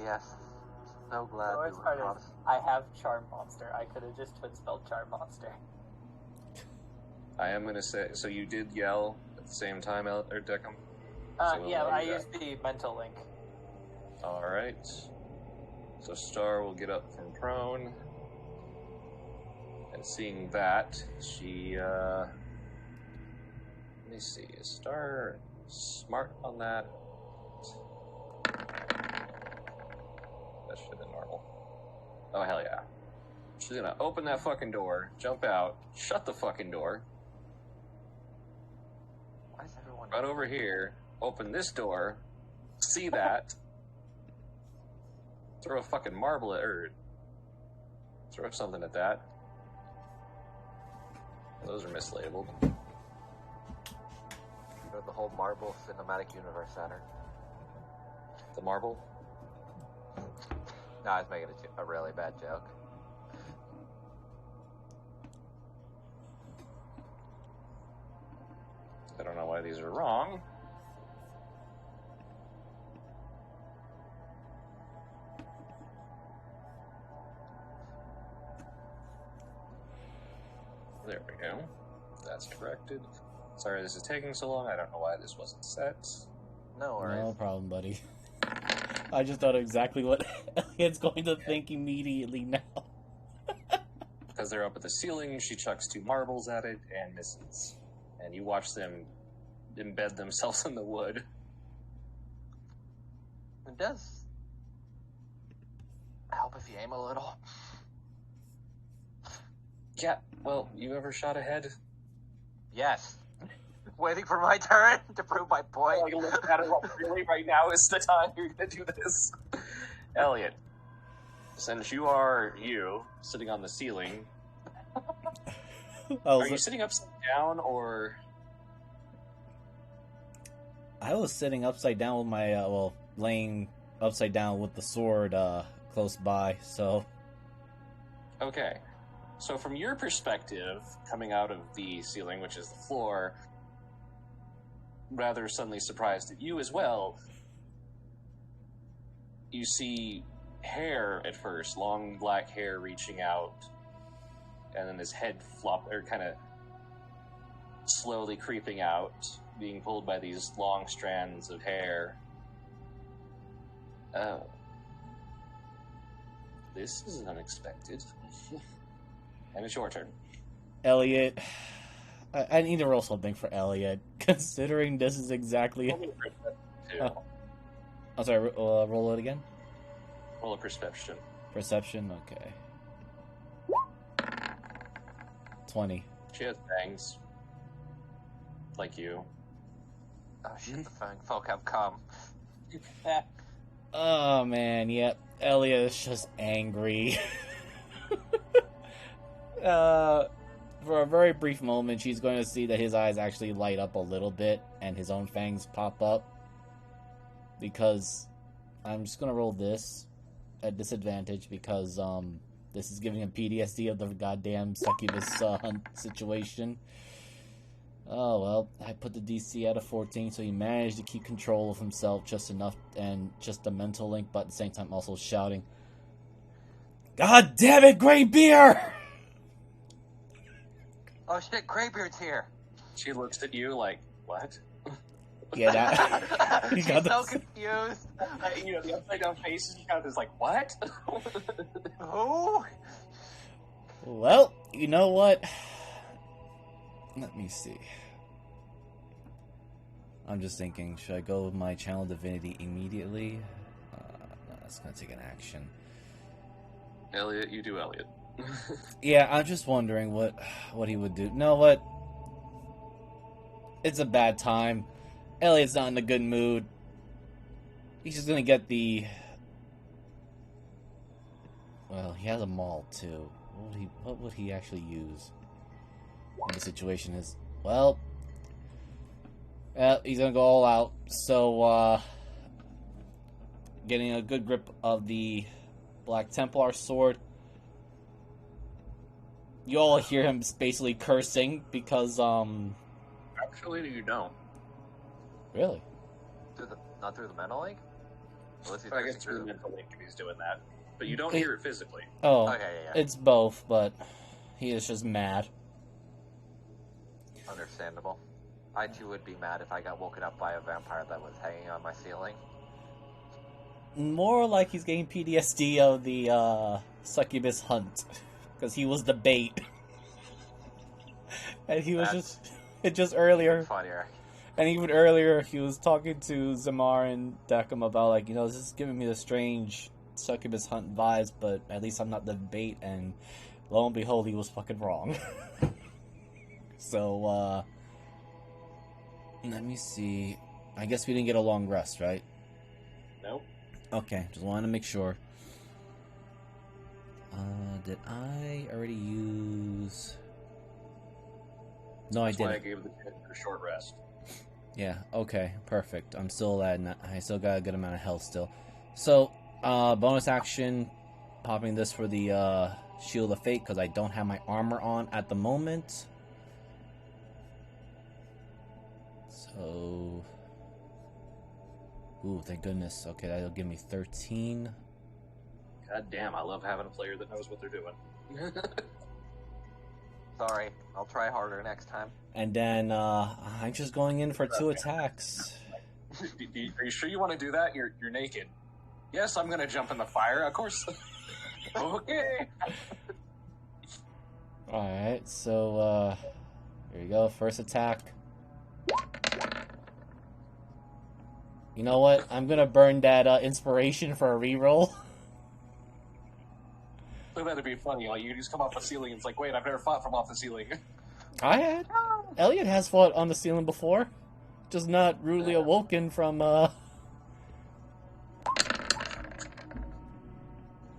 Yes. So glad The we worst were part is, promised. I have Charm Monster. I could have just twin spelled Charm Monster. I am going to say, so you did yell at the same time, or Deckham? So we'll Yeah, allow I you used the mental link. Alright. So Star will get up from prone. And seeing that, she, let me see, is Star smart on that? That should have been normal. Oh, hell yeah. She's gonna open that fucking door, jump out, shut the fucking door, Why is everyone run over here, open this door, see that, throw a fucking marble at her, throw something at that. Those are mislabeled. Throw the whole Marvel Cinematic Universe at her? The marble? No, I was making a really bad joke. I don't know why these are wrong. There we go. That's corrected. Sorry this is taking so long. I don't know why this wasn't set. No worries. No problem, buddy. I just thought exactly what Elliot's going to think immediately now. Because they're up at the ceiling, she chucks 2 marbles at it and misses. And you watch them embed themselves in the wood. It does help if you aim a little. Yeah, well, you ever shot ahead? Yes. Waiting for my turn to prove my point. Like, look at it, like, really, right now is the time you're gonna do this? Elliot, since you are sitting on the ceiling, are you sitting upside down, or... I was sitting upside down with my, laying upside down with the sword, close by, so... Okay. So from your perspective, coming out of the ceiling, which is the floor, rather suddenly surprised at you as well, you see hair at first, long black hair reaching out, and then this head kind of slowly creeping out, being pulled by these long strands of hair. Oh. This is unexpected. And it's your turn. Elliot... I need to roll something for Elliot, considering this is exactly... Oh. I'm sorry, roll it again? Roll a perception. Perception, okay. 20. She has bangs. Like you. Oh shit, the fang folk have come. Oh man, yep. Elliot is just angry. For a very brief moment, she's going to see that his eyes actually light up a little bit and his own fangs pop up. Because I'm just going to roll this at disadvantage because this is giving him PTSD of the goddamn succubus situation. Oh well, I put the DC at a 14, so he managed to keep control of himself just enough and just a mental link, but at the same time also shouting, "God damn it, Greybeard!" Oh shit, Greybeard's here. She looks at you like, what? Yeah, that. She's so confused. The upside down face, she kind of is like, what? Who? Well, you know what? Let me see. I'm just thinking, should I go with my Channel Divinity immediately? No, that's gonna take an action. Elliot, you do Elliot. Yeah, I'm just wondering what he would do. You know what? It's a bad time. Elliot's not in a good mood. He's just gonna get the... Well, he has a maul, too. What would he actually use? And the situation is, well, he's gonna go all out. So, getting a good grip of the Black Templar sword. You all hear him basically cursing because, Actually, you don't. Really? Not through the mental link? Unless he's I guess cursing through the mental link if he's doing that. But you don't hear it physically. Oh, Okay, yeah. it's both, but he is just mad. Understandable. I too would be mad if I got woken up by a vampire that was hanging on my ceiling. More like he's getting PTSD of the succubus hunt, because he was the bait, and he was just earlier. Funnier. And even earlier, he was talking to Zamar and Decim about, like, this is giving me the strange succubus hunt vibes, but at least I'm not the bait, and lo and behold, he was fucking wrong. So, let me see. I guess we didn't get a long rest, right? Nope. Okay, just wanted to make sure. Did I already use... No, That's I didn't. why I gave the kid a short rest. Yeah, okay, perfect. I still got a good amount of health still. So, bonus action, popping this for the Shield of Fate, because I don't have my armor on at the moment. So... Ooh, thank goodness. Okay, that'll give me 13. God damn, I love having a player that knows what they're doing. Sorry, I'll try harder next time. And then, I'm just going in for 2 attacks. Are you sure you want to do that? You're naked. Yes, I'm gonna jump in the fire, of course. Okay. Alright, so, here you go. First attack. You know what? I'm gonna burn that inspiration for a reroll. So that'd be funny. Like, you just come off the ceiling and it's like, wait, I've never fought from off the ceiling. I had. Elliot has fought on the ceiling before. Just not rudely awoken from, an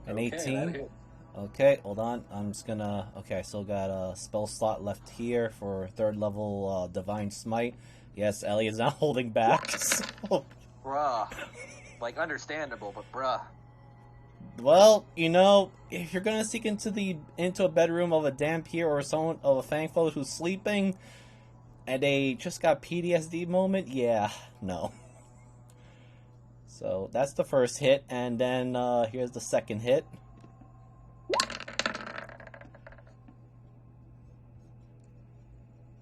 Okay, 18. Okay, hold on. I'm just gonna... Okay, I still got a spell slot left here for 3rd level Divine Smite. Yes, Elliot's not holding back. So... Bruh. Like, understandable, but bruh. Well, if you're gonna sneak into a bedroom of a Dampier or someone of a Fangfoe who's sleeping, and they just got PTSD moment, yeah, no. So that's the first hit, and then here's the second hit.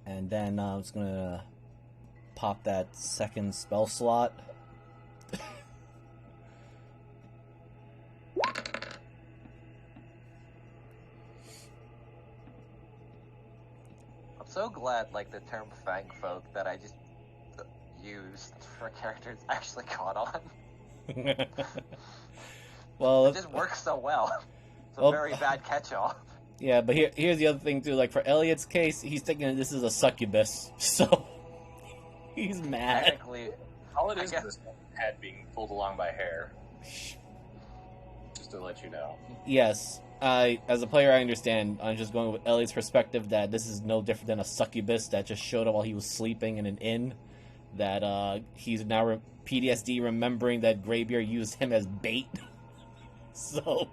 And then I'm just gonna pop that second spell slot. I'm so glad, like, the term fang folk that I just used for characters actually caught on. Well, it just works so well. It's a very bad catch-all. Yeah, but here's the other thing too. Like for Elliot's case, he's thinking this is a succubus, so he's mad. Technically, all it is this head being pulled along by hair. Just to let you know. Yes, as a player, I understand. I'm just going with Elliot's perspective that this is no different than a succubus that just showed up while he was sleeping in an inn. That he's now PTSD remembering that Greybeard used him as bait. So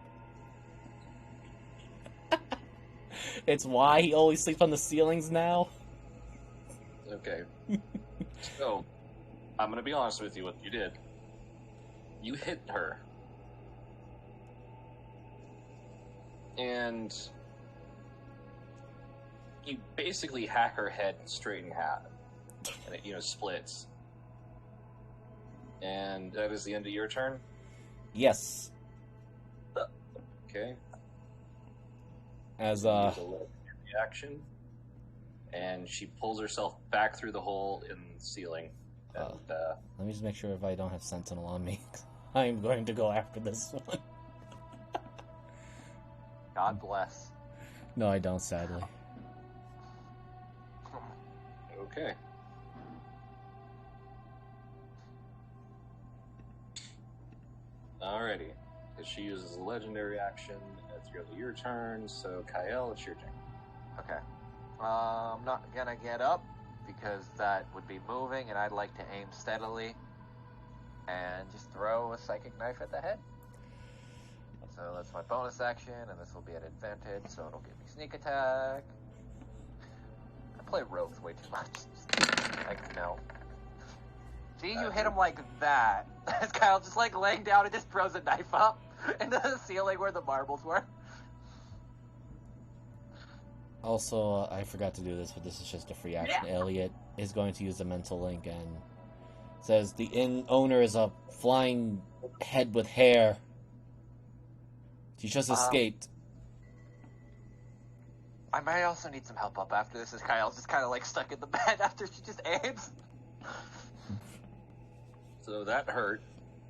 it's why he always sleeps on the ceilings now. Okay. So, I'm gonna be honest with you, what you did. You hit her. And you basically hack her head straight in half. And it, splits. And that is the end of your turn? Yes. Okay. As use a legendary reaction, and she pulls herself back through the hole in the ceiling. And, let me just make sure if I don't have Sentinel on me. I'm going to go after this one. God bless. No, I don't, sadly. Okay. Alrighty. She uses a legendary action throughout your turn, so Kyle, it's your turn. Okay. I'm not gonna get up because that would be moving, and I'd like to aim steadily and just throw a psychic knife at the head. So that's my bonus action, and this will be an advantage, so it'll give me sneak attack. I play rogues way too much. Like, no. See, you hit him like that. Kyle just like laying down and just throws a knife up into the ceiling where the marbles were. Also, I forgot to do this, but this is just a free action. Elliot is going to use a mental link and says the owner is a flying head with hair. She just escaped. I might also need some help up after this, as Kyle's just kind of like stuck in the bed after she just aims. So that hurt,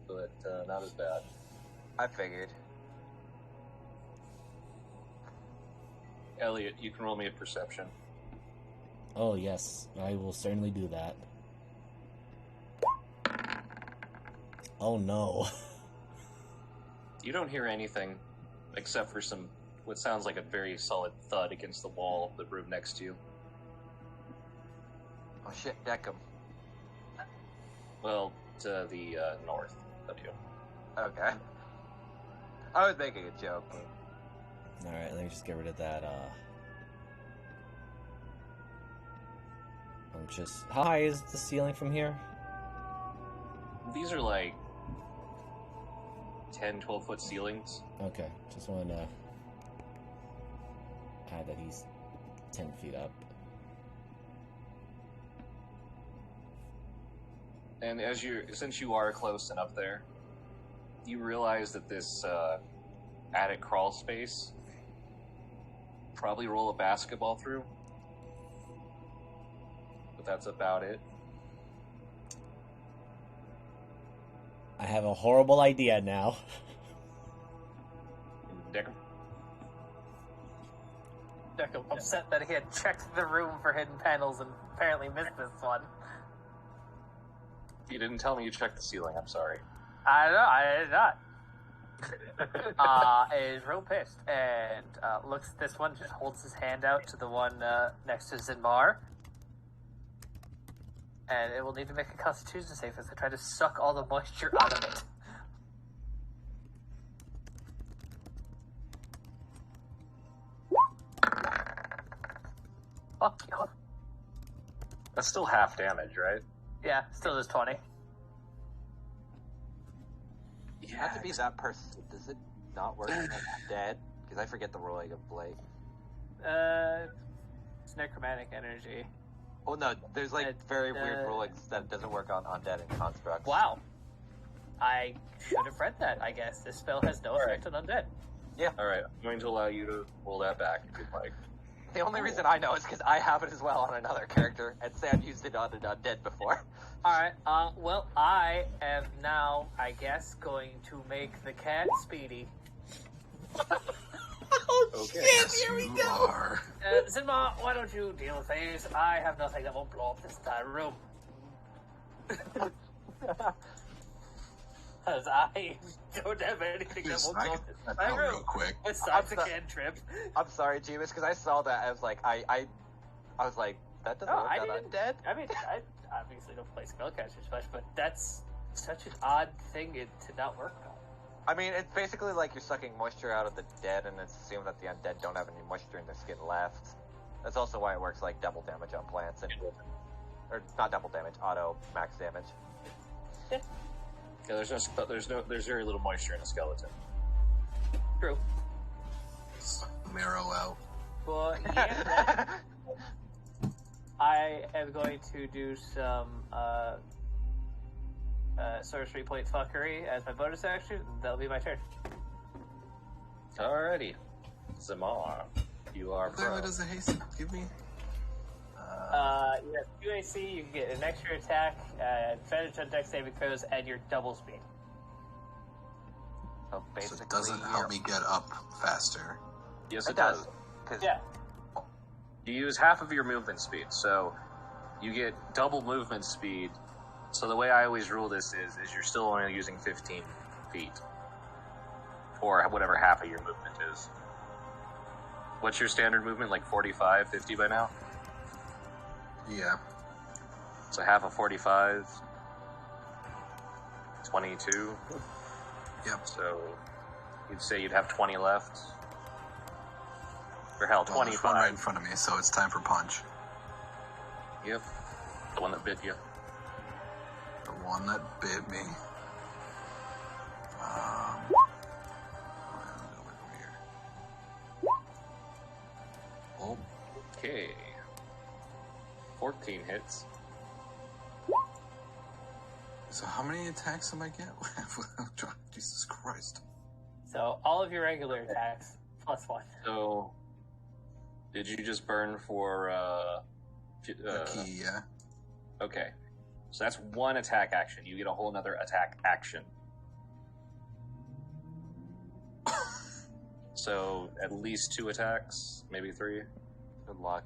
but not as bad. I figured. Elliot, you can roll me a perception. Oh, yes. I will certainly do that. Oh, no. You don't hear anything except for what sounds like a very solid thud against the wall of the room next to you. Oh shit, deck him. Well, to the north of you. Okay. I was making a joke. Alright, let me just get rid of that, How high is the ceiling from here? These are like 10, 12-foot ceilings. Okay, just wanted to add that he's 10 feet up. And since you are close and up there, you realize that this attic crawl space probably roll a basketball through. But that's about it. I have a horrible idea now. Deck 'em. Deckham, upset that he had checked the room for hidden panels and apparently missed this one. You didn't tell me you checked the ceiling, I'm sorry. I know, I did not. Is real pissed and looks at this one, just holds his hand out to the one next to Zinmar. And it will need to make a Constitution save as I try to suck all the moisture out of it. Fuck you. That's still half damage, right? Yeah, still just 20. You have to be that person. Does it not work when it's dead? Because I forget the rolling of Blade. It's necromantic energy. Oh no, there's like very weird rulings that doesn't work on undead and constructs. Wow. I should have read that, I guess. This spell has no effect on undead. Yeah. Alright, I'm going to allow you to roll that back if you'd like. The only reason I know is because I have it as well on another character, and Sam used it on an undead before. Alright, well, I am now, I guess, going to make the cat speedy. Oh, Okay. shit, here we go! Zinma, why don't you deal with these? I have nothing that won't blow up this entire room. Because I don't have anything that Just won't knock blow it up this down entire real room. quick. Besides a cantrip. I'm sorry, Jeebus, because I saw that. I was like, I was like, that doesn't work on undead. I mean, I obviously don't play spellcasters much, but that's such an odd thing to not work on. I mean, it's basically like you're sucking moisture out of the dead, and it's assumed that the undead don't have any moisture in their skin left. That's also why it works like double damage on plants, or not double damage, auto max damage. Yeah, there's very little moisture in a skeleton. True. Marrow out. But yeah, I am going to do some sorcery point fuckery as my bonus action. That'll be my turn. Alrighty. Zamar, you are pro. What does the haste give me? You have 2 AC, you can get an extra attack, advantage on dex saving throws, and your double speed. So So basically, it doesn't help me get up faster. Yes, It does. Yeah. You use half of your movement speed, so you get double movement speed. So the way I always rule this is you're still only using 15 feet. Or whatever half of your movement is. What's your standard movement? Like 45, 50 by now? Yeah. So half of 45, 22. Yep. So you'd say you'd have 20 left. Or hell, Well, there's 25. one right in front of me, so it's time for punch. Yep. The one that bit you. The one that bit me. Oh, Okay. 14 hits. so how many attacks am I get? Jesus Christ. So all of your regular attacks plus 1. So, did you just burn for, The key, yeah. Okay. So that's one attack action. You get a whole nother attack action. So, at least 2 attacks, maybe 3. Good luck.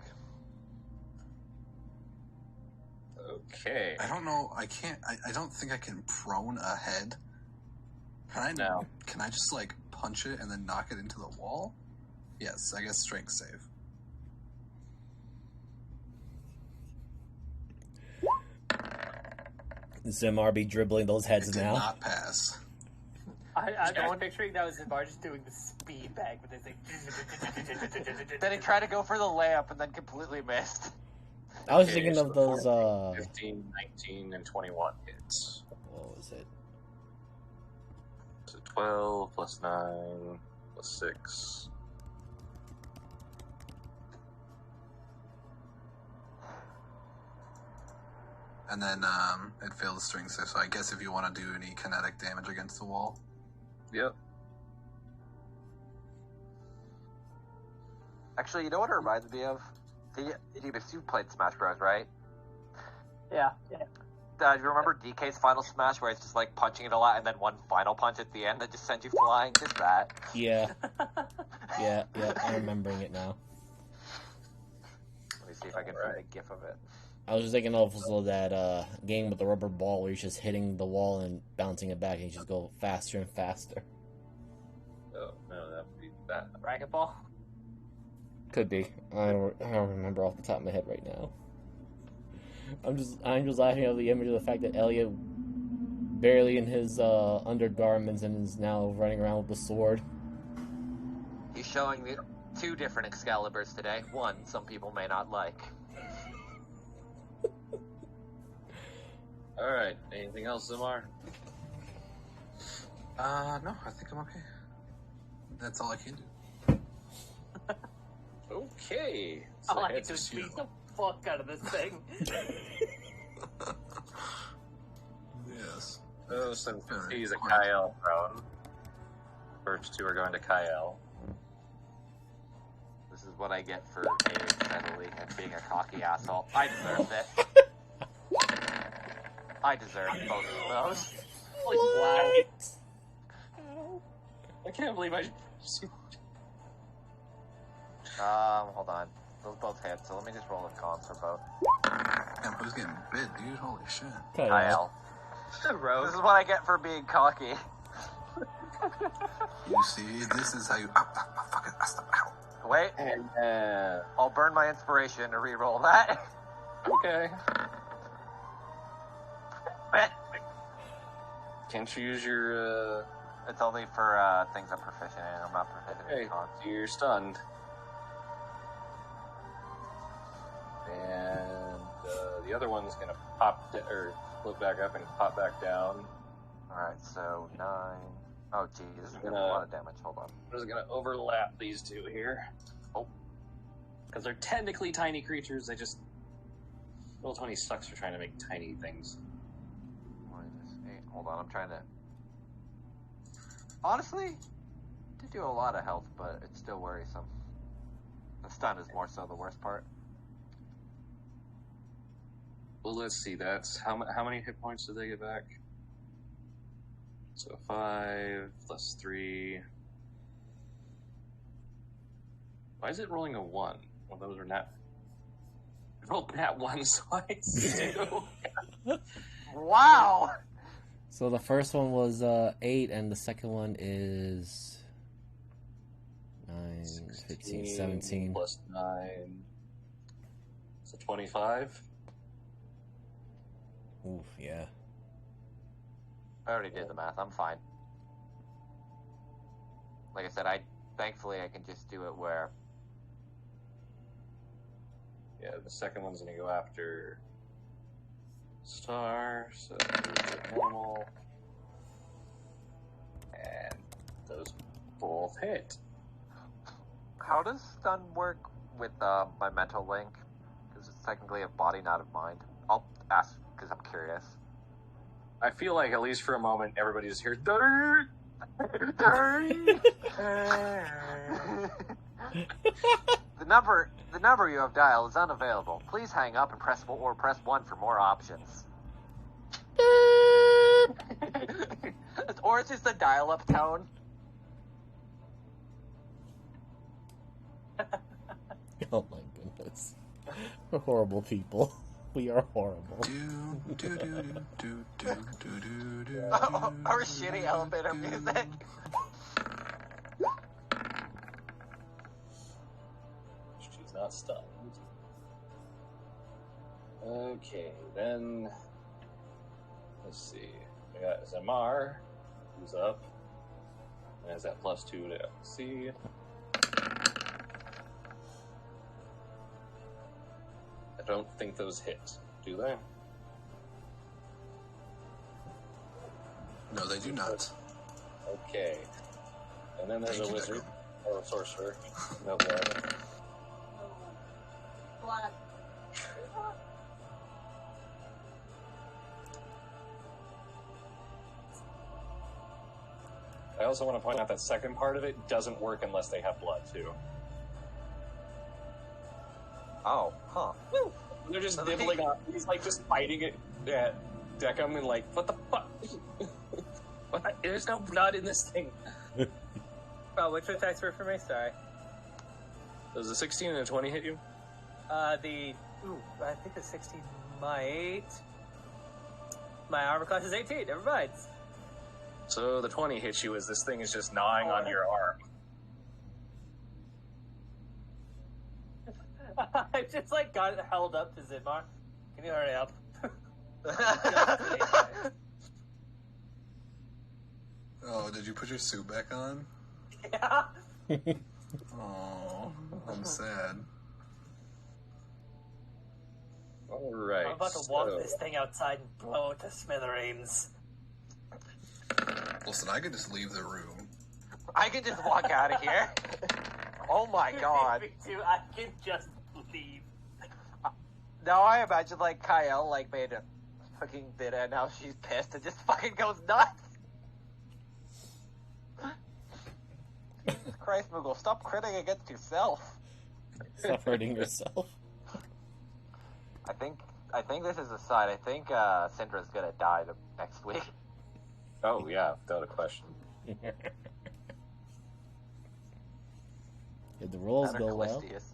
Okay. I don't know. I can't. I don't think I can prone a head. Can I? No. Can I just like punch it and then knock it into the wall? Yes, I guess strength save. Zimar be dribbling those heads It did now. not pass. I'm picturing that was Zimbar just doing the speed bag with his thing. Then he tried to go for the layup and then completely missed. I was Okay, thinking so of those, 15, 19, and 21 hits. what was it? So 12 plus 9 plus 6. And then it failed the strength save. So I guess if you want to do any kinetic damage against the wall, Yep. Actually, you know what it reminds me of? You played Smash Bros, right? Yeah. You remember DK's Final Smash where it's just like punching it a lot and then one final punch at the end that just sends you flying? Just that. Yeah. yeah, I'm remembering it now. Let me see if I can find a gif of it. I was just thinking of also that game with the rubber ball where you're just hitting the wall and bouncing it back and you just go faster and faster. Oh, no, that would be that. Racquetball? Could be. I don't remember off the top of my head right now. I'm just laughing at the image of the fact that Elliot barely in his undergarments and is now running around with the sword. He's showing me 2 different Excaliburs today. One some people may not like. Alright, anything else, Zimar? no, I think I'm okay. That's all I can do. Okay. I So like heads to is beat you. the fuck out of this thing. Yes. Oh, since Alright, he's a quiet. Kyle prone. First 2 are going to Kyle. This is what I get for aging steadily and being a cocky asshole. I deserved it. I deserved both of those. Wow. I can't believe I... Hold on. Those both hit, so let me just roll the cons for both. Damn, who's getting bit, dude? Holy shit. Kyle. This is what I get for being cocky. You see, this is how you. Fuck it. Ow. Wait, And, I'll burn my inspiration to re-roll that. okay. Can't you use your, It's only for things I'm proficient in. I'm not proficient Okay, in cons. so you're stunned. And the other one's gonna or float back up and pop back down. Alright, so 9. Oh, geez, this is gonna be a Gonna- lot of damage. Hold on. I'm just gonna overlap these 2 here. Oh. Because they're technically tiny creatures, they just... Little 20 sucks for trying to make tiny things. Hold on, I'm trying to... Honestly, did do a lot of health, but it's still worrisome. The stun is more so the worst part. Well, let's see, that's... How many hit points did they get back? So 5 plus 3... Why is it rolling a 1? Well, those are not... Rolled nat 1 twice, too. Wow! So the first one was 8, and the second one is 9, 15, 16 17. plus 9. So 25. Oof, yeah. I already did the math. I'm fine. Like I said, thankfully I can just do it where. Yeah, the second one's gonna go after Star, so it's normal. And those both hit. How does stun work with my mental link? Because it's technically a body, not a mind. I'll ask because I'm curious. I feel like at least for a moment everybody just hears The number you have dialed is unavailable. Please hang up and press 1 for more options. Or it's just a dial-up tone. Oh my goodness. We're horrible people. We are horrible. Our shitty elevator music. she's not stunned. Okay, then let's see. We got Zamar, who's up, and has that +2 to see. I don't think those hit, do they? No, they do not. Okay. And then there's Thank a you, wizard, Deco. or a sorcerer. No blood. Blood. I also want to point out that second part of it doesn't work unless they have blood, too. Oh, huh. They're just nibbling on. He's like just fighting it at Deckham and like, what the fuck? What? There's no blood in this thing. Oh, which attacks were for me? Sorry. Does a 16 and a 20 hit you? I think the 16 might. My armor class is 18. Never mind. So the 20 hits you as this thing is just gnawing on your arm. I just like got it held up to Zidmar. Can you hurry up? Oh, did you put your suit back on? Yeah. Oh, I'm sad. Alright. I'm about to walk this thing outside and blow it to smithereens. Listen, I could just leave the room. I can just walk out of here. Oh my god. Me too. I can just leave. Now I imagine like Kyle like made a fucking bid and now she's pissed and just fucking goes nuts. Jesus Christ, Moogle, stop critting against yourself. Stop hurting yourself. I think this is a sign. I think Syndra's gonna die next week. Oh, yeah, without a question. Did the rolls Better go well? Callistius.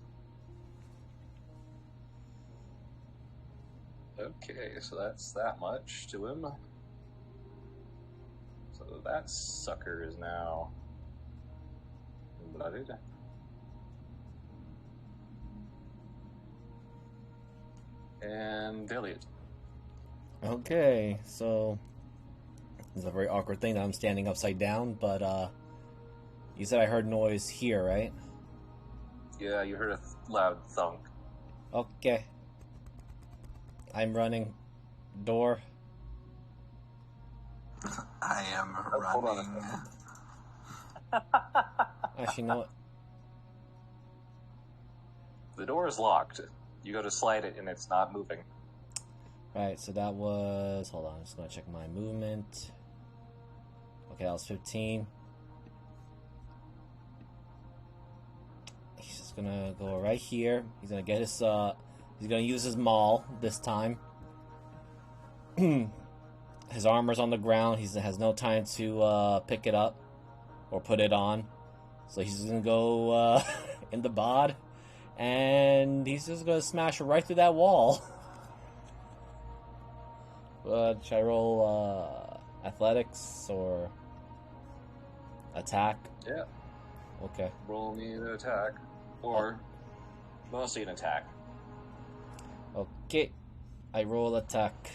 Okay, so that's that much to him. So that sucker is now blooded. And Elliot. Okay, so it's a very awkward thing that I'm standing upside down, but you said I heard noise here, right? Yeah, you heard a loud thunk. Okay. I'm running. Door. I am hold on a running. Actually, you know what? The door is locked. You go to slide it and it's not moving. Right, so that was... Hold on, I'm just going to check my movement. Okay, that was 15. He's just going to go right here. He's going to get his... he's going to use his maul this time. His armor's on the ground. He has no time to pick it up or put it on. So he's just going to go in the bod. And he's just going to smash right through that wall. Should I roll athletics or attack? Yeah. Okay. Roll me an attack. Or mostly an attack. Okay. I roll attack.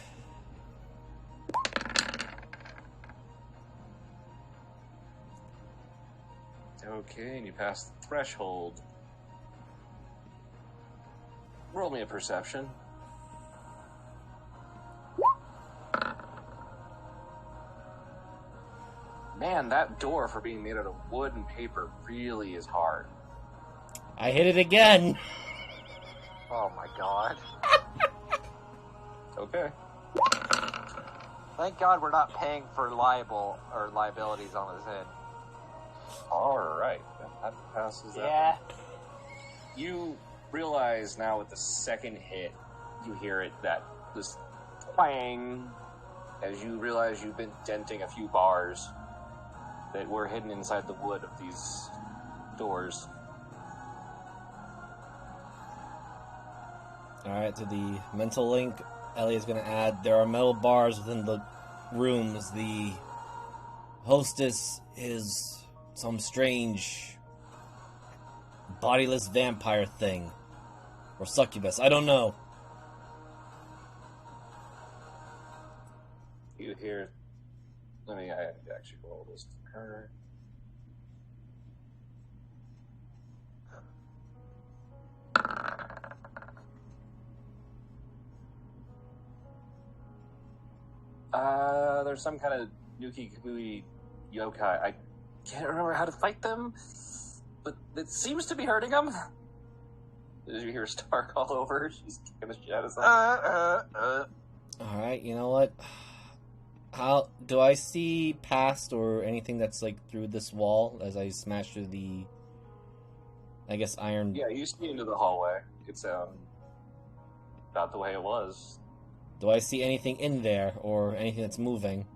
Okay, and you pass the threshold. Roll me a perception. Man, that door for being made out of wood and paper really is hard. I hit it again. Oh my god. Okay. Thank God we're not paying for liabilities on his head. Alright. That passes that Yeah. one. You realize now with the second hit, you hear it, this twang, as you realize you've been denting a few bars that were hidden inside the wood of these doors. Alright, to the mental link, Elliot's gonna add, there are metal bars within the rooms. The hostess is some strange bodiless vampire thing. Or succubus, I don't know. You hear... I have to actually roll this to her. There's some kind of Nuki Kabui yokai. I can't remember how to fight them, but it seems to be hurting them. Did you hear Star call over? She's kicking the shit out of something. Alright, you know what? How do I see past or anything that's like through this wall as I smash through the, I guess, iron? Yeah, you see into the hallway. It's about the way it was. Do I see anything in there or anything that's moving?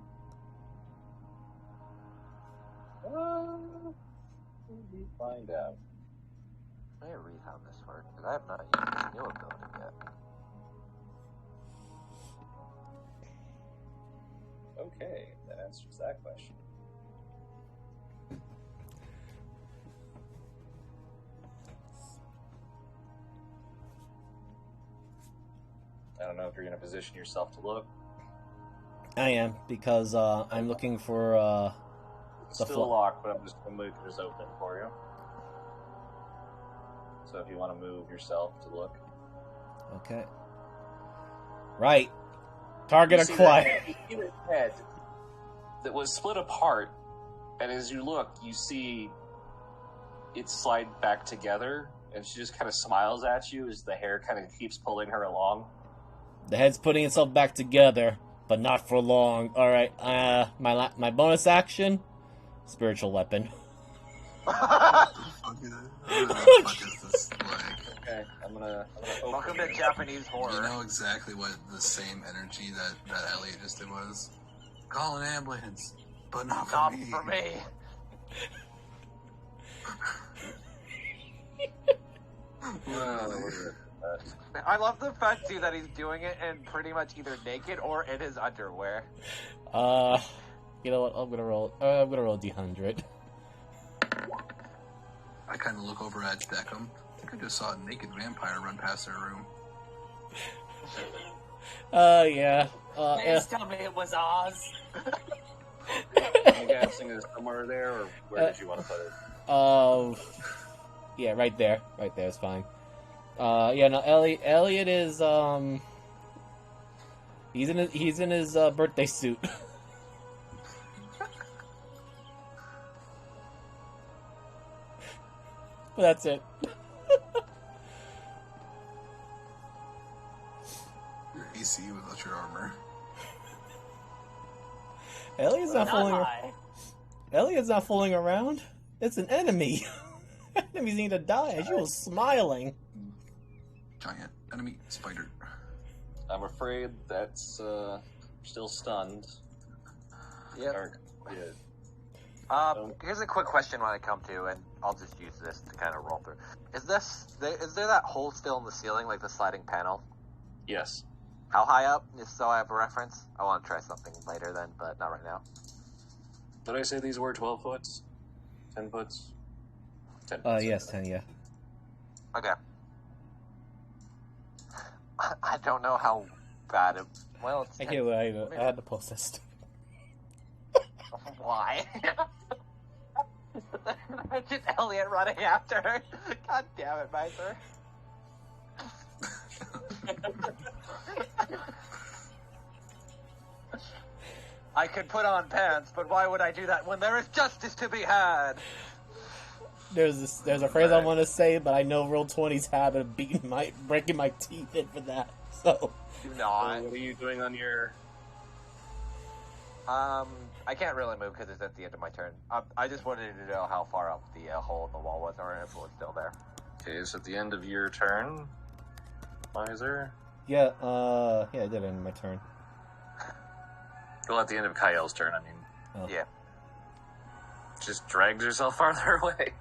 We find out. Let me read how this works, because I have not used this new ability yet. Okay, that answers that question. I don't know if you're going to position yourself to look. I am, because I'm looking for It's the still locked, but I'm just going to make this open for you. So if you want to move yourself to look. Okay. Right. Target You see acquired. You see the head that was split apart, and as you look, you see it slide back together, and she just kind of smiles at you as the hair kind of keeps pulling her along. The head's putting itself back together, but not for long. Alright, my bonus action? Spiritual weapon. What the fuck is this like? Okay, I'm gonna Welcome to Japanese horror. You know exactly what the same energy that Elliot just did was. Call an ambulance, but not for Not me. for me. I love the fact too that he's doing it in pretty much either naked or in his underwear. You know what? I'm gonna roll D100. I kind of look over at Beckham. I think I just saw a naked vampire run past their room. Yeah. Please tell me it was Oz. I'm guessing it's somewhere there, or where did you want to put it? Yeah, right there. Right there is fine. Yeah, no, Elliot is, he's in his birthday suit. But that's it. Your AC without your armor. Elliot's not fooling. I. Elliot's not fooling around. It's an enemy. Enemies need to die. She was smiling. Giant enemy spider. I'm afraid that's still stunned. Yep. Or, yeah. Here's a quick question when I come to, and I'll just use this to kind of roll through. Is there that hole still in the ceiling, like the sliding panel? Yes. How high up? Just so I have a reference. I want to try something later then, but not right now. Did I say these were 12 foot? 10 foot? 10 Yes, 10, yeah. Okay. I don't know how bad it... Well, it's... I can't wait, I had to post this. Why? Imagine Elliot running after her. God damn it, Miser. I could put on pants, but why would I do that when there is justice to be had? There's a phrase I want to say, but I know Roll 20's habit of breaking my teeth in for that. So Do not. What are you doing on your... I can't really move because it's at the end of my turn. I just wanted to know how far up the hole in the wall was, or if it was still there. Okay, so at the end of your turn, Miser. yeah, I did end my turn. Well, at the end of Kyle's turn, I mean. Oh. Yeah. Just dragged yourself farther away.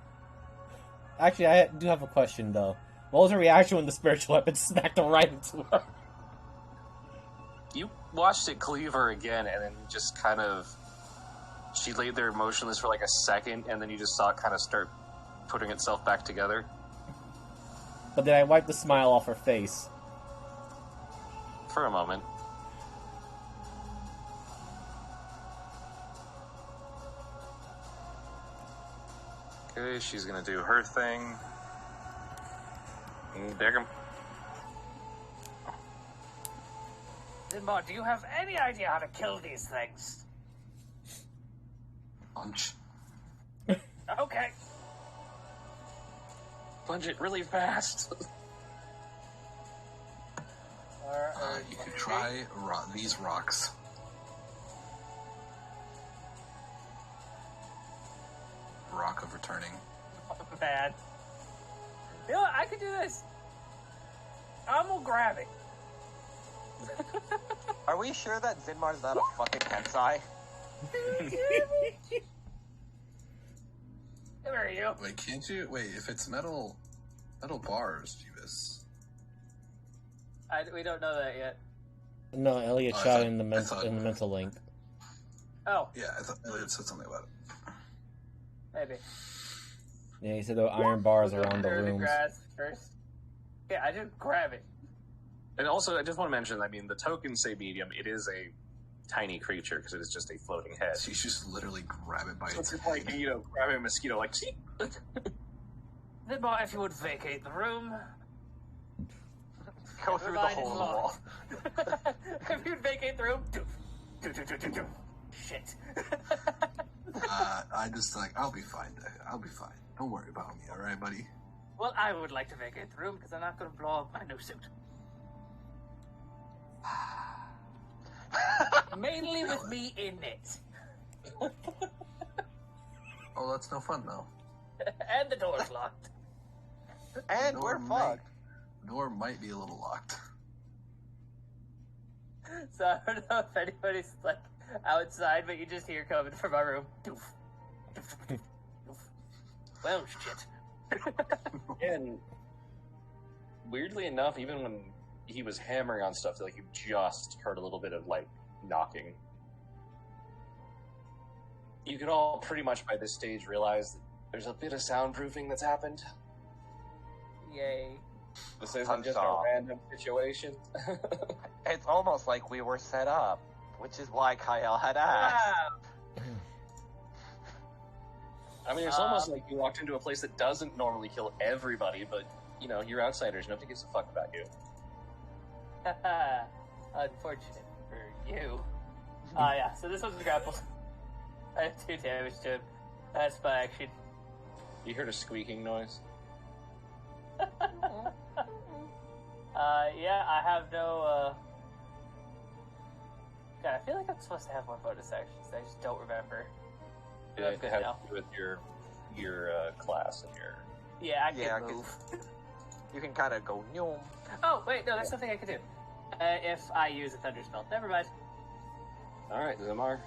Actually, I do have a question though. What was her reaction when the spiritual weapon smacked her right into her? You watched it cleave her again, and then just kind of... She laid there motionless for like a second, and then you just saw it kind of start putting itself back together. But then I wiped the smile off her face. For a moment. Okay, she's gonna do her thing. Dig him. Zinbar, do you have any idea how to kill these things? Punch. Okay. Punch it really fast. You could try these rocks. Rock of returning. Man. You know what? I could do this. I'm gonna grab it. Are we sure that Zinmar's not a fucking Tensai? Where are you? Wait, can't you? Wait, if it's metal bars, Jeebus. We don't know that yet. No, Elliot Oh, shot I in the thought- mental link. Oh, Yeah, I thought Elliot said something about it. maybe. Yeah, he said the iron bars We'll go around the under rooms. grass first. Yeah, I didn't grab it. And also, I just want to mention, I mean, the tokens say medium. It is a tiny creature because it is just a floating head. So you should just literally grab it by So its it's head. like, you know, grabbing a mosquito, like, see? Zinbar, if you would vacate the room. Go through the Mine is hole in the wall. locked. If you'd vacate the room. Do. Shit. I just I'll be fine. I'll be fine. Don't worry about me, alright, buddy? Well, I would like to vacate the room because I'm not going to blow up my new suit. Mainly with me in it. Oh, that's no fun, though. And the door's locked. And Door we're might- fucked. Door might be a little locked. So I don't know if anybody's like outside, but you just hear coming from our room. Doof. Doof. Doof. Well, shit. And weirdly enough, even when he was hammering on stuff, like, you just heard a little bit of, like, knocking. You could all pretty much by this stage realize that there's a bit of soundproofing that's happened. Yay. This isn't just a Stop. random situation. It's almost like we were set up, which is why Kyle had asked. I mean, it's almost like you walked into a place that doesn't normally kill everybody, but, you know, you're outsiders. Nobody gives a fuck about you. Unfortunate for you. Yeah, so this one's grappled. I have 2 damage to him. That's my action. You heard a squeaking noise? Yeah, I have no, God, I feel like I'm supposed to have more bonus actions. I just don't remember. It That's good has now. to do with your class and your... Yeah, I can Yeah, 'cause- move. You can kind of go, Nyom. Oh, wait, no, that's something I can do. If I use a thunder spell. Never mind. Alright, Zamar.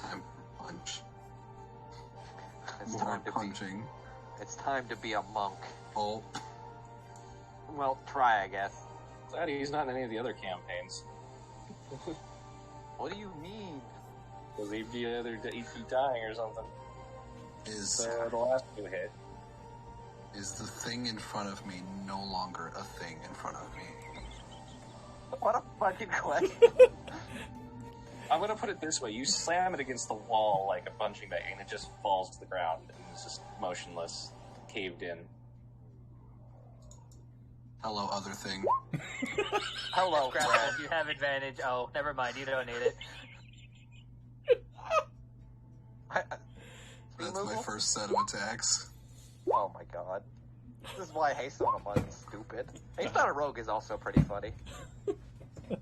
Time for punch. It's More time to be. punching. It's time to be a monk. Oh, Well, try, I guess. Glad he's not in any of the other campaigns. What do you mean? Because he'd be dying or something. So the last two hit. Is the thing in front of me no longer a thing in front of me? What a fucking question. I'm gonna put it this way: you slam it against the wall like a punching bag, and it just falls to the ground, and it's just motionless, caved in. Hello, other thing. Hello, Grapple, Fred. you have advantage. Oh, never mind. You don't need it. That's my first set of attacks. Oh my god. This is why haste on a button is stupid. Haste on a rogue is also pretty funny.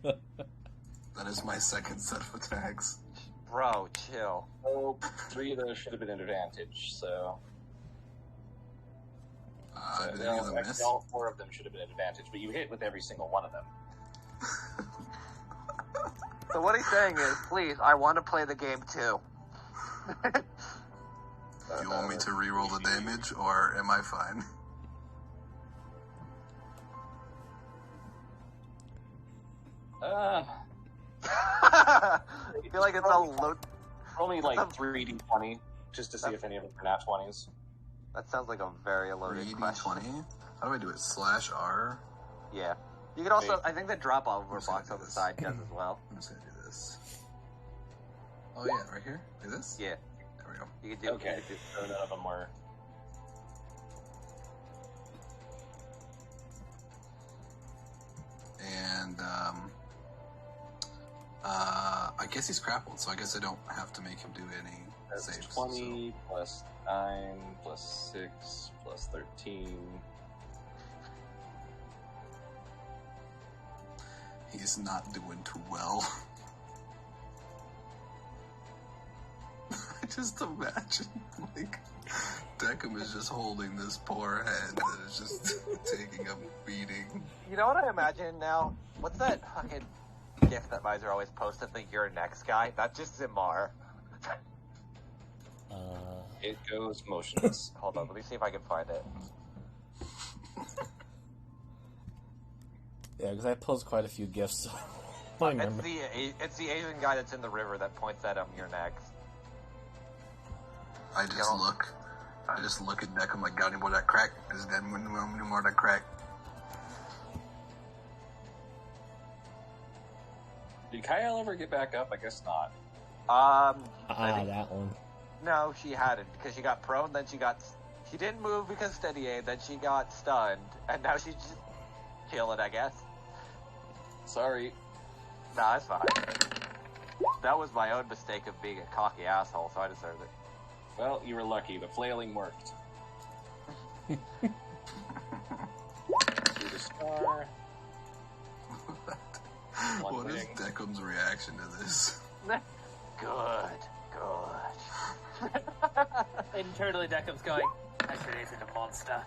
That is my second set of attacks. Bro, chill. Oh, 3 of those should have been an advantage, so... Did any of them miss? Actually, all 4 of them should have been an advantage, but you hit with every single one of them. So what he's saying is, please, I want to play the game too. Do you want me to re-roll the damage, or am I fine? I feel like it's a load. Only like 3d20, just to see if any of them are nat 20s. That sounds like a very loaded 3d20? question. How do I do it? /R? Yeah. You can also, Wait. I think the drop over Let's box do on the this. side does as well. I'm just gonna do this. Oh yeah, right here? Like this? Yeah. There we go. You can do Okay, so none of them were. And, I guess he's grappled, so I guess I don't have to make him do any That's saves. 20 plus 9 plus 6 plus 13. So he's not doing too well. I just imagine, like, Deckham is just holding this poor head that is just taking a beating. You know what I imagine now? What's that fucking gif that Miser always posts of the Your Next guy? That's just Zimar. It goes motionless. Hold on, let me see if I can find it. Yeah, because I posted quite a few gifts. So I remember. It's the Asian guy that's in the river that points at him, You're next. I just look at Deckham like, got any more of that crack? Is that any more of that crack? Did Kyle ever get back up? I guess not. I think- That one. No, she hadn't, because she got prone, then she didn't move because steady aid, then she got stunned, and now she's just chilling, I guess. Sorry. Nah, it's fine. That was my own mistake of being a cocky asshole, so I deserved it. Well, you were lucky. The flailing worked. Do the star. What is wing. Deckham's reaction to this? Good. Internally, Deckham's going, I created a monster.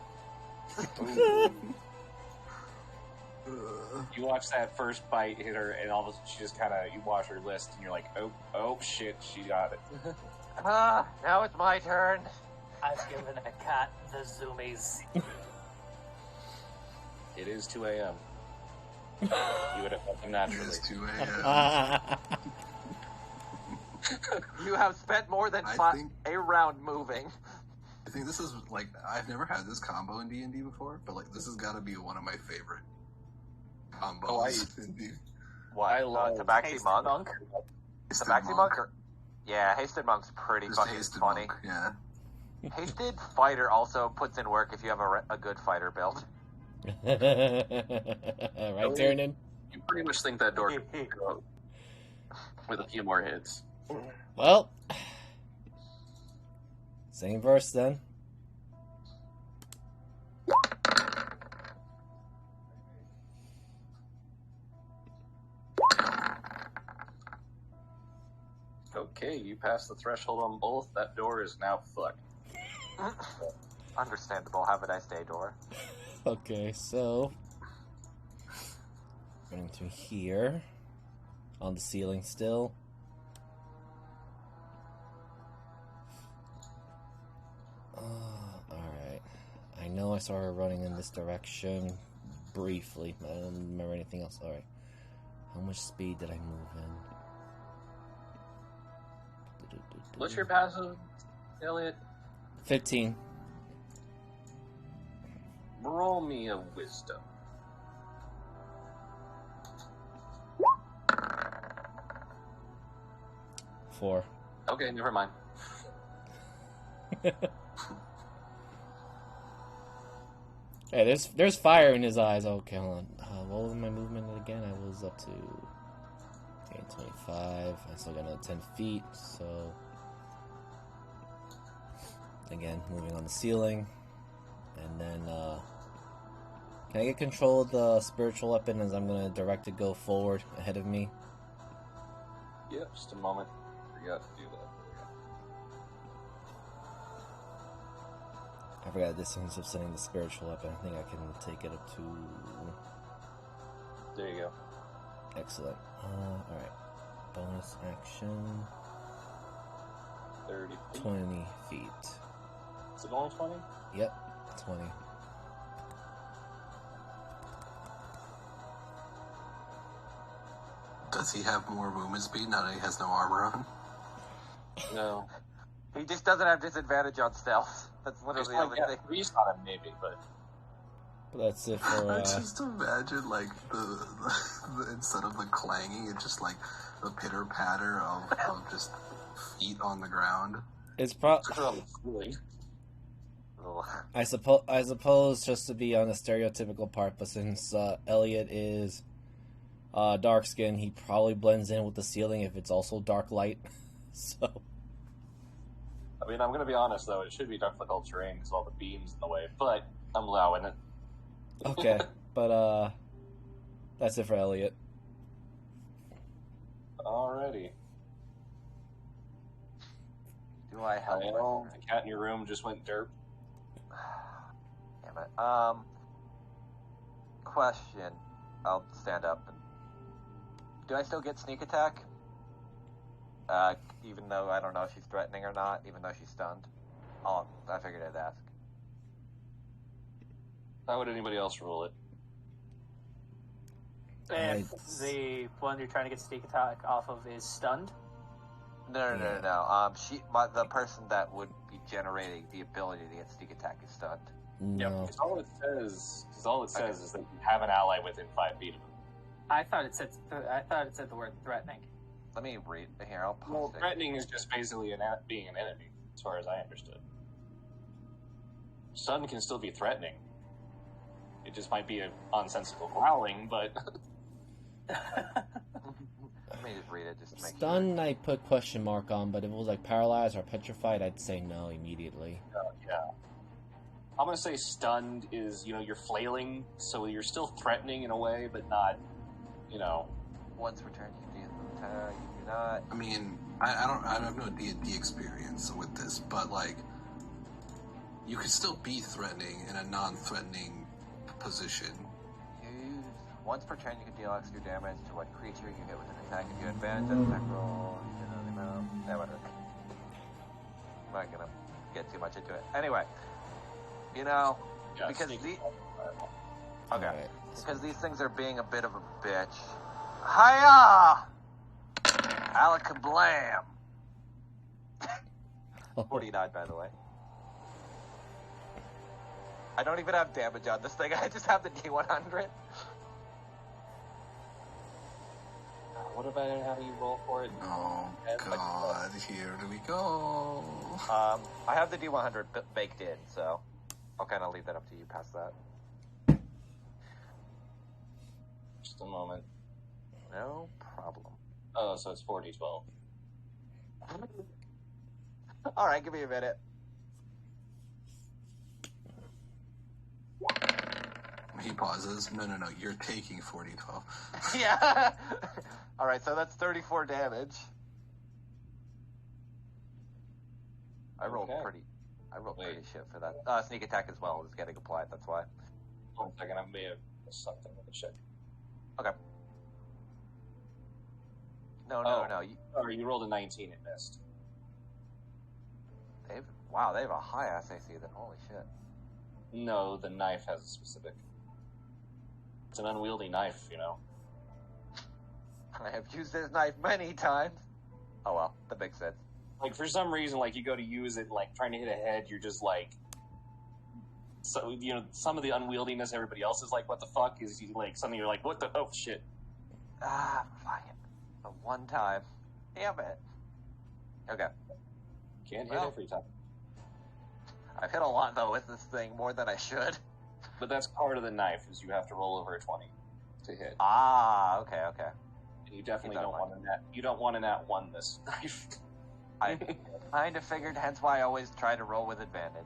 You watch that first bite hit her, and all of a sudden she just kind of, you watch her list, and you're like, oh shit, she got it. Now it's my turn. I've given a cat the zoomies. It is 2 a.m. You would have felt them naturally. It's 2 a.m. You have spent more than a round moving. I think this is, like, I've never had this combo in D&D before, but, like, this has got to be one of my favorite combos in D&D. What? I love Tabaxi Hasted Monk? Tabaxi Monk? Yeah, Hasted Monk's pretty Just fucking Hasted funny. Monk, yeah. Hasted Fighter also puts in work if you have a good fighter build. Right, Tiernan? You pretty much think that door could go with a few more hits. Well, same verse then. Okay, you passed the threshold on both. That door is now fucked. Understandable. Have a nice day, door. Okay, so running through here on the ceiling still. Alright. I know I saw her running in this direction briefly. I don't remember anything else. Alright. How much speed did I move in? What's your passive, Elliot? 15. Roll me a wisdom. 4. Okay, never mind. Hey, there's fire in his eyes. Okay, hold on. What was my movement again? I was up to 25. I still got another 10 feet, so again, moving on the ceiling. And then, can I get control of the spiritual weapon as I'm going to direct it go forward ahead of me? Yeah, just a moment. Forgot to do that. I forgot the distance of sending the spiritual weapon. I think I can take it up to... There you go. Excellent. Alright. Bonus action. 30 feet. 20 feet. Is it only 20? Yep, 20. Does he have more movement speed now that he has no armor on? No. He just doesn't have disadvantage on stealth. That's There's literally the like only thing. grease on him, maybe, but But that's it for... I just imagine, like, the instead of the clanging, it's just like the pitter patter of just feet on the ground. It's I suppose just to be on the stereotypical part, but since Elliot is dark skinned, he probably blends in with the ceiling if it's also dark light. So I mean, I'm gonna be honest though, it should be difficult terrain because of all the beams in the way, but I'm allowing it. okay, but that's it for Elliot. Alrighty. Do I help? I know the cat in your room just went derp. Damn it. Question. I'll stand up. Do I still get sneak attack? Even though I don't know if she's threatening or not, even though she's stunned. I figured I'd ask. How would anybody else rule it? If the one you're trying to get sneak attack off of is stunned. No. The person that would be generating the ability to get sneak attack is stunned. No. Because all it says is that you have an ally within 5 feet of him. I thought it said the word threatening. Let me read here. I'll post Well, it. threatening is just basically being an enemy, as far as I understood. Stun can still be threatening. It just might be a nonsensical growling, but Let me just read it just to make Stun, I put question mark on, but if it was like paralyzed or petrified, I'd say no immediately. yeah. I'm gonna say stunned is, you're flailing, so you're still threatening in a way, but not, sure. Once returned, you do not. I mean, I have no D&D experience with this, but like, you could still be threatening in a non-threatening position. Once per turn, you can deal extra damage to what creature you hit with an attack. If you have advantage on attack roll, whatever. I'm not gonna get too much into it. Anyway, because Alright. because these things are being a bit of a bitch. Hiya! Alakablam! 49, by the way. I don't even have damage on this thing. I just have the D100. what about how you roll for it? Oh god, here we go. I have the D100 baked in, so I'll kind of leave that up to you past that. Just a moment. No problem. Oh, so it's 4d12. Alright, give me a minute. He pauses. No, you're taking 40-12. Yeah! Alright, so that's 34 damage. I rolled pretty shit for that. Sneak attack as well is getting applied, that's why. 1 second, I may have missed something with the check. Okay. No. Sorry, you rolled a 19, it missed. They have a high ass AC then, holy shit. No, the knife has a specific... It's an unwieldy knife, I have used this knife many times. Oh well, that makes sense. Like, for some reason, like, you go to use it, like, trying to hit a head, you're just like... So, you know, some of the unwieldiness everybody else is like, what the fuck? Is you, like, suddenly you're like, what the... Oh, shit. Ah, fine. The one time. Damn it. Okay. Can't hit every time. I've hit a lot, though, with this thing, more than I should. But that's part of the knife, is you have to roll over a 20 to hit. Ah, okay. And you definitely don't want a nat... You don't want a nat 1 this knife. I kind of figured, hence why I always try to roll with advantage.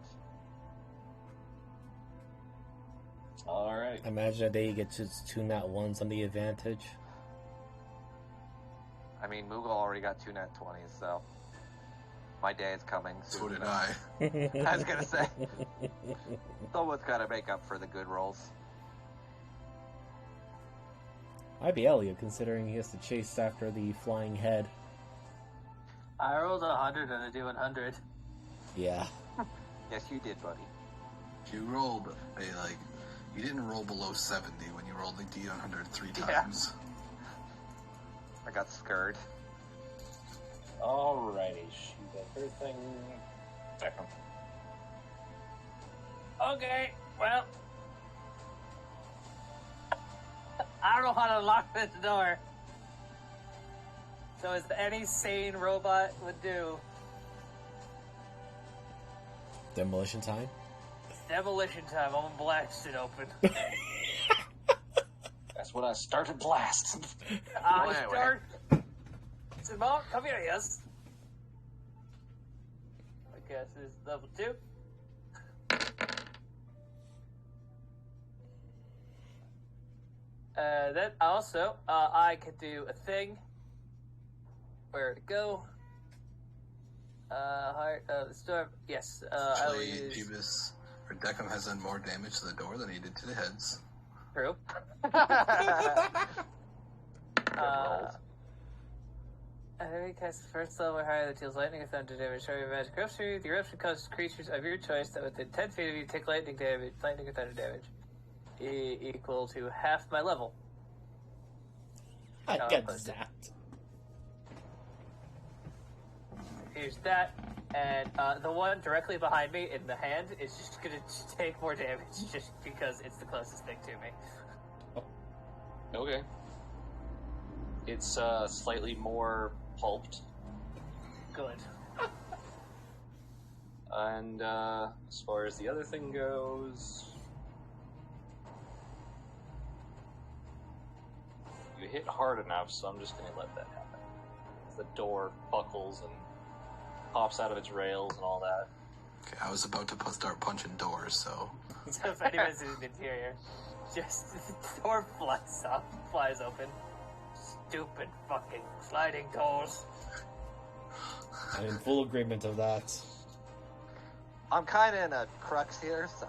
Alright. Imagine a day you get just 2 nat 1s on the advantage. I mean, Moogle already got 2 nat 20s, so... My day is coming soon. So did I. I was gonna say. Someone's gotta make up for the good rolls. I'd be Elliot, considering he has to chase after the flying head. I rolled 100 and I do 100. Yeah. Yes, you did, buddy. You rolled you didn't roll below 70 when you rolled the D100 3 times. I got scared. Alrighty, shoot that first thing. Second. Okay, well... I don't know how to lock this door. So as any sane robot would do, Demolition time? demolition time, I'm gonna blast it open. That's when I started blast. I start... Simone, come here, yes. I guess this is level 2. Then also, I could do a thing. Where to go? Heart of the Storm. Yes, I will Actually, use... Jeebus, or Deckham has done more damage to the door than he did to the heads. True. Enemy casts first level or higher that deals lightning or thunder damage. Show your magic eruption. The eruption causes creatures of your choice that within 10 feet of you take lightning damage, lightning or thunder damage, equal to half my level. I No, get but- zapped. Here's that, and the one directly behind me in the hand is just gonna take more damage just because it's the closest thing to me. Okay. It's slightly more pulped. Good. And as far as the other thing goes, you hit hard enough, so I'm just going to let that happen. The door buckles and pops out of its rails and all that. Okay, I was about to start punching doors, so... So if anyone's in the interior, just the door flies open. Stupid fucking sliding doors. I'm in full agreement of that. I'm kind of in a crux here, so...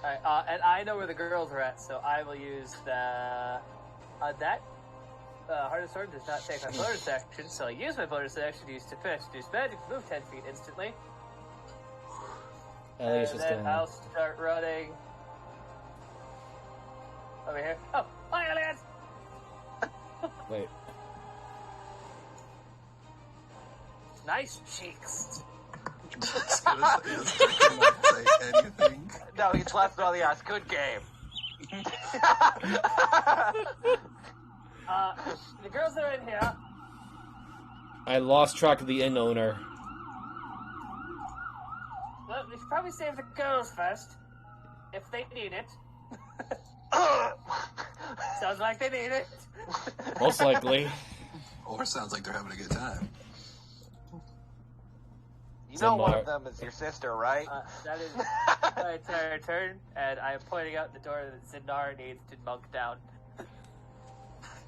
Alright, and I know where the girls are at, so I will use the... Heart of Sword does not take my bonus action, so I use my bonus action to use to fetch. Use magic to move 10 feet instantly. Elliot's And just then gonna... I'll start running... over here. Oh, hi, Elliot! Wait. Nice cheeks. I was gonna say, this chick cannot say anything. No, he slapped it on the ass. Good game. The girls are in here. I lost track of the inn owner. Well, we should probably save the girls first. If they need it. Sounds like they need it. Most likely. Or sounds like they're having a good time. You know one Somewhat. of them is your sister, right? That is my entire turn, and I am pointing out the door that Zindar needs to monk down.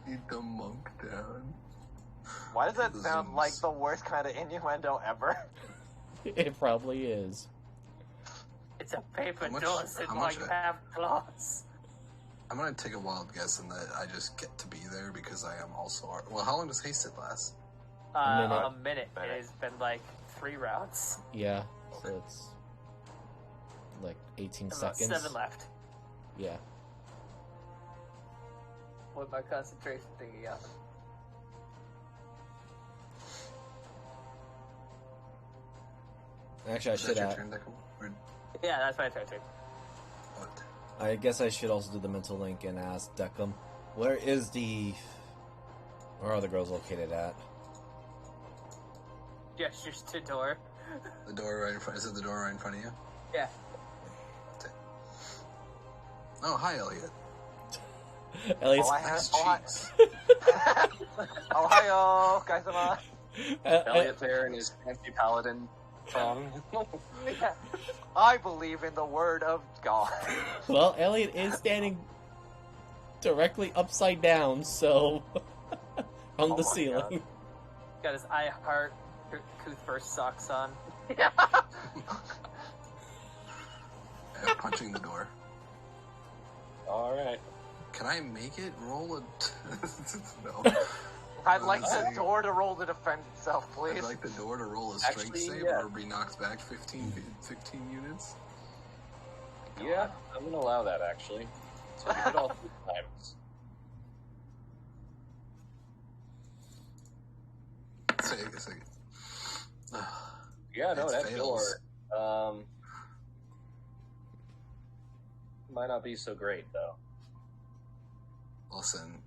Need the monk down. Why does that The sound zooms. like the worst kind of innuendo ever? It probably is. It's a paper How much- door, how Zindar, much you I- have claws. I'm gonna take a wild guess in that I just get to be there because I am also... Well, how long does hasted last? minute. A minute. It has been like 3 rounds. Yeah, so it's like 18 About seconds. 7 left. Yeah. With my concentration thingy up. Actually, I Is that should your add. turn, Declan? Or Yeah, that's my turn. what? I guess I should also do the mental link and ask Declan, where is the... Where are the girls located at? Gestures to door. The door right in front. Is it the door right in front of you? Yeah. Oh, hi, Elliot. Elliot's... Nice Oh, cheeks. Ohio, kaisama. Elliot there in his fancy paladin song. I believe in the word of God. Well, Elliot is standing directly upside down, so... on Oh the my ceiling. Got his I Heart Cuthbert socks on. Yeah. I'm punching the door. All right. Can I make it roll a... no. I'd like the door to roll to defend itself, please. I'd like the door to roll a strength Actually, save yeah. or be knocked back 15 units. Yeah, I'm gonna allow that actually. So you hit all 3 times. Say it. Yeah, no, It that fails. door might not be so great though. Listen,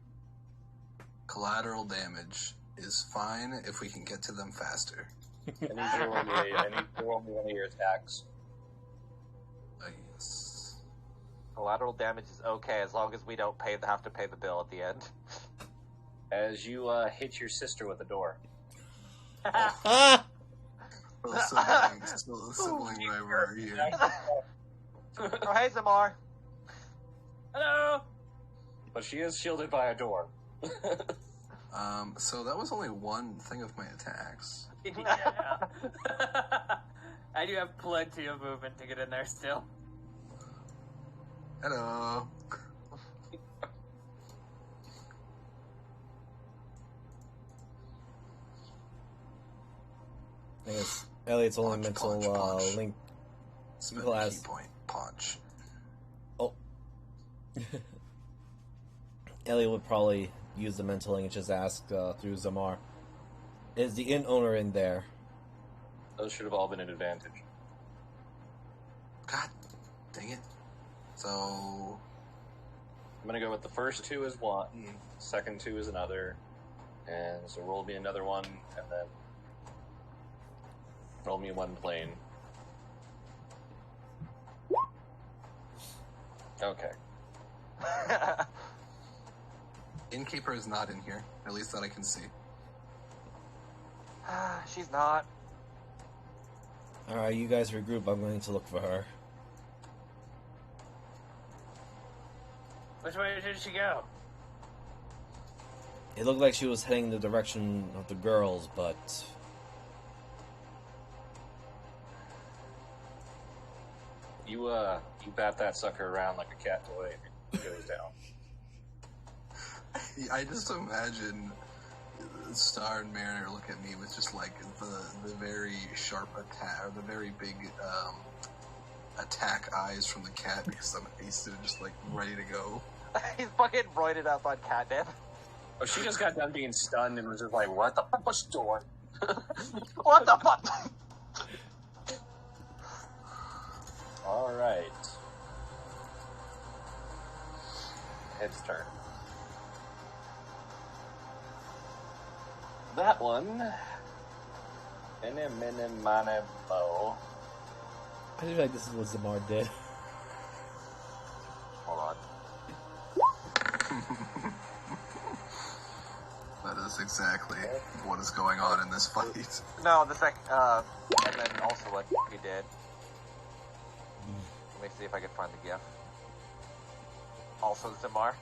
collateral damage is fine if we can get to them faster. I need you to roll me one of your attacks. Yes. Collateral damage is okay as long as we don't have to pay the bill at the end. As you hit your sister with a door. Ah! Little sibling rivalry here. Oh, hey, Zamar. Hello! But she is shielded by a door. So that was only one thing of my attacks. Yeah. I do have plenty of movement to get in there still. Hello. I guess Elliot's only Punch, punch, mental punch. link. Spend Glass. key point. Punch. Oh. Elliot would probably use the mental link and just ask through Zamar, is the inn owner in there? Those should have all been an advantage. God dang it. So, I'm gonna go with the first 2 as one, second 2 is another, and so roll me another one, and then roll me 1 plane. Okay. Innkeeper is not in here. At least that I can see. She's not. Alright, you guys regroup. I'm going to look for her. Which way did she go? It looked like she was heading in the direction of the girls, but... You bat that sucker around like a cat toy and it goes down. I just imagine Star and Mariner look at me with just like the very sharp attack, or the very big attack eyes from the cat because I'm hasted, just like ready to go. He's fucking roided up on catnip. Oh, she just got done being stunned and was just like, what the fuck was she doing? What the fuck? Alright. Head's turn. That one. Mene, mene, mane, mo. I feel like this is what Zamar did. Hold on. That is exactly what is going on in this fight. No, the second, and then also what he did. Let me see if I can find the GIF. Also Zamar.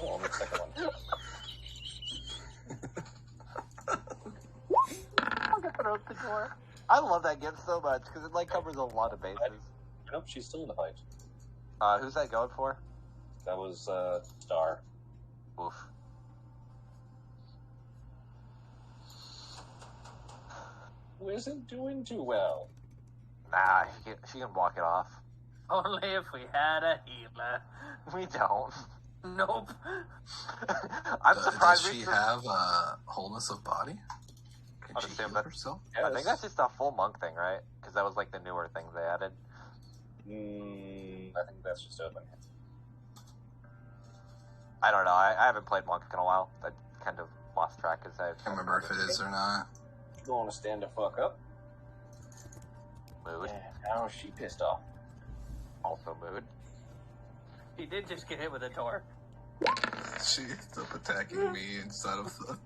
Oh, I'll make the second one. Open up the door. I love that GIF so much because it like covers a lot of bases. Nope, she's still in the fight. Who's that going for? That was, Star. Oof. Who isn't doing too well. Nah, she can walk it off. Only if we had a healer. We don't. Nope. I'm surprised. Does she have wholeness of body? Can I'd she assume heal that- herself? I think that's just a full monk thing, right? Because that was like the newer thing they added. I think that's just open. I don't know. I haven't played monk in a while. I kind of lost track as I Can't remember if it is or not. You want to stand the fuck up? Mood. Yeah, now she pissed off. Also mood. He did just get hit with a door. She ends up attacking me instead of the.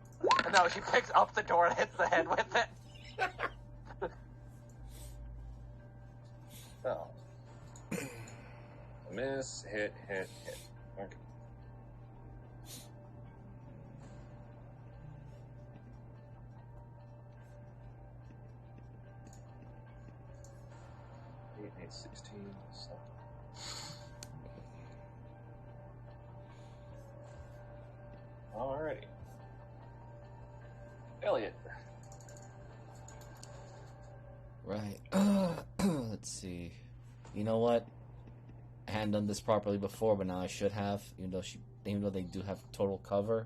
No, she picks up the door and hits the head with it. Oh. Miss, hit. Okay. Eight, 16, 7. Alrighty. Elliot. Right. Let's see. You know what? I hadn't done this properly before, but now I should have. Even though they do have total cover,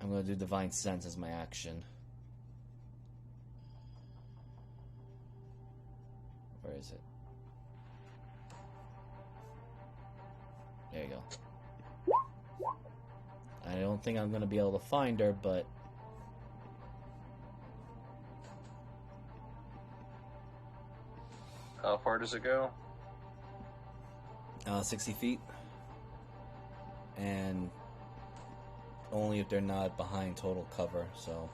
I'm gonna do Divine Sense as my action. Where is it? There you go. I don't think I'm gonna be able to find her, but How far does it go? 60 feet. And only if they're not behind total cover, so.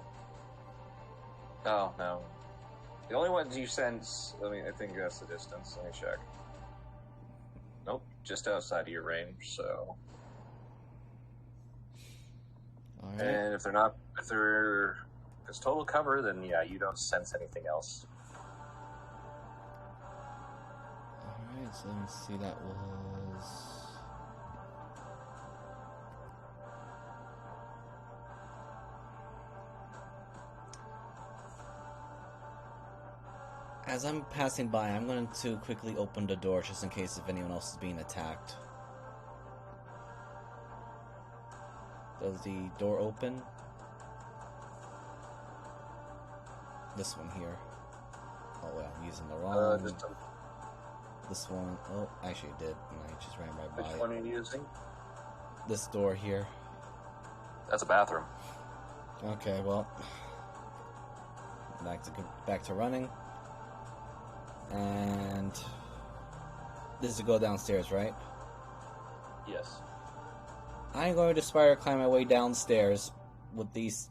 Oh, no. The only ones you sense, I think that's the distance. Let me check. Nope, just outside of your range, so. Alright. And if it's total cover, then yeah, you don't sense anything else. Alright, so let me see, that was. As I'm passing by, I'm going to quickly open the door just in case if anyone else is being attacked. Does the door open? This one here. Oh wait, I'm using the wrong. This one. Oh, actually it did, and I just ran right by Which it. one are you using? This door here. That's a bathroom. Okay, well, back to running, and this is to go downstairs, right? Yes. I'm going to spider climb my way downstairs with these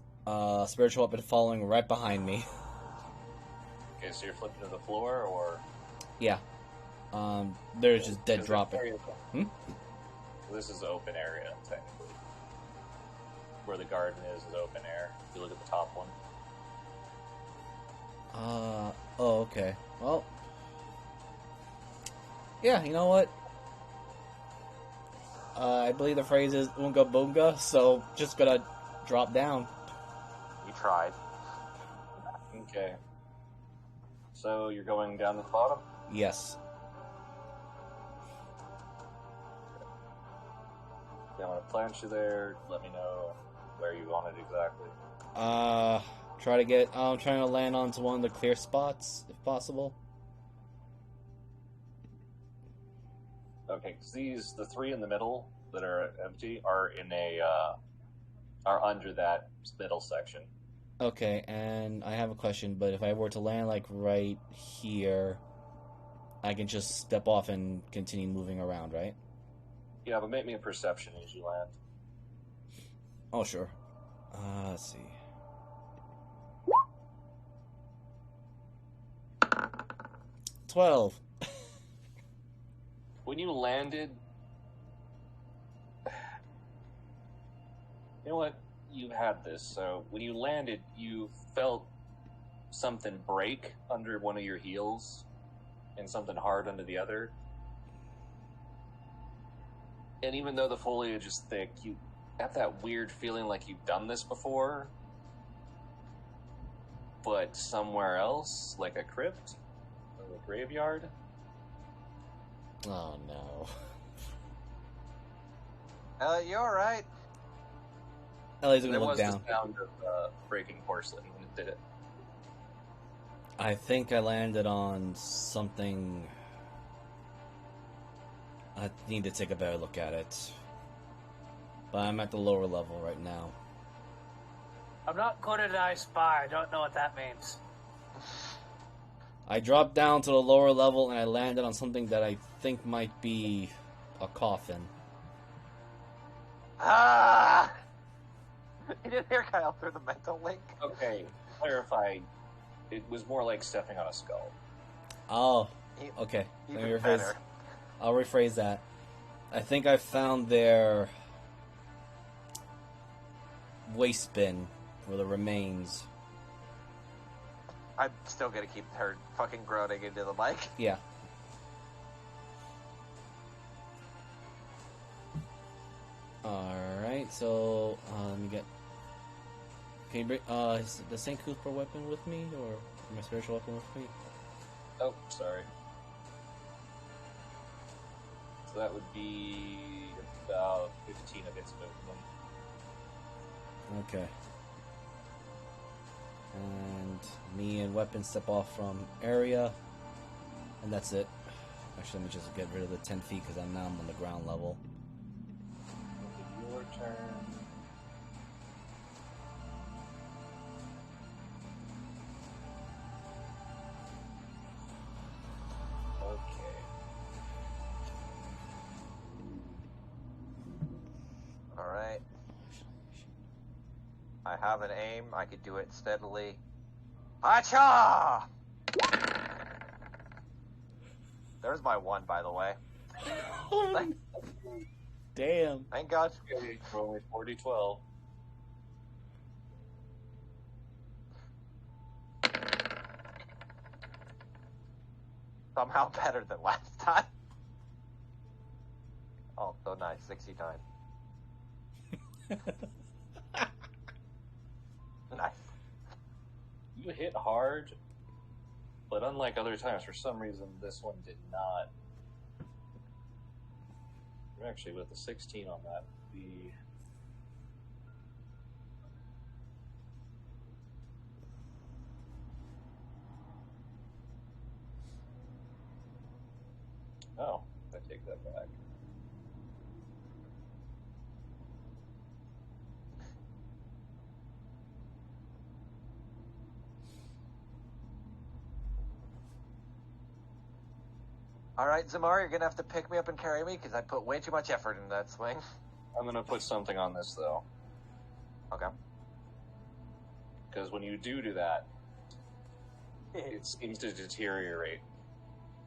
spiritual weapon following right behind me. Okay, so you're flipping to the floor, or Yeah. There's just dead Is drop. this area- Hmm? This is open area, technically. Where the garden is open air. If you look at the top one. Oh, okay. Well, yeah, you know what? I believe the phrase is "Oonga Boonga," so just gonna drop down. You tried. Okay. So you're going down to the bottom? Yes. I'm gonna plant you there. Let me know where you want it exactly. Try to get. I'm trying to land onto one of the clear spots, if possible. Okay, because the three in the middle that are empty are in are under that middle section. Okay, and I have a question, but if I were to land like right here, I can just step off and continue moving around, right? Yeah, but make me a perception as you land. Oh, sure. Let's see. 12. When you landed, you know what? You had this. So when you landed, you felt something break under one of your heels and something hard under the other. And even though the foliage is thick, you have that weird feeling like you've done this before, but somewhere else, like a crypt or a graveyard. Oh, no. You alright? Ellie's gonna There look was down. the sound of breaking porcelain when it did it. I think I landed on something. I need to take a better look at it. But I'm at the lower level right now. I'm not good at I spy. I don't know what that means. I dropped down to the lower level and I landed on something that I think might be a coffin. Ah! You didn't hear Kyle through the mental link? Okay, clarify. It was more like stepping on a skull. Oh, okay. Let me Even rephrase. better. I'll rephrase that. I think I found their waste bin for the remains. I'm still gonna keep her fucking groaning into the mic. Yeah. Alright, so let me get. Can you bring is the St. Cuthbert weapon with me, or my spiritual weapon with me? Oh, sorry. So that would be about 15 of its movement. Okay. And me and weapon step off from area, and that's it. Actually, let me just get rid of the 10 feet because I'm on the ground level. Your turn. Okay. Alright. I have an aim. I could do it steadily. Hacha! There's my one, by the way. Damn. Thank God. Okay, roll me 40-12. Somehow better than last time. Oh, so nice. 69. Nice. You hit hard, but unlike other times, for some reason, this one did not. Actually, with the 16 on that, the oh, I take that back. Alright, Zamar, you're gonna have to pick me up and carry me because I put way too much effort into that swing. I'm gonna put something on this though, Okay. because when you do that, it seems to deteriorate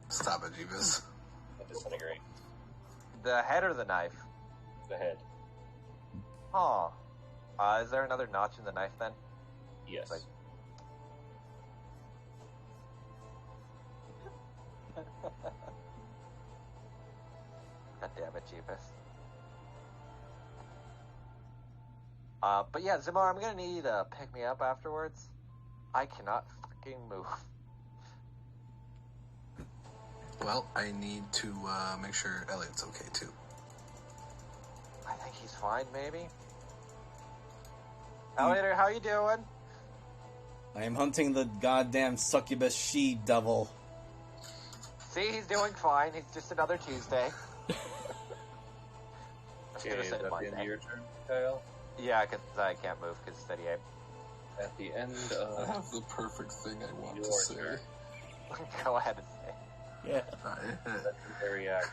Stop it, Jeebus. and disintegrate. The head or the knife? The head, Huh. Is there another notch in the knife then? yes. Like- God damn it, Jeebus. But yeah, Zamar, I'm gonna need you to pick me up afterwards. I cannot fucking move. Well, I need to make sure Elliot's okay too. I think he's fine, maybe. Elliot, how you doing? I am hunting the goddamn succubus she-devil. See, he's doing fine. He's just another Tuesday. I should Okay, have is said that the end of Monday. your turn, Kyle? Yeah, because I can't move because steady aim. At the end I of have the perfect thing I want to your say. turn, Go ahead and say. Yeah. legendary action.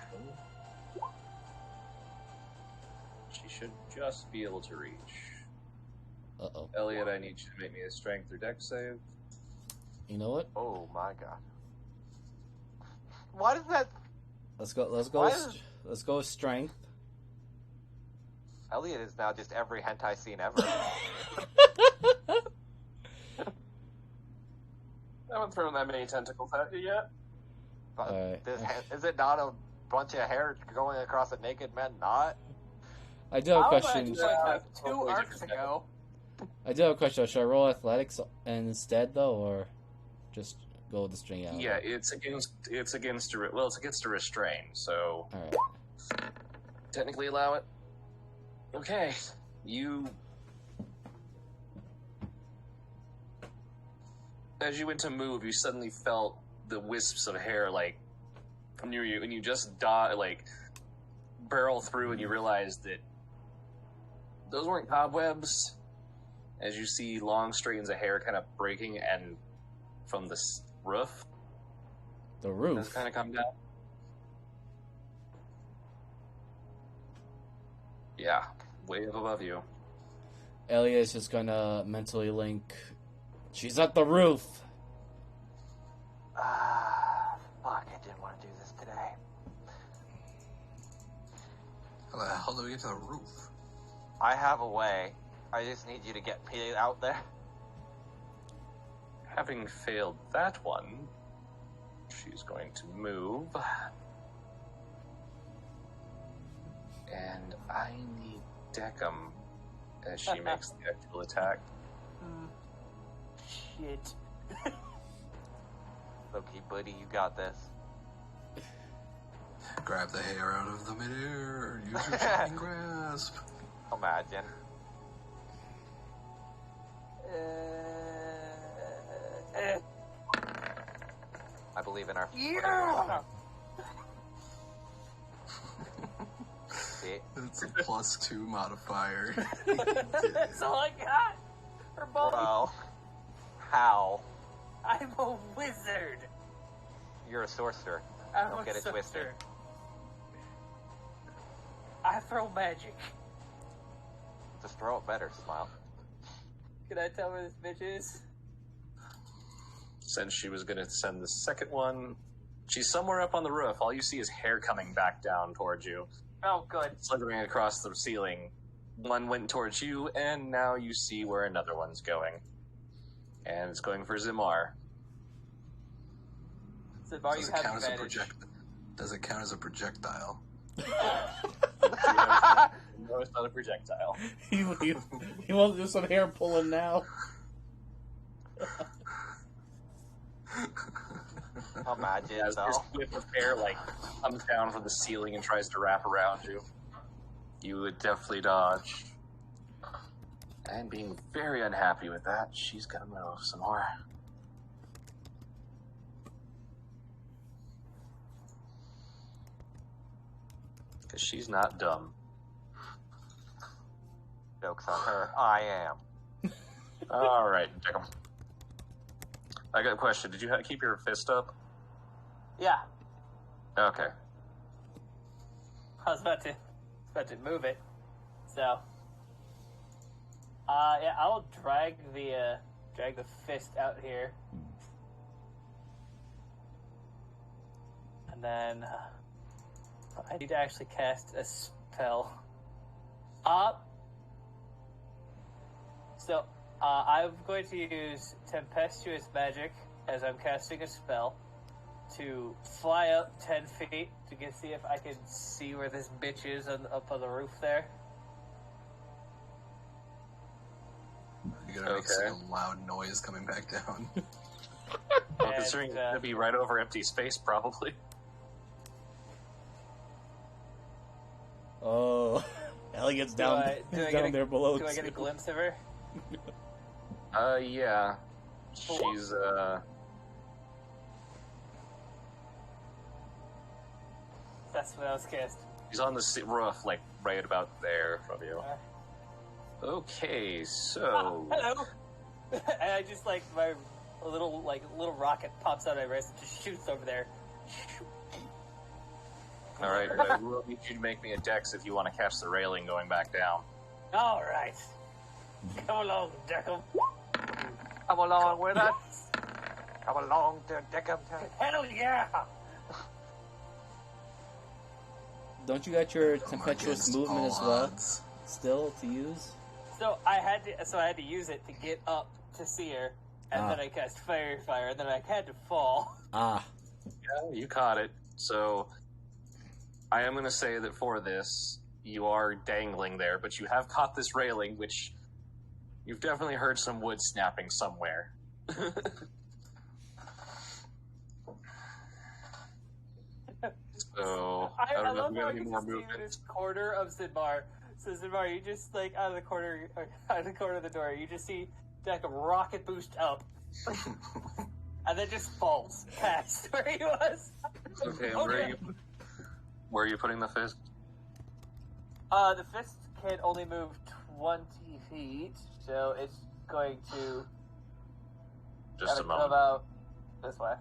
She should just be able to reach. Uh-oh. Elliot, I need you to make me a strength or dex save. You know what? Oh my god. What is that? Let's go with strength. Elliot is now just every hentai scene ever. I haven't thrown that many tentacles at you yet. But Alright. is it not a bunch of hair going across a naked man? Not? I do have a How about question. just like two Totally arcs different ago? I do have a question. Should I roll athletics instead, though, or just go with the string out? Yeah, it's against a restrain, so All right. technically allow it. Okay, you as you went to move, you suddenly felt the wisps of hair, like, near you, and you just barrel through, and you realize that those weren't cobwebs. As you see long strands of hair kind of breaking, and from the roof. The roof? Has kind of come down. Yeah, way up above you. Elliot's just gonna mentally link. She's at the roof. Fuck, I didn't want to do this today. How the hell do we get to the roof? I have a way. I just need you to get me out there. Having failed that one, she's going to move. And I need Deckham as she makes the actual attack. Shit. Okay, buddy, you got this. Grab the hair out of the midair. Use your shining grasp. Imagine. I believe in our. Yeah! It's a +2 modifier. That's all I got for both. Well, how? I'm a wizard. You're a sorcerer. I'm Don't a get it sorcerer. twisted. I throw magic. Just throw it better, Smile. Can I tell where this bitch is? Since she was going to send the second one, she's somewhere up on the roof. All you see is hair coming back down towards you, Oh, good. slithering across the ceiling. One went towards you, and now you see where another one's going. And it's going for Zimar. So, Bar, you have advantage. Does it count as a projectile? No, it's not a projectile. He wants to do some hair pulling now. Imagine, As this though. whip of hair comes down from the ceiling and tries to wrap around you, you would definitely dodge. And being very unhappy with that, she's gonna move some more. Because she's not dumb. Joke's on her. I am. Alright, Deckham. I got a question. Did you keep your fist up? Yeah, Okay. I was about to move it. So, yeah, I'll drag the fist out here, and then I need to actually cast a spell. So I'm going to use tempestuous magic as I'm casting a spell to fly up 10 feet to see if I can see where this bitch is up on the roof there. You're gonna make some loud noise coming back down. Well, considering it's going to be right over empty space, probably. Oh, Ellie gets down, down there below. Do I get a glimpse of her? Yeah. She's, That's what I was cast. she's on the roof, right about there from you. Okay, so... Hello! And I just, my little rocket pops out of my wrist and just shoots over there. Alright, I will need you to make me a dex if you want to catch the railing going back down. Alright. Come along, Deckham. Come along with us. Come along to Deckham Town. Hell yeah! Don't you got your tempestuous Against movement all as well? odds. Still to use? So I had to use it to get up to see her, and then I cast fire, and then I had to fall. Ah. Yeah, you caught it. So, I am going to say that for this, you are dangling there, but you have caught this railing, which you've definitely heard some wood snapping somewhere. So, I don't know if we have any more movement. This corner of Zidmar. So Zidmar, you just out of the corner of the door, you just see Deck rocket boost up, and then just falls past where he was. Okay, Oh, where are you putting the fist? The fist can only move 20 feet, so it's going to Just a come moment. out this way.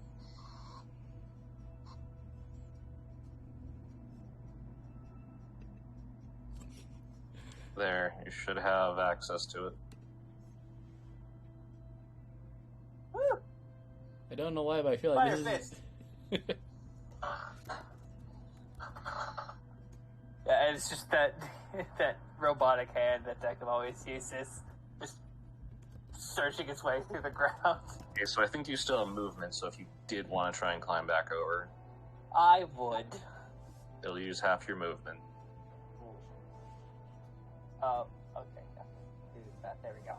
There, you should have access to it. Woo! I don't know why, but I feel Fire like this is... Yeah, and it's just that that robotic hand that Declan always uses, just searching its way through the ground. Okay, so I think you still have movement, so if you did want to try and climb back over, I would. it'll use half your movement. Okay, yeah. Do that. There we go.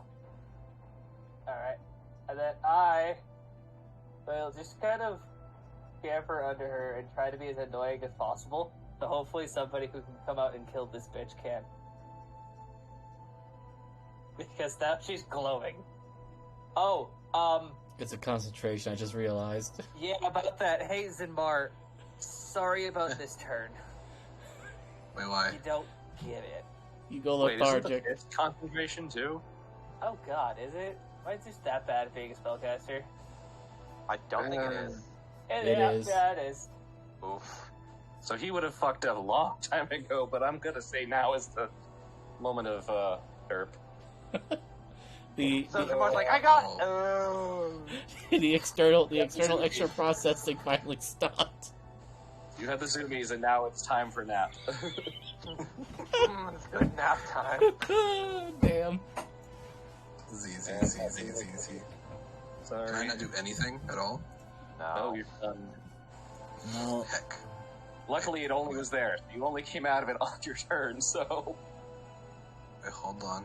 Alright. And then I will just kind of scamper under her and try to be as annoying as possible. So hopefully somebody who can come out and kill this bitch can. Because now she's glowing. Oh, It's a concentration, I just realized. yeah, about that. Hey, Zinmar, sorry about this turn. Wait, why? You don't get it. You go Wait, isn't lethargic. the fist concentration too? Oh god, is it? Why is this that bad at being a spellcaster? I don't think it is. It is. Yeah, it is. Oof. So he would have fucked up a long time ago, but I'm gonna say now is the moment of derp. So Zamar's like, I got it! The external extra processing finally stopped. You had the zoomies, and now it's time for nap. It's good nap time. Damn. Z. Sorry. Can I not do anything at all? No, No. you're done. No. Heck. Luckily, it only was there. You only came out of it on your turn, so... Wait, hold on.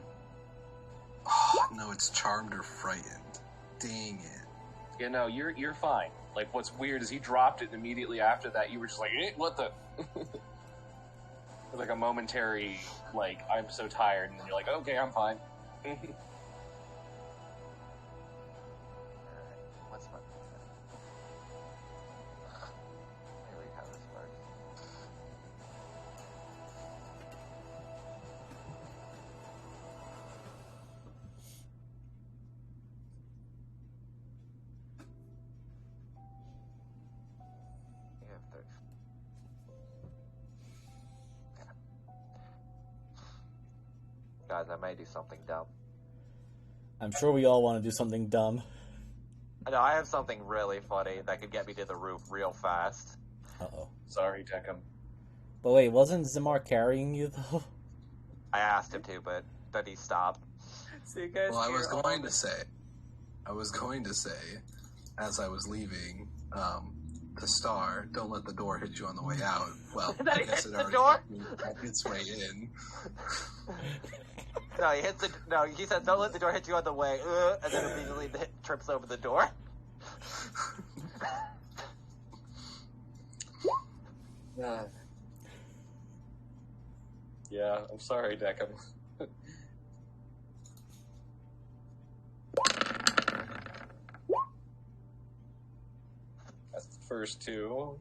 Oh, no, it's charmed or frightened. Dang it. Yeah, no, you're fine. Like, what's weird is he dropped it, and immediately after that, you were just like, what the... It was like a momentary, like, I'm so tired, and then you're like, okay, I'm fine. What's my... Here we have this first. We have 30. Guys, I may do something dumb. I'm sure we all want to do something dumb. No, I have something really funny that could get me to the roof real fast. Uh-oh. Sorry, Deckham. But wait, wasn't Zimar carrying you, though? I asked him to, but then he stopped. So you guys Well, I hear was all going the- to say, as I was leaving, to Star, don't let the door hit you on the way out. Well, Then I he guess hits it the already door? hit its way in. No, he hits the. No, he said, "Don't let the door hit you on the way," and then immediately trips over the door. Yeah, I'm sorry, Deckham. That's the first two.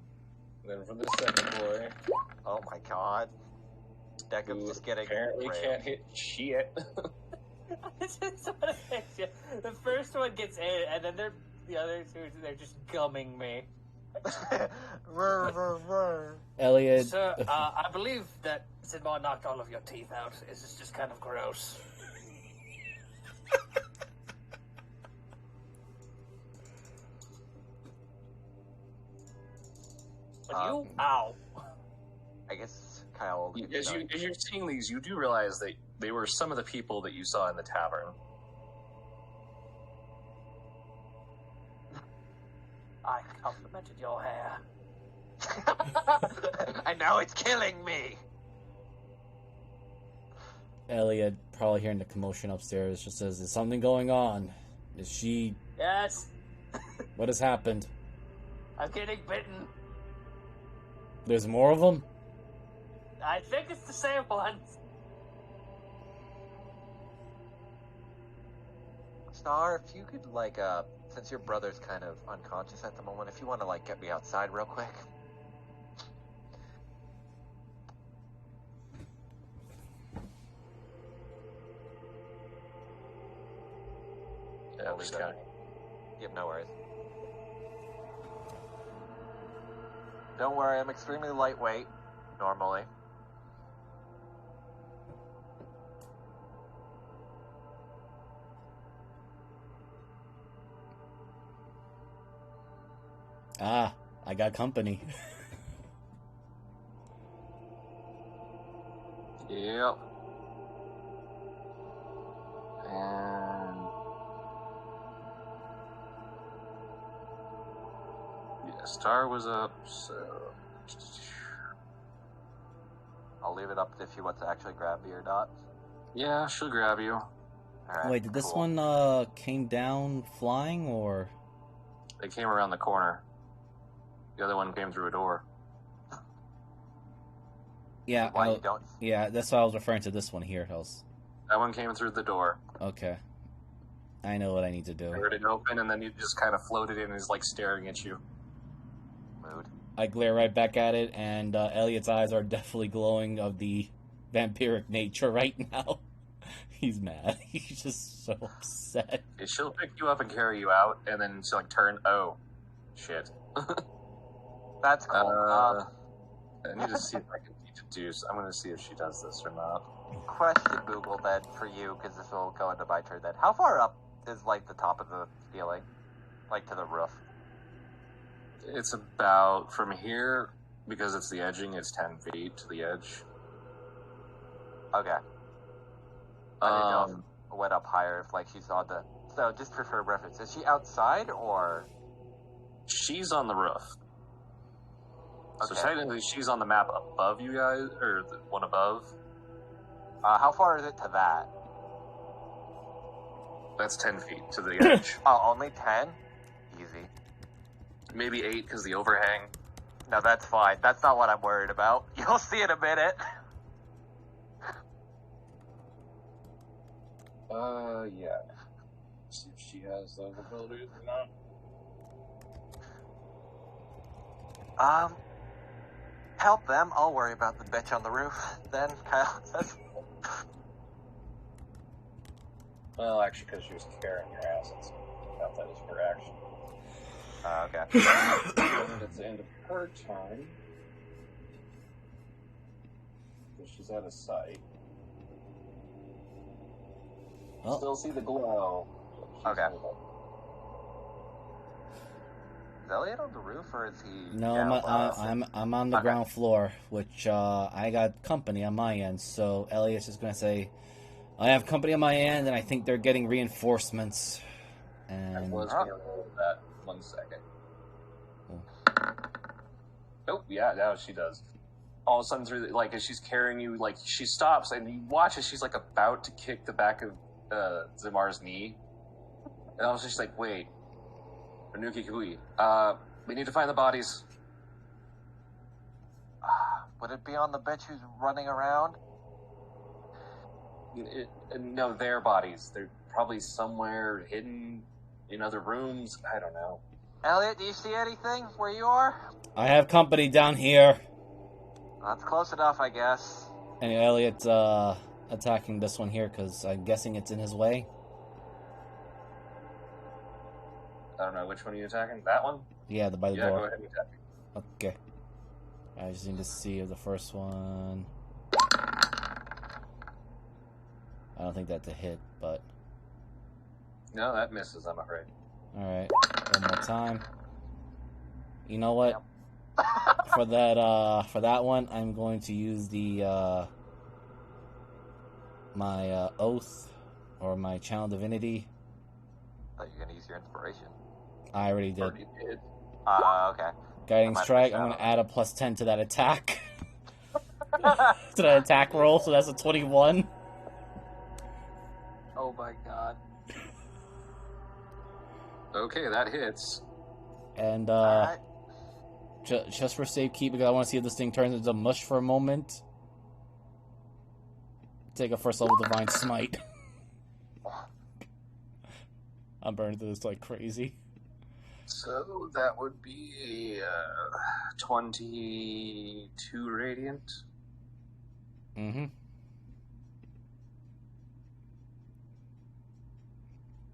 And then for the second boy, Oh my god, Deckham's who just getting apparently railed. can't hit shit. I just want to picture the first one gets in, and then the other two, they're just gumming me. Elliot. Sir, I believe that Sidmar knocked all of your teeth out. This is just kind of gross. But you, ow. I guess Kyle. As you're seeing these, you do realize that they were some of the people that you saw in the tavern. I complimented your hair. And now it's killing me. Elliot, probably hearing the commotion upstairs, just says, "Is something going on? Is she... Yes, What has happened? I'm getting bitten. There's more of them?" I think it's the same ones. Star, if you could since your brother's kind of unconscious at the moment, if you want to, like, get me outside real quick. Yeah, I'm just kind of... Yep, no worries. Don't worry, I'm extremely lightweight, normally. Ah, I got company. Yep. And... yeah, Star was up, so... I'll leave it up if she wants to actually grab me or not. Yeah, she'll grab you. Alright, Wait, did this cool. one came down flying, or? They came around the corner. The other one came through a door. Yeah, Why you don't? yeah, that's why I was referring to this one here. That one came through the door. Okay. I know what I need to do. I heard it open, and then you just kind of floated in and is like staring at you. Mood. I glare right back at it, and Elliot's eyes are definitely glowing of the vampiric nature right now. He's mad. He's just so upset. She'll pick you up and carry you out, and then she'll like turn. Oh, shit. That's cool. I need to see if I can deduce. I'm going to see if she does this or not. Question, Google, then, for you, because this will go into my turn then. How far up is, like, the top of the ceiling? Like, to the roof? It's about from here, because it's the edging, it's 10 feet to the edge. Okay. I didn't know if it went up higher, if, like, she's on the... So, just for reference, is she outside, or... She's on the roof. Okay. So technically she's on the map above you guys, or the one above. How far is it to that? That's 10 feet to the edge. Oh, only 10? Easy. Maybe 8 because the overhang. No, that's fine. That's not what I'm worried about. You'll see in a minute. Yeah. Let's see if she has those abilities or not. Help them. I'll worry about the bitch on the roof. Then Kyle says, Well, actually, because she was carrying your assets. Not that is her action. okay. And it's the end of her time. So she's out of sight. Well, Still see the glow. Okay. Is Elliot on the roof, or is he? no, down I'm on the Okay. ground floor, which I got company on my end. So Elliot's just gonna say, "I have company on my end, and I think they're getting reinforcements." I And was going to roll that 1 second. Oh, yeah, now she does. All of a sudden, through as she's carrying you, like, she stops, and you watch as she's, like, about to kick the back of Zimar's knee. And I was just like, wait. Renuki Kui. We need to find the bodies. Would it be on the bitch who's running around? No, their bodies. They're probably somewhere hidden in other rooms. I don't know. Elliot, do you see anything where you are? I have company down here. That's close enough, I guess. And Elliot's attacking this one here because I'm guessing it's in his way. I don't know. Which one are you attacking? That one? Yeah, by the Yeah, door. go ahead and attack. Okay. I just need to see if the first one. I don't think that's a hit, but No, that misses, I'm afraid. alright. One more time. You know what? For that one, I'm going to use the my oath or my channel divinity. I thought you were gonna use your inspiration. I already did. Already did. Okay. Guiding I might strike. miss I'm out. gonna add a +10 to that attack. To that attack roll, so that's a 21. Oh my god. Okay, that hits. And Alright. just for safekeeping, because I want to see if this thing turns into mush for a moment. Take a first level divine smite. I'm burning through this like crazy. So that would be 22 radiant. Mm-hmm.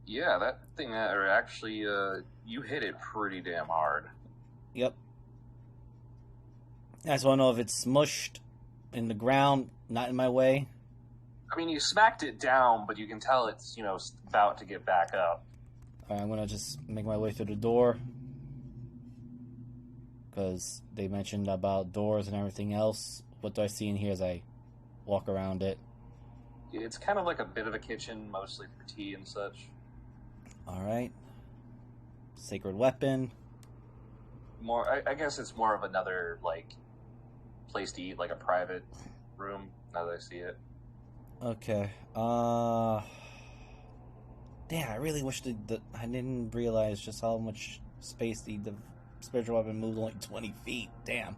Yeah, that thing, or actually, you hit it pretty damn hard. Yep. I just want to know if it's smushed in the ground, not in my way. I mean, you smacked it down, but you can tell it's, about to get back up. All right, I'm gonna just make my way through the door because they mentioned about doors and everything else. What do I see in here as I walk around it? It's kind of like a bit of a kitchen, mostly for tea and such. All right. Sacred weapon. I guess it's more of another, place to eat, like a private room, now that I see it. Okay. Damn, I really wish I didn't realize just how much space the spiritual weapon moved only 20 feet. Damn.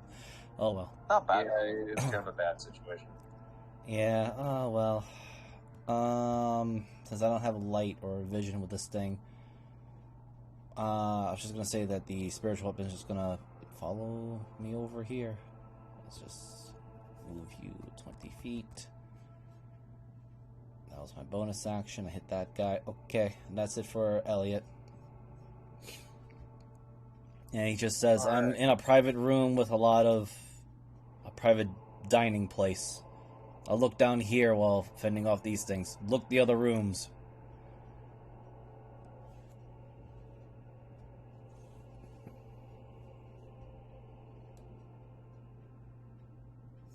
Oh well. Not bad. Yeah, it's kind of a bad situation. Yeah, oh well. Since I don't have light or vision with this thing, I was just gonna say that the spiritual weapon is just gonna follow me over here. Let's just move you 20 feet. That was my bonus action. I hit that guy. Okay, and that's it for Elliot. And he just says, I'm in a private room with a private dining place. I'll look down here while fending off these things. Look the other rooms.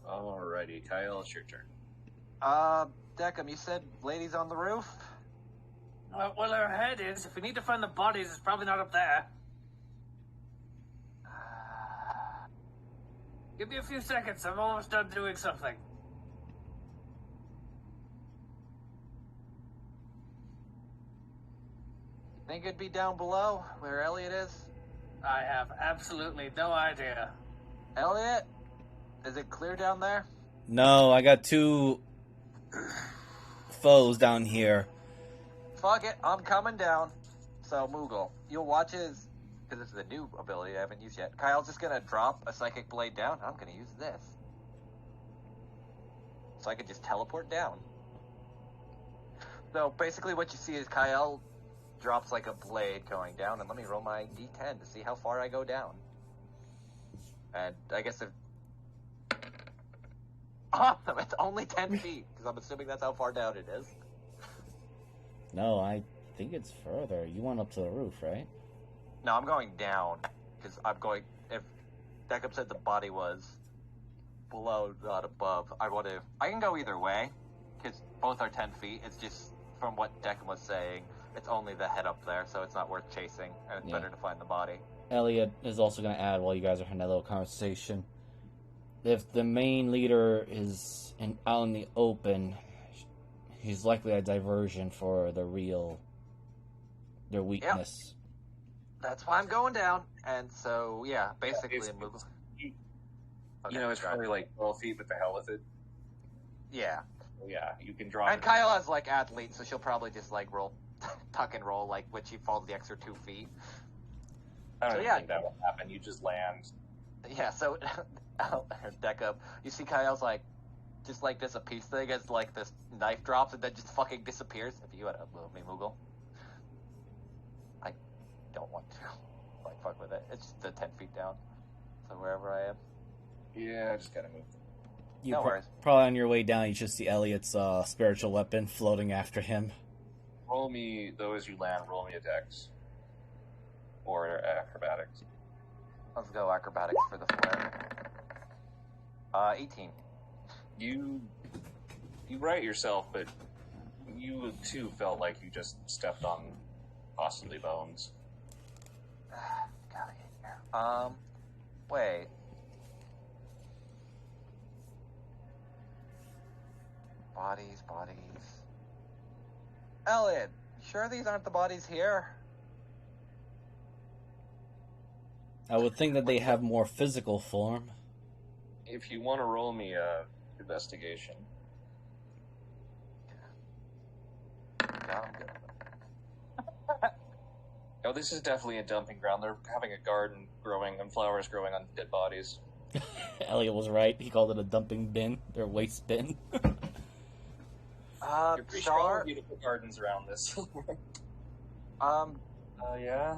Alrighty, Kyle, it's your turn. Deckham, you said ladies on the roof? Well, her head is. If we need to find the bodies, it's probably not up there. Give me a few seconds. I'm almost done doing something. Think it'd be down below where Elliot is? I have absolutely no idea. Elliot? Is it clear down there? No, I got two foes down here. Fuck it, I'm coming down. So, Moogle, you'll watch his... Because this is a new ability I haven't used yet. Kyle's just gonna drop a psychic blade down. I'm gonna use this. So I can just teleport down. So, basically what you see is Kyle drops like a blade going down, and let me roll my d10 to see how far I go down. And I guess if... Awesome, it's only 10 feet, because I'm assuming that's how far down it is. No, I think it's further. You went up to the roof, right? No, I'm going down, because I'm going... If Deckham said the body was below, not above, I can go either way, because both are 10 feet. It's just, from what Deckham was saying, it's only the head up there, so it's not worth chasing, and it's better to find the body. Elliot is also going to add, while you guys are having that little conversation, if the main leader is out in the open, he's likely a diversion for their weakness. Yep. That's why I'm going down, and so, yeah, basically... it's probably like 12 feet, but the hell with it. Yeah. Yeah, you can drop And Kyle has, athlete, so she'll probably just, roll, tuck and roll, when she falls the extra 2 feet. I don't think that will happen. You just land. Yeah, so, deck up. You see Kyle's, just this a piece thing as, this knife drops and then just fucking disappears. If you had to move me, Moogle. I don't want to, fuck with it. It's just 10 feet down. So wherever I am. Yeah, I just gotta move. No worries. Probably on your way down, you should see Elliot's spiritual weapon floating after him. Roll me, though, as you land, roll me a dex. Or acrobatics. Let's go acrobatics for the flare. 18. You right yourself, but you too felt like you just stepped on possibly bones. Gotta get here. Wait. Bodies. Elliot, sure these aren't the bodies here? I would think that they have more physical form. If you want to roll me a investigation. Yeah, I'm good. Oh, this is definitely a dumping ground. They're having a garden growing and flowers growing on dead bodies. Elliot was right. He called it a dumping bin. Their waste bin. You're pretty sure all the beautiful gardens around this. Yeah.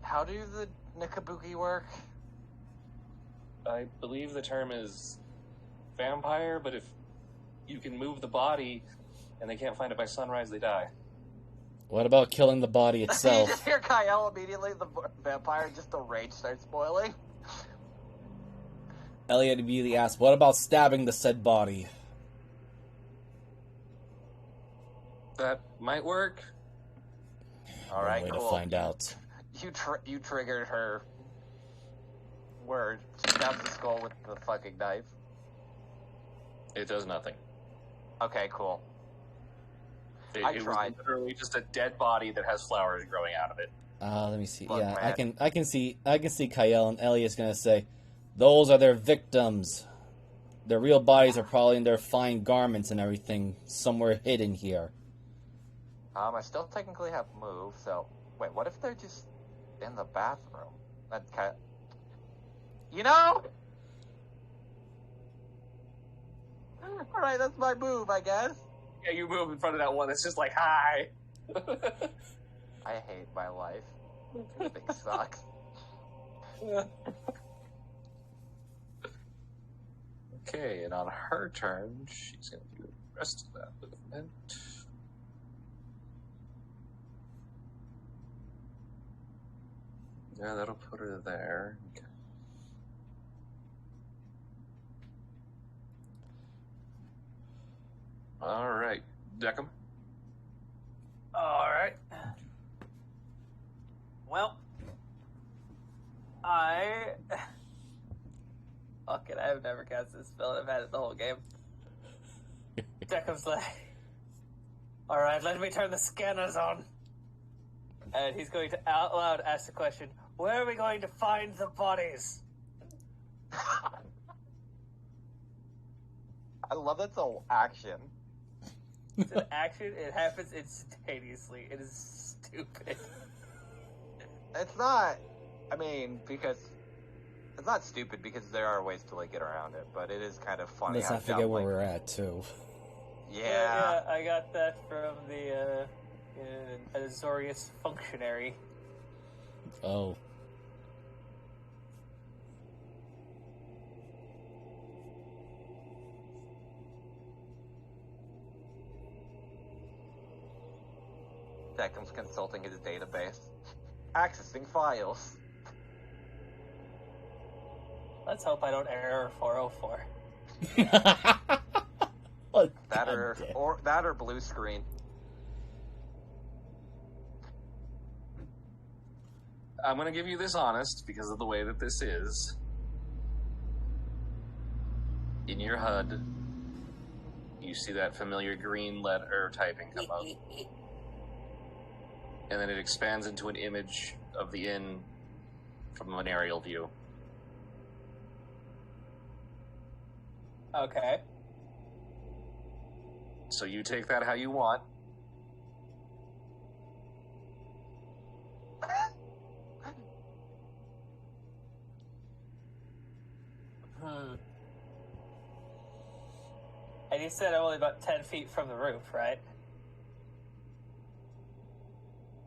How do the Nikabuki work? I believe the term is vampire, but if you can move the body and they can't find it by sunrise, they die. What about killing the body You itself? just hear Kyle immediately, the vampire, just the rage starts boiling. Elliot immediately asked, what about stabbing the said body? That might work. All right, One way cool. to find out. You triggered her word. She stabs the skull with the fucking knife. It does nothing. Okay, cool. It tried. was literally just a dead body that has flowers growing out of it. Let me see. Look, yeah, man. I can see Kyle and Elliot's gonna say, those are their victims. Their real bodies are probably in their fine garments and everything, somewhere hidden here. I still technically have move, so... Wait, what if they're just in the bathroom? That kind of... You know? Alright, that's my move, I guess. Yeah, you move in front of that one that's just like, hi! I hate my life. Everything sucks. Okay, and on her turn, she's going to do the rest of that movement. Yeah, that'll put her there. Okay. Alright, Deckham. Alright. Well, fuck it, I've never cast this spell and I've had it the whole game. Deckham's like, alright, let me turn the scanners on. And he's going to out loud ask the question, where are we going to find the bodies? I love that's an action. It's an action, it happens instantaneously. It is stupid. It's not... I mean, because... It's not stupid because there are ways to, like, get around it, but it is kind of funny Let's how not forget where dumb, we're at, too. Yeah. Yeah, I got that from the, Azorius functionary. Oh. Deckham's consulting his database. Accessing files. Let's hope I don't error 404. Oh, That goddamn. or blue screen. I'm going to give you this honest because of the way that this is. In your HUD, you see that familiar green letter typing come up. And then it expands into an image of the inn from an aerial view. Okay. So you take that how you want. And you said I'm only about 10 feet from the roof, right?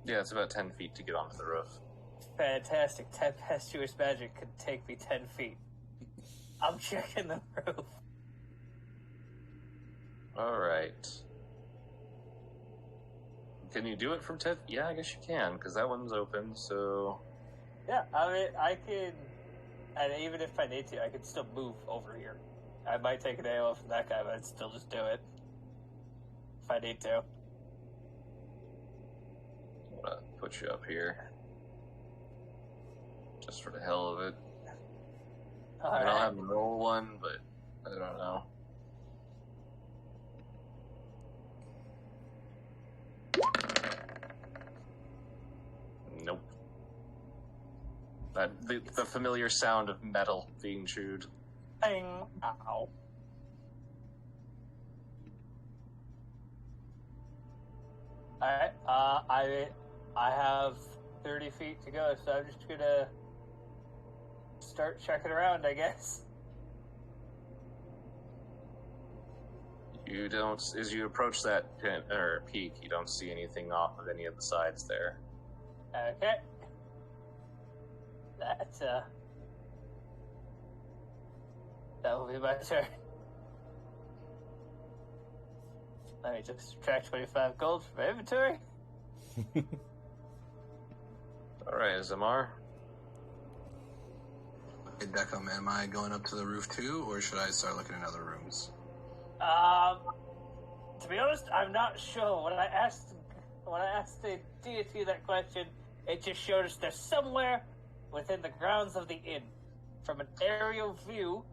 Yeah, it's about 10 feet to get onto the roof. Fantastic. Tempestuous magic could take me 10 feet. I'm checking the roof. Alright. Can you do it from 10? Yeah, I guess you can, because that one's open, so... Yeah, I mean, I can... And even if I need to, I can still move over here. I might take an AO from that guy, but I'd still just do it. If I need to. I'm gonna put you up here. Just for the hell of it. I don't have a roll one, but I don't know. Nope. The familiar sound of metal being chewed. Bang. Ow. Alright, I have 30 feet to go, so I'm just gonna start checking around, I guess. You don't, as you approach that pin, or peak, you don't see anything off of any of the sides there. Okay. That will be my turn. Let me just subtract 25 gold from my inventory. Alright, Zamar. Hey, Deckham, am I going up to the roof too, or should I start looking in other rooms? To be honest, I'm not sure. When I asked the deity that question, it just showed us they're somewhere within the grounds of the inn from an aerial view,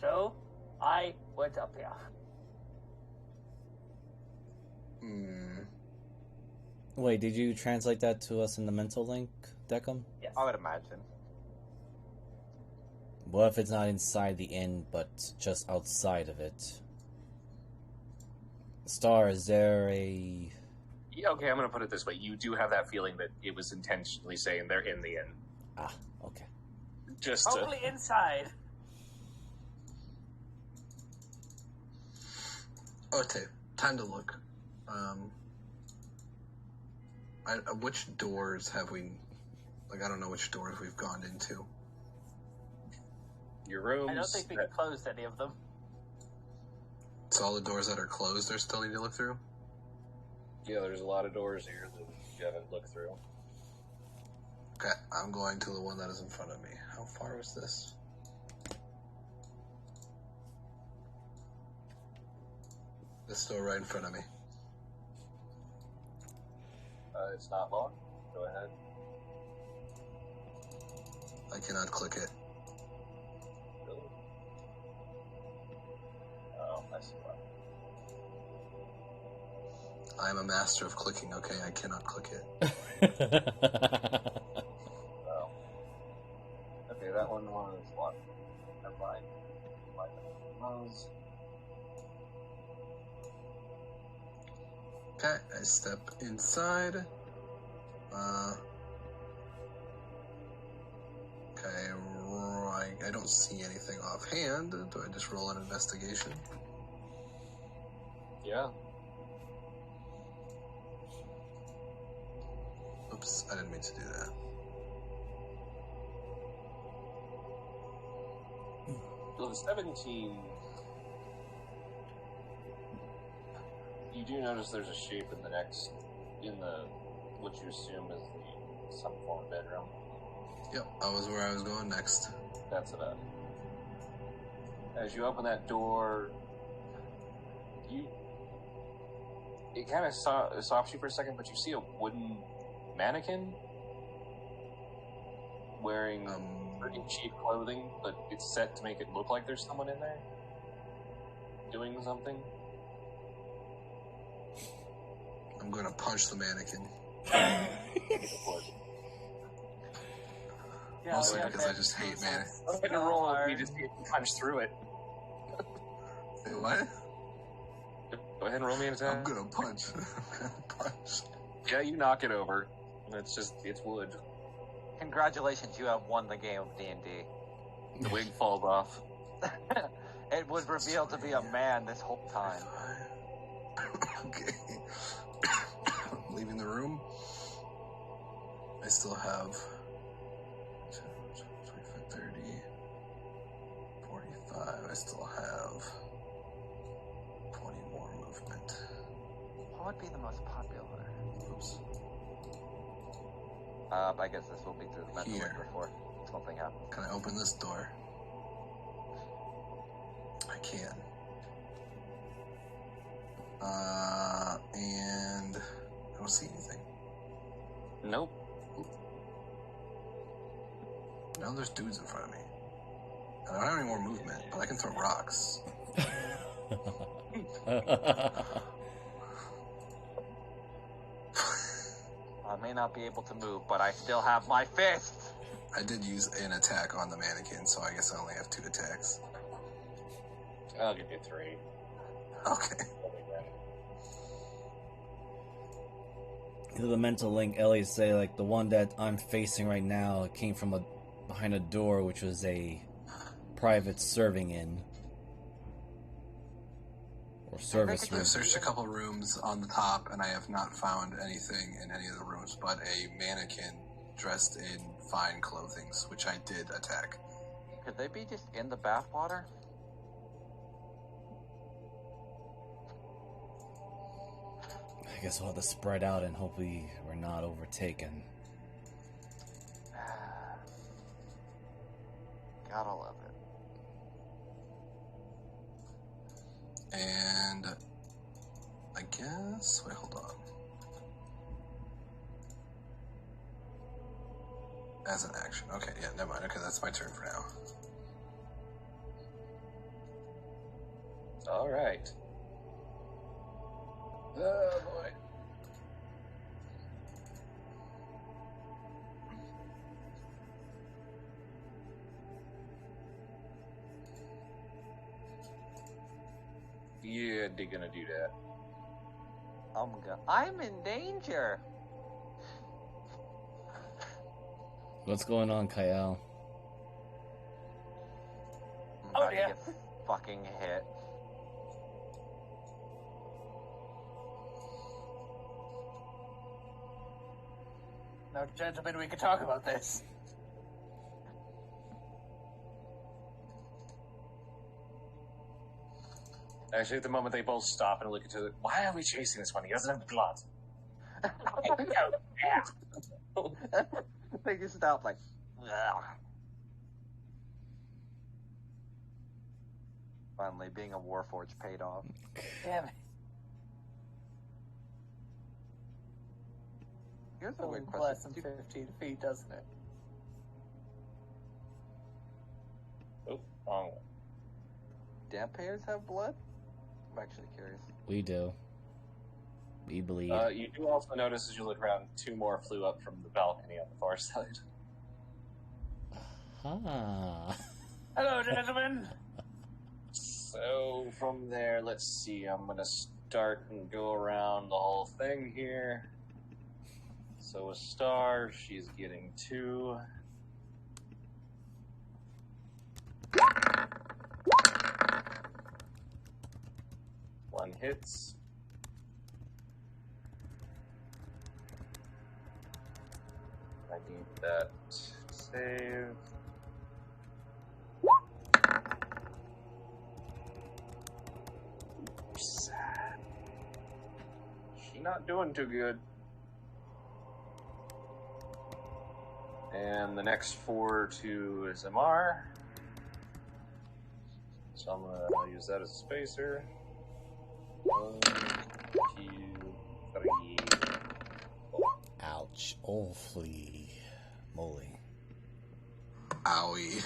so I went up here. Wait, did you translate that to us in the mental link, Deckham? Yes. I would imagine. What if it's not inside the inn, but just outside of it? Star, is there a... Yeah, okay, I'm going to put it this way. You do have that feeling that it was intentionally saying they're in the inn. Ah, okay. Just Probably inside. Okay, time to look. Which doors have we... Like, I don't know which doors we've gone into. your rooms. I don't think we closed any of them. So all the doors that are closed are still need to look through? Yeah, there's a lot of doors here that you haven't looked through. Okay, I'm going to the one that is in front of me. How far is this? This door right in front of me. It's not long. Go ahead. I cannot click it. Really? Oh, I see why. I am a master of clicking, okay? I cannot click it. Oh. Okay, that one was what? Never mind. Was. Okay, I step inside. Okay, right. I don't see anything offhand. Do I just roll an investigation? Yeah. Oops, I didn't mean to do that. So the 17. You do notice there's a shape in what you assume is some form of bedroom. Yep, that was where I was going next. That's about it. As you open that door, it kind of stops you for a second, but you see a wooden mannequin wearing pretty cheap clothing, but it's set to make it look like there's someone in there doing something. I'm gonna punch the mannequin. Yeah, Mostly we because have I just hate mannequins. I'm gonna roll if you just punch through it. Wait, what? Go ahead and roll me an attack. I'm gonna punch. I'm gonna punch. Yeah, you knock it over. It's wood. Congratulations, you have won the game of D&D. The wig falls off. It was revealed to be a man this whole time. Okay. I'm leaving the room. I still have 25, 30, 45. I still have 20 more movement. What would be the most popular? Oops. I guess this will be through the mental Here. link before something happens. Can I open this door? I can. And I don't see anything. Nope. Now there's dudes in front of me. And I don't have any more movement, but I can throw rocks. I may not be able to move, but I still have my fist! I did use an attack on the mannequin, so I guess I only have 2 attacks. I'll give you 3. Okay. To the mental link, Elliot say like the one that I'm facing right now came from behind a door, which was a private serving inn or service room. I've searched a couple rooms on the top, and I have not found anything in any of the rooms but a mannequin dressed in fine clothing, which I did attack. Could they be just in the bathwater? I guess we'll have to spread out and hope we're not overtaken. Gotta love it. And I guess... Wait, hold on. As an action. Okay, yeah, never mind. Okay, that's my turn for now. All right. Oh boy. Yeah, they're gonna do that. I'm in danger. What's going on, Kyle? I'm Oh, about to yeah. get fucking hit. Now, gentlemen, we can talk about this. Actually, at the moment they both stop and look into it. Why are we chasing this one? He doesn't have blood. They just stop like, ugh. Finally, being a Warforged paid off. Damn it. Here's a Only weird less question. than 15 feet, doesn't it? Oh, wrong one. Dampayers have blood? I'm actually curious. We do. We bleed. You do also notice as you look around, two more flew up from the balcony on the far side. Ah. Hello, gentlemen. So from there, let's see. I'm gonna start and go around the whole thing here. So a star, she's getting 2. One hits. I need that save. She not doing too good. And the next 4 to is MR. So I'm gonna use that as a spacer. 1, 2, 3. Ouch. Holy moly. Owie.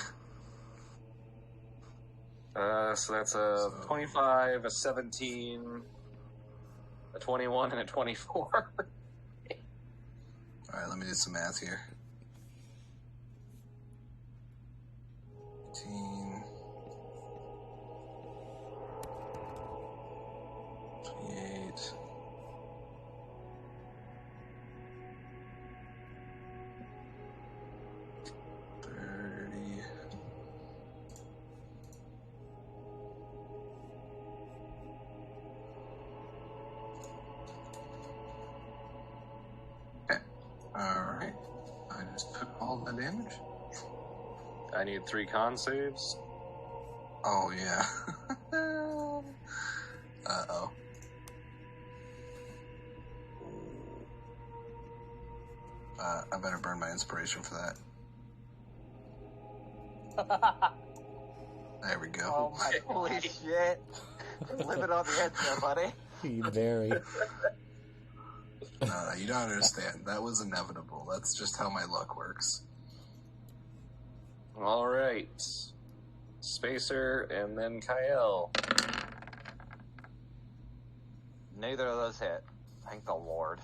So that's a 25, a 17, a 21, and a 24. Alright, let me do some math here. 18, 28, 30. Okay. Alright. I just took all the damage. I need 3 con saves. Oh, yeah. Uh-oh. I better burn my inspiration for that. There we go. Oh my, holy shit. Living on the edge there, buddy. Very. No, you don't understand. That was inevitable. That's just how my luck works. All right. Spacer and then Kyle. Neither of those hit. Thank the Lord.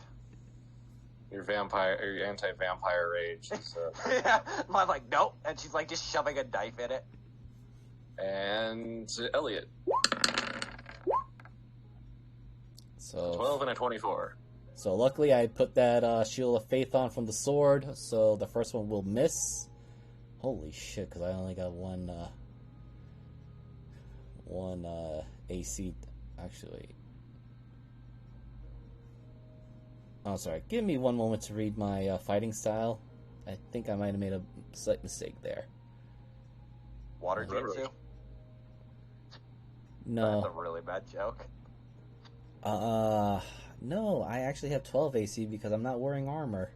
Your anti-vampire rage is, Yeah, I'm like, nope. And she's like just shoving a knife in it. and Elliot. So 12 and a 24. So luckily I put that Shield of Faith on from the sword, so the first one will miss. Holy shit, because I only got one AC, actually. Oh, sorry. Give me one moment to read my fighting style. I think I might have made a slight mistake there. Water jutsu? No. That's a really bad joke. No, I actually have 12 AC because I'm not wearing armor.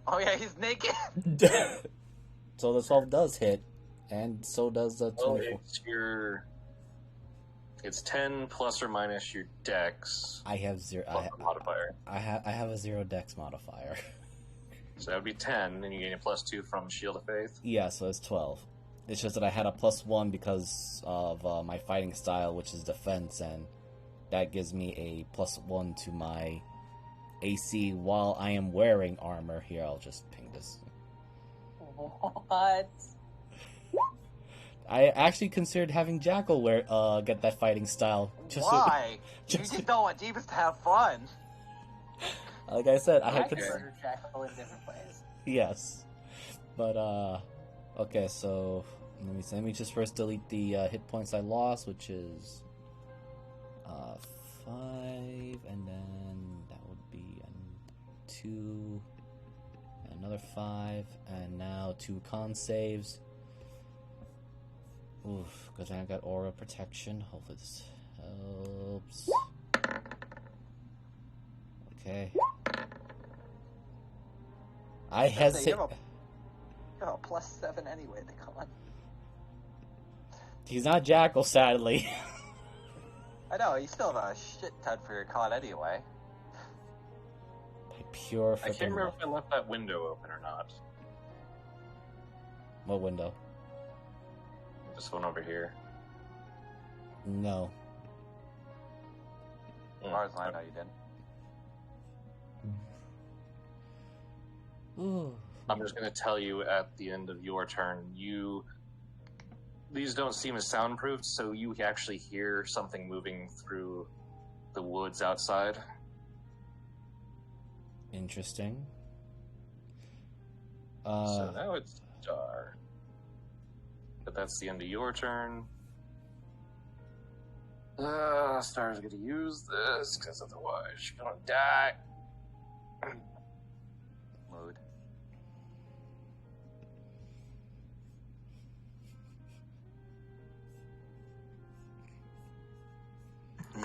Oh yeah, he's naked! So the 12 does hit, and so does the 24. It's 10 plus or minus your dex. I have zero. Modifier. I have a 0 dex modifier. So that would be 10, and you gain a +2 from Shield of Faith. Yeah, so it's 12. It's just that I had a +1 because of my fighting style, which is defense, and that gives me a +1 to my AC while I am wearing armor. Here, I'll just ping this. What? I actually considered having Jackal get that fighting style. Why? You just don't want Jeebus to have fun. Like I said, I had can considered. murder Jackal in different ways. Yes, but okay. So let me just first delete the hit points I lost, which is 5, and then that would be 2, another 5, and now 2 con saves. Oof, because I got aura protection. Hopefully this helps. Okay. I hesitate. You have a +7 anyway, the con. He's not Jackal, sadly. I know, you still have a shit ton for your con anyway. By pure I can't freaking remember if I left that window open or not. What window? This one over here. No. As far as I know, you didn't. Ooh. I'm just going to tell you at the end of your turn, these don't seem as soundproofed, so you actually hear something moving through the woods outside. Interesting. So now it's dark. But that's the end of your turn. Star's going to use this, because otherwise you're going to die. Mood.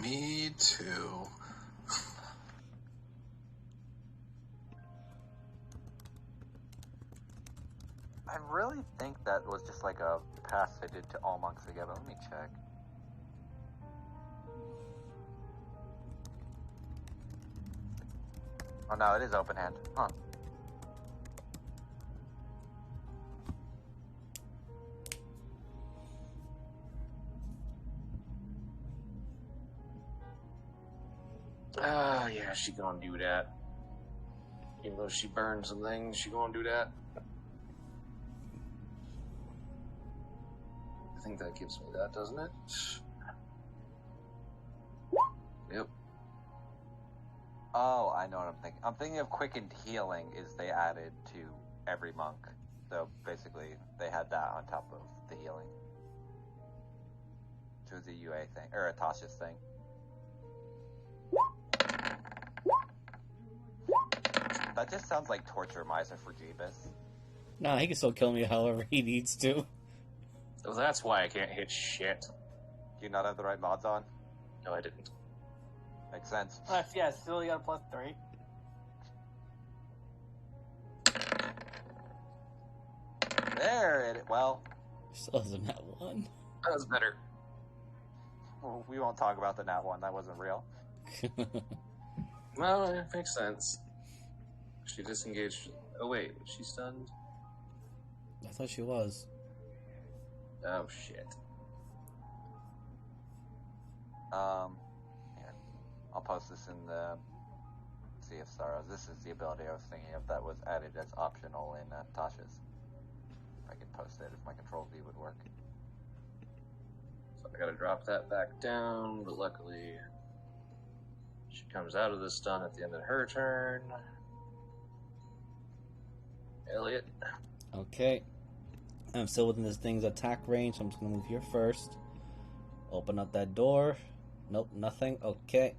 Me too. I really think that was just like a pass I did to all monks together. Let me check. Oh no, it is open hand. Huh. Yeah, she gonna do that. Even though she burns some things, she gonna do that. I think that gives me that, doesn't it? Yep. Oh, I know what I'm thinking. I'm thinking of quickened healing is they added to every monk. So basically, they had that on top of the healing. Which was a UA thing, or a Tasha's thing. That just sounds like torture miser for Jeebus. Nah, he can still kill me however he needs to. So that's why I can't hit shit. Do you not have the right mods on? No, I didn't. Makes sense. Yeah, still you got a +3. There it. Well, Still doesn't have one. That was better. we won't talk about the nat one. That wasn't real. Well, it makes sense. She disengaged. Oh wait, was she stunned? I thought she was. Oh shit. Here. I'll post this in the Sea of Sorrows. This is the ability I was thinking of that was added as optional in Tasha's. If I could post it, if my control V would work. So I gotta drop that back down, but luckily she comes out of the stun at the end of her turn. Elliot. Okay. I'm still within this thing's attack range, so I'm just gonna move here first. Open up that door. Nope, nothing. Okay.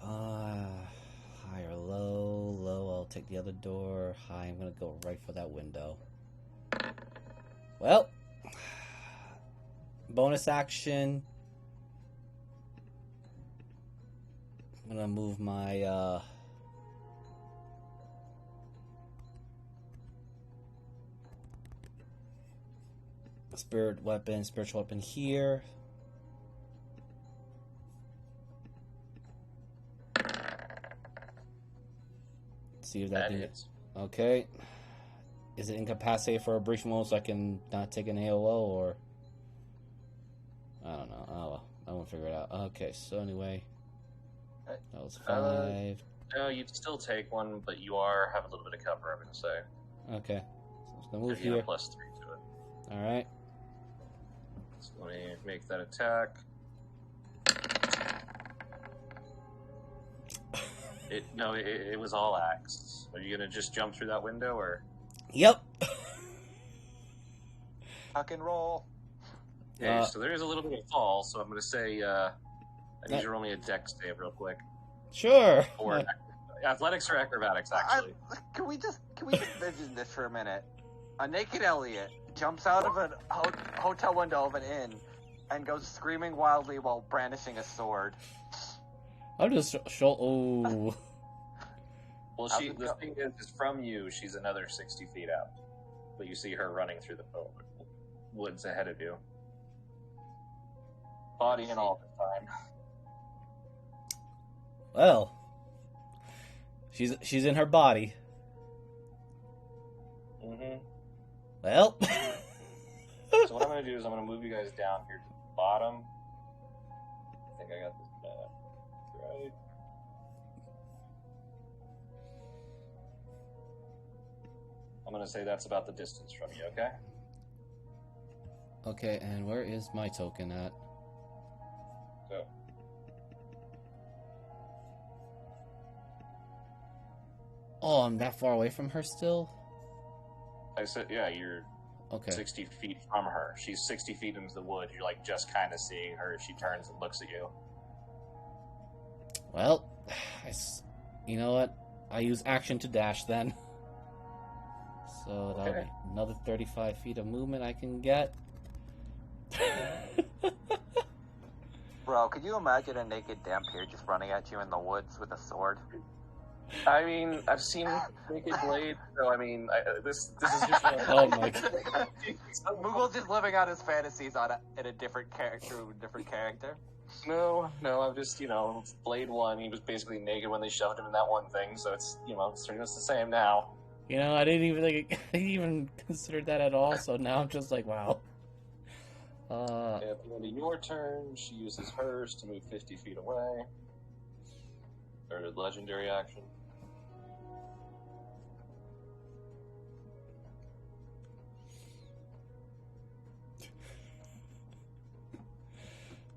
High or low? Low, I'll take the other door. High, I'm gonna go right for that window. Well, bonus action. I'm gonna move my spiritual weapon here. See if that thing is. Okay. Is it incapacitated for a brief moment so I can not take an AOO, or I don't know. Oh well, I won't figure it out. Okay, so anyway, that was 5. No, you'd still take one, but you have a little bit of cover, I'm going to say. Okay, so I'm just gonna move Give you here. a +3 to it. All right. So let me make that attack. It was all axed. Are you going to just jump through that window, or? Yep. Tuck and roll. Yeah, so there is a little bit of fall, so I'm going to say I need you to roll me a dex save real quick. Sure. Or athletics or acrobatics, actually. Can we just envision this for a minute? A naked Elliot jumps out of a hotel window of an inn and goes screaming wildly while brandishing a sword. I'm just oh. Well, the thing is from you, she's another 60 feet out. But you see her running through the woods ahead of you. Body and all the time. Well, she's in her body. Mm-hmm. Well. So what I'm going to do is I'm going to move you guys down here to the bottom. I think I got this map right. I'm going to say that's about the distance from you, okay? Okay, and where is my token at? So. Oh, I'm that far away from her still? I said, yeah, you're okay. 60 feet from her. She's 60 feet into the wood. You're like just kind of seeing her. She turns and looks at you. Well, you know what? I use action to dash then. So that'll be another 35 feet of movement I can get. Bro, could you imagine a naked Dampier just running at you in the woods with a sword? I mean, I've seen Naked Blade, so I mean, this is just... Oh my god. Moogle's just living out his fantasies in a different character. No, I'm just, Blade 1, he was basically naked when they shoved him in that one thing, so it's, it's pretty much the same now. I didn't even consider that at all, so now I'm just like, wow. At the end of your turn, she uses hers to move 50 feet away. Or a legendary action.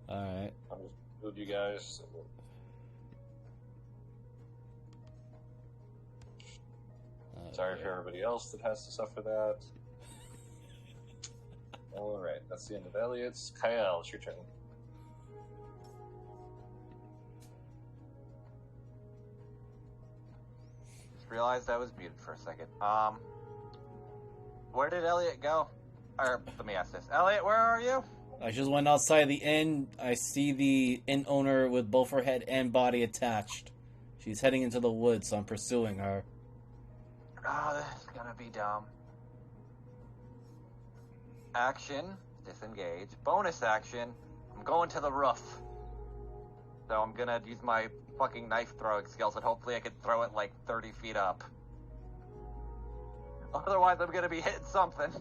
Alright. I'll just move you guys. Sorry for everybody else that has to suffer that. Alright, that's the end of Elliot's. Kyle, it's your turn. Just realized I was muted for a second. Where did Elliot go? Or, let me ask this. Elliot, where are you? I just went outside the inn. I see the inn owner with both her head and body attached. She's heading into the woods, so I'm pursuing her. Oh, this is gonna be dumb. Action, disengage. Bonus action, I'm going to the roof. So I'm gonna use my fucking knife throwing skills, and hopefully I can throw it like 30 feet up. Otherwise, I'm gonna be hitting something.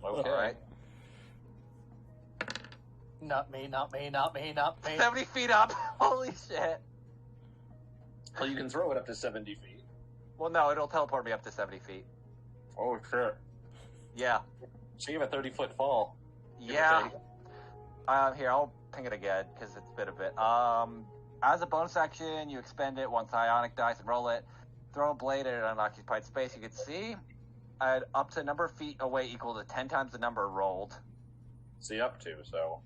Okay. Alright. Not me. 70 feet up! Holy shit! Well, you can throw it up to 70 feet. Well, no, it'll teleport me up to 70 feet. Oh, sure. Yeah. So you have a 30-foot fall. Yeah. Here, I'll ping it again because it's been a bit. As a bonus action, you expend it once ionic dice and roll it. Throw a blade at an unoccupied space. You can see up to number of feet away equal to 10 times the number rolled. See, up to, so.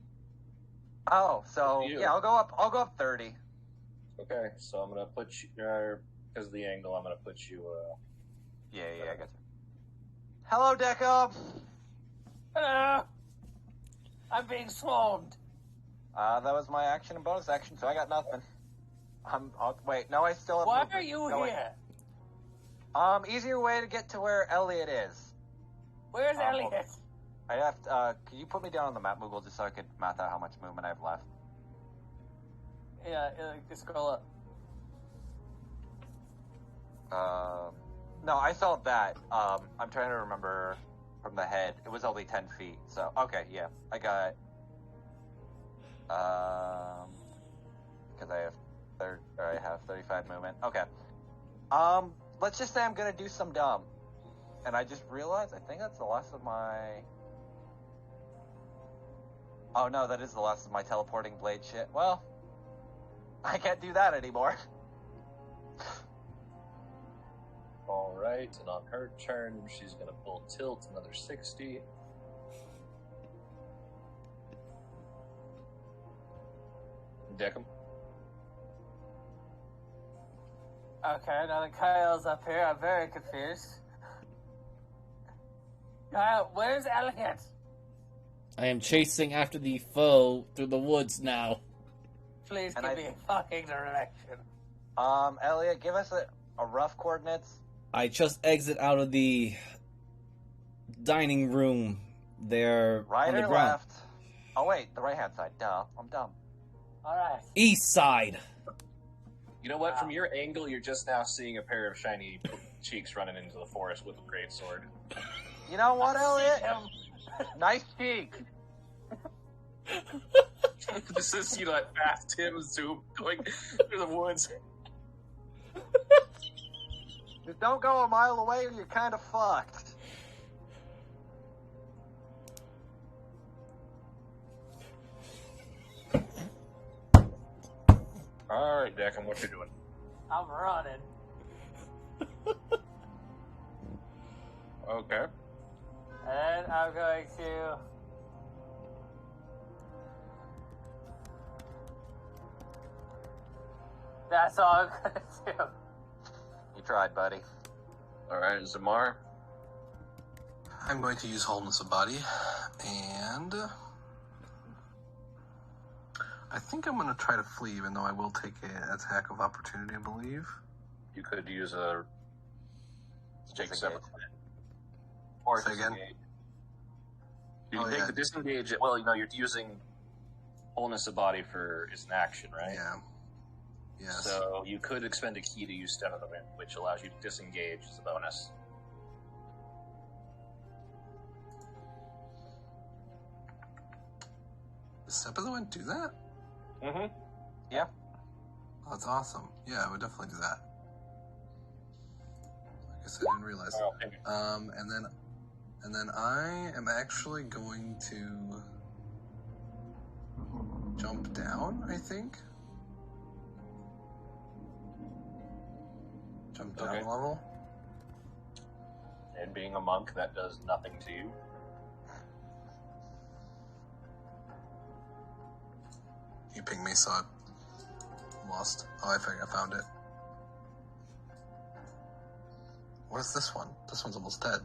Oh, so yeah, I'll go up 30. Okay, so I'm gonna put you, because of the angle, I'm gonna put you, Yeah, I got you. Hello, Deco! Hello! I'm being swarmed. That was my action and bonus action, so I got nothing. Wait, no, I still have Why movement. are you No, here? Easier way to get to where Elliot is. Where's Elliot? I have can you put me down on the map, Moogle, just so I could math out how much movement I have left? Yeah, just scroll up. No, I saw that. I'm trying to remember from the head. It was only 10 feet, so, okay, yeah. I got, because I have 35 movement. Okay. Let's just say I'm gonna do some dumb. And I just realized, I think that's the last of my... Oh no, that is the last of my teleporting blade shit. Well, I can't do that anymore. Alright, and on her turn, she's gonna pull tilt another 60. Deck him. Okay, now that Kyle's up here, I'm very confused. Kyle, where's Elliot? I am chasing after the foe through the woods now. Please give me a fucking direction. Elliot, give us a rough coordinates. I just exit out of the dining room there Right on the or ground. left? Oh wait, the right hand side. Duh, I'm dumb. Alright. East side. You know what? From your angle, you're just now seeing a pair of shiny cheeks running into the forest with a great sword. You know what, Elliot? Nice cheek. This is, that fast Tim zoom going through the woods. Just don't go a mile away or you're kind of fucked. Alright, Declan, what you doing? I'm running. Okay. And I'm going to... That's all I'm gonna do. You tried, buddy. Alright, Zamar. I'm going to use Wholeness of Body, and I think I'm going to try to flee, even though I will take an attack of opportunity, I believe. You could use a... Take Disengage. 7. Or Say again? disengage. You can take the disengage... Well, you're using Wholeness of Body as an action, right? Yeah. Yes. So you could expend a key to use Step of the Wind, which allows you to disengage as a bonus. Does Step of the Wind do that? Mm-hmm. Yeah. Oh, that's awesome. Yeah, I would definitely do that. I guess I didn't realize. And then I am actually going to jump down, I think. Jump down a level. And being a monk, that does nothing to you. You pinged me, so I lost. Oh, I think I found it. What is this one? This one's almost dead.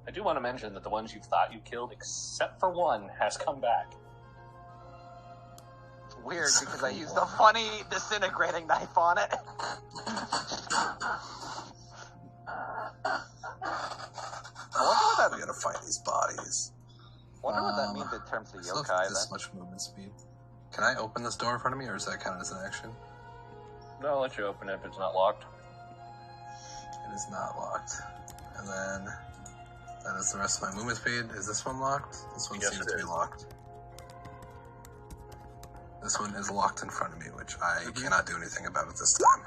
I do want to mention that the ones you thought you killed, except for one, has come back. Weird, because I used a funny disintegrating knife on it. We gotta find these bodies. Wonder what that means in terms of Still yokai, have this then. much movement speed. Can I open this door in front of me, or is that counted as an action? No, I'll let you open it if it's not locked. It is not locked. And then that is the rest of my movement speed. Is this one locked? This one Yes, seems it to be is. locked. This one is locked in front of me, which I cannot do anything about at this time.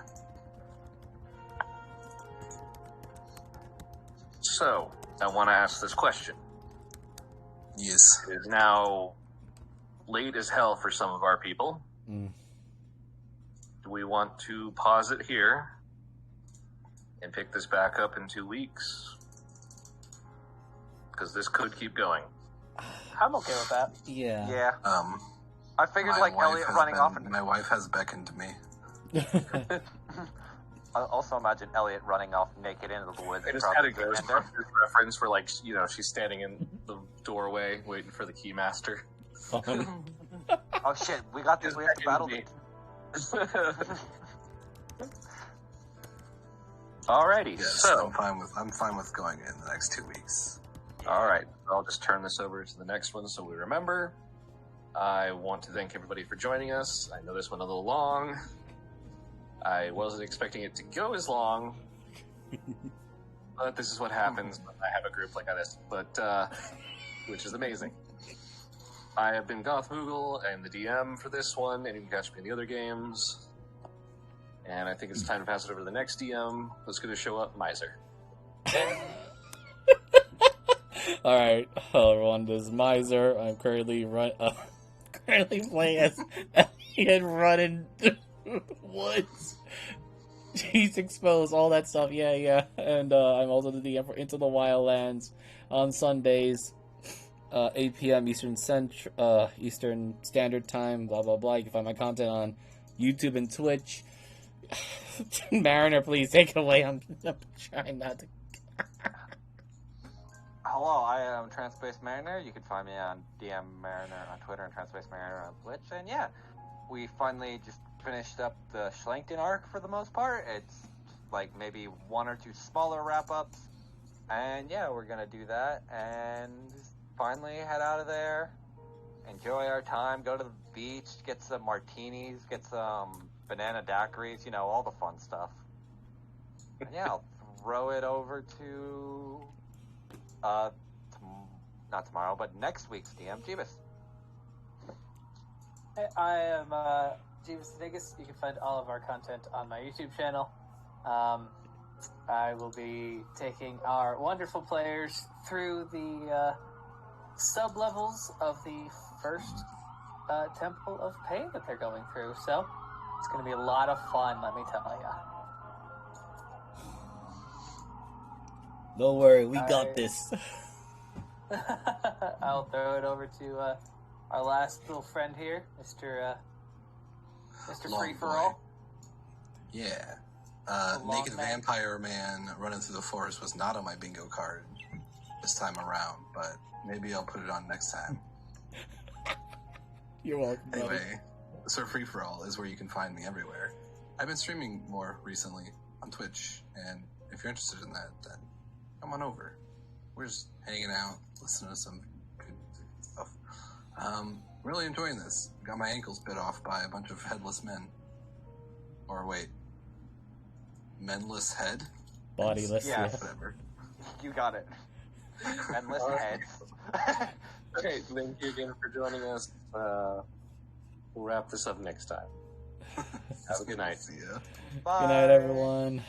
So, I want to ask this question. Yes. It is now late as hell for some of our people. Mm. Do we want to pause it here and pick this back up in 2 weeks? Because this could keep going. I'm okay with that. Yeah. Yeah. I figured like Elliot running off and my wife has beckoned to me. I also imagine Elliot running off naked into the woods. I just had a Ghostbusters reference where, like, you know, she's standing in the doorway waiting for the keymaster. Oh shit, we got this. We have to battle it. Alrighty, Yes, so I'm fine with going in the next 2 weeks. alright, I'll just turn this over to the next one so we remember. I want to thank everybody for joining us. I know this went a little long. I wasn't expecting it to go as long, but this is what happens when I have a group like this, which is amazing. I have been Goth Moogle and the DM for this one, and you can catch me in the other games. And I think it's time to pass it over to the next DM. Who's going to show up? Miser. Alright, hello everyone, this is Miser. I'm currently playing as Elliot running through the woods. He's exposed, all that stuff, yeah. And I'm also the DM for Into the Wildlands on Sundays, 8 p.m. Eastern Standard Time, blah, blah, blah. You can find my content on YouTube and Twitch. Mariner, please take it away. I'm trying not to. Hello, I am Transpace Mariner. You can find me on DM Mariner on Twitter and Transpace Mariner on Twitch. And yeah, we finally just finished up the Schlenkton arc for the most part. It's like maybe 1 or 2 smaller wrap-ups. And yeah, we're going to do that and finally head out of there, enjoy our time, go to the beach, get some martinis, get some banana daiquiris, you know, all the fun stuff. And yeah, I'll throw it over to not tomorrow, but next week's DM, Jeebus. Hey, I am Jeebus Vegas. You can find all of our content on my YouTube channel. I will be taking our wonderful players through the sub-levels of the first Temple of Pain that they're going through, so it's going to be a lot of fun, let me tell ya. Don't worry, we got this. I'll throw it over to our last little friend here, Mr. Free for All. Yeah. Long Naked man. Vampire Man running through the forest was not on my bingo card this time around, but maybe I'll put it on next time. You're welcome, buddy. Anyway, Sir Free For All is where you can find me everywhere. I've been streaming more recently on Twitch, and if you're interested in that, then come on over. We're just hanging out, listening to some good stuff. Really enjoying this. Got my ankles bit off by a bunch of headless men. Or wait, menless head? Bodiless, Yeah. yeah. Whatever. You got it. Endless heads. Okay, thank you again for joining us. We'll wrap this up next time. Have a good night. See ya. Bye. Good night, everyone.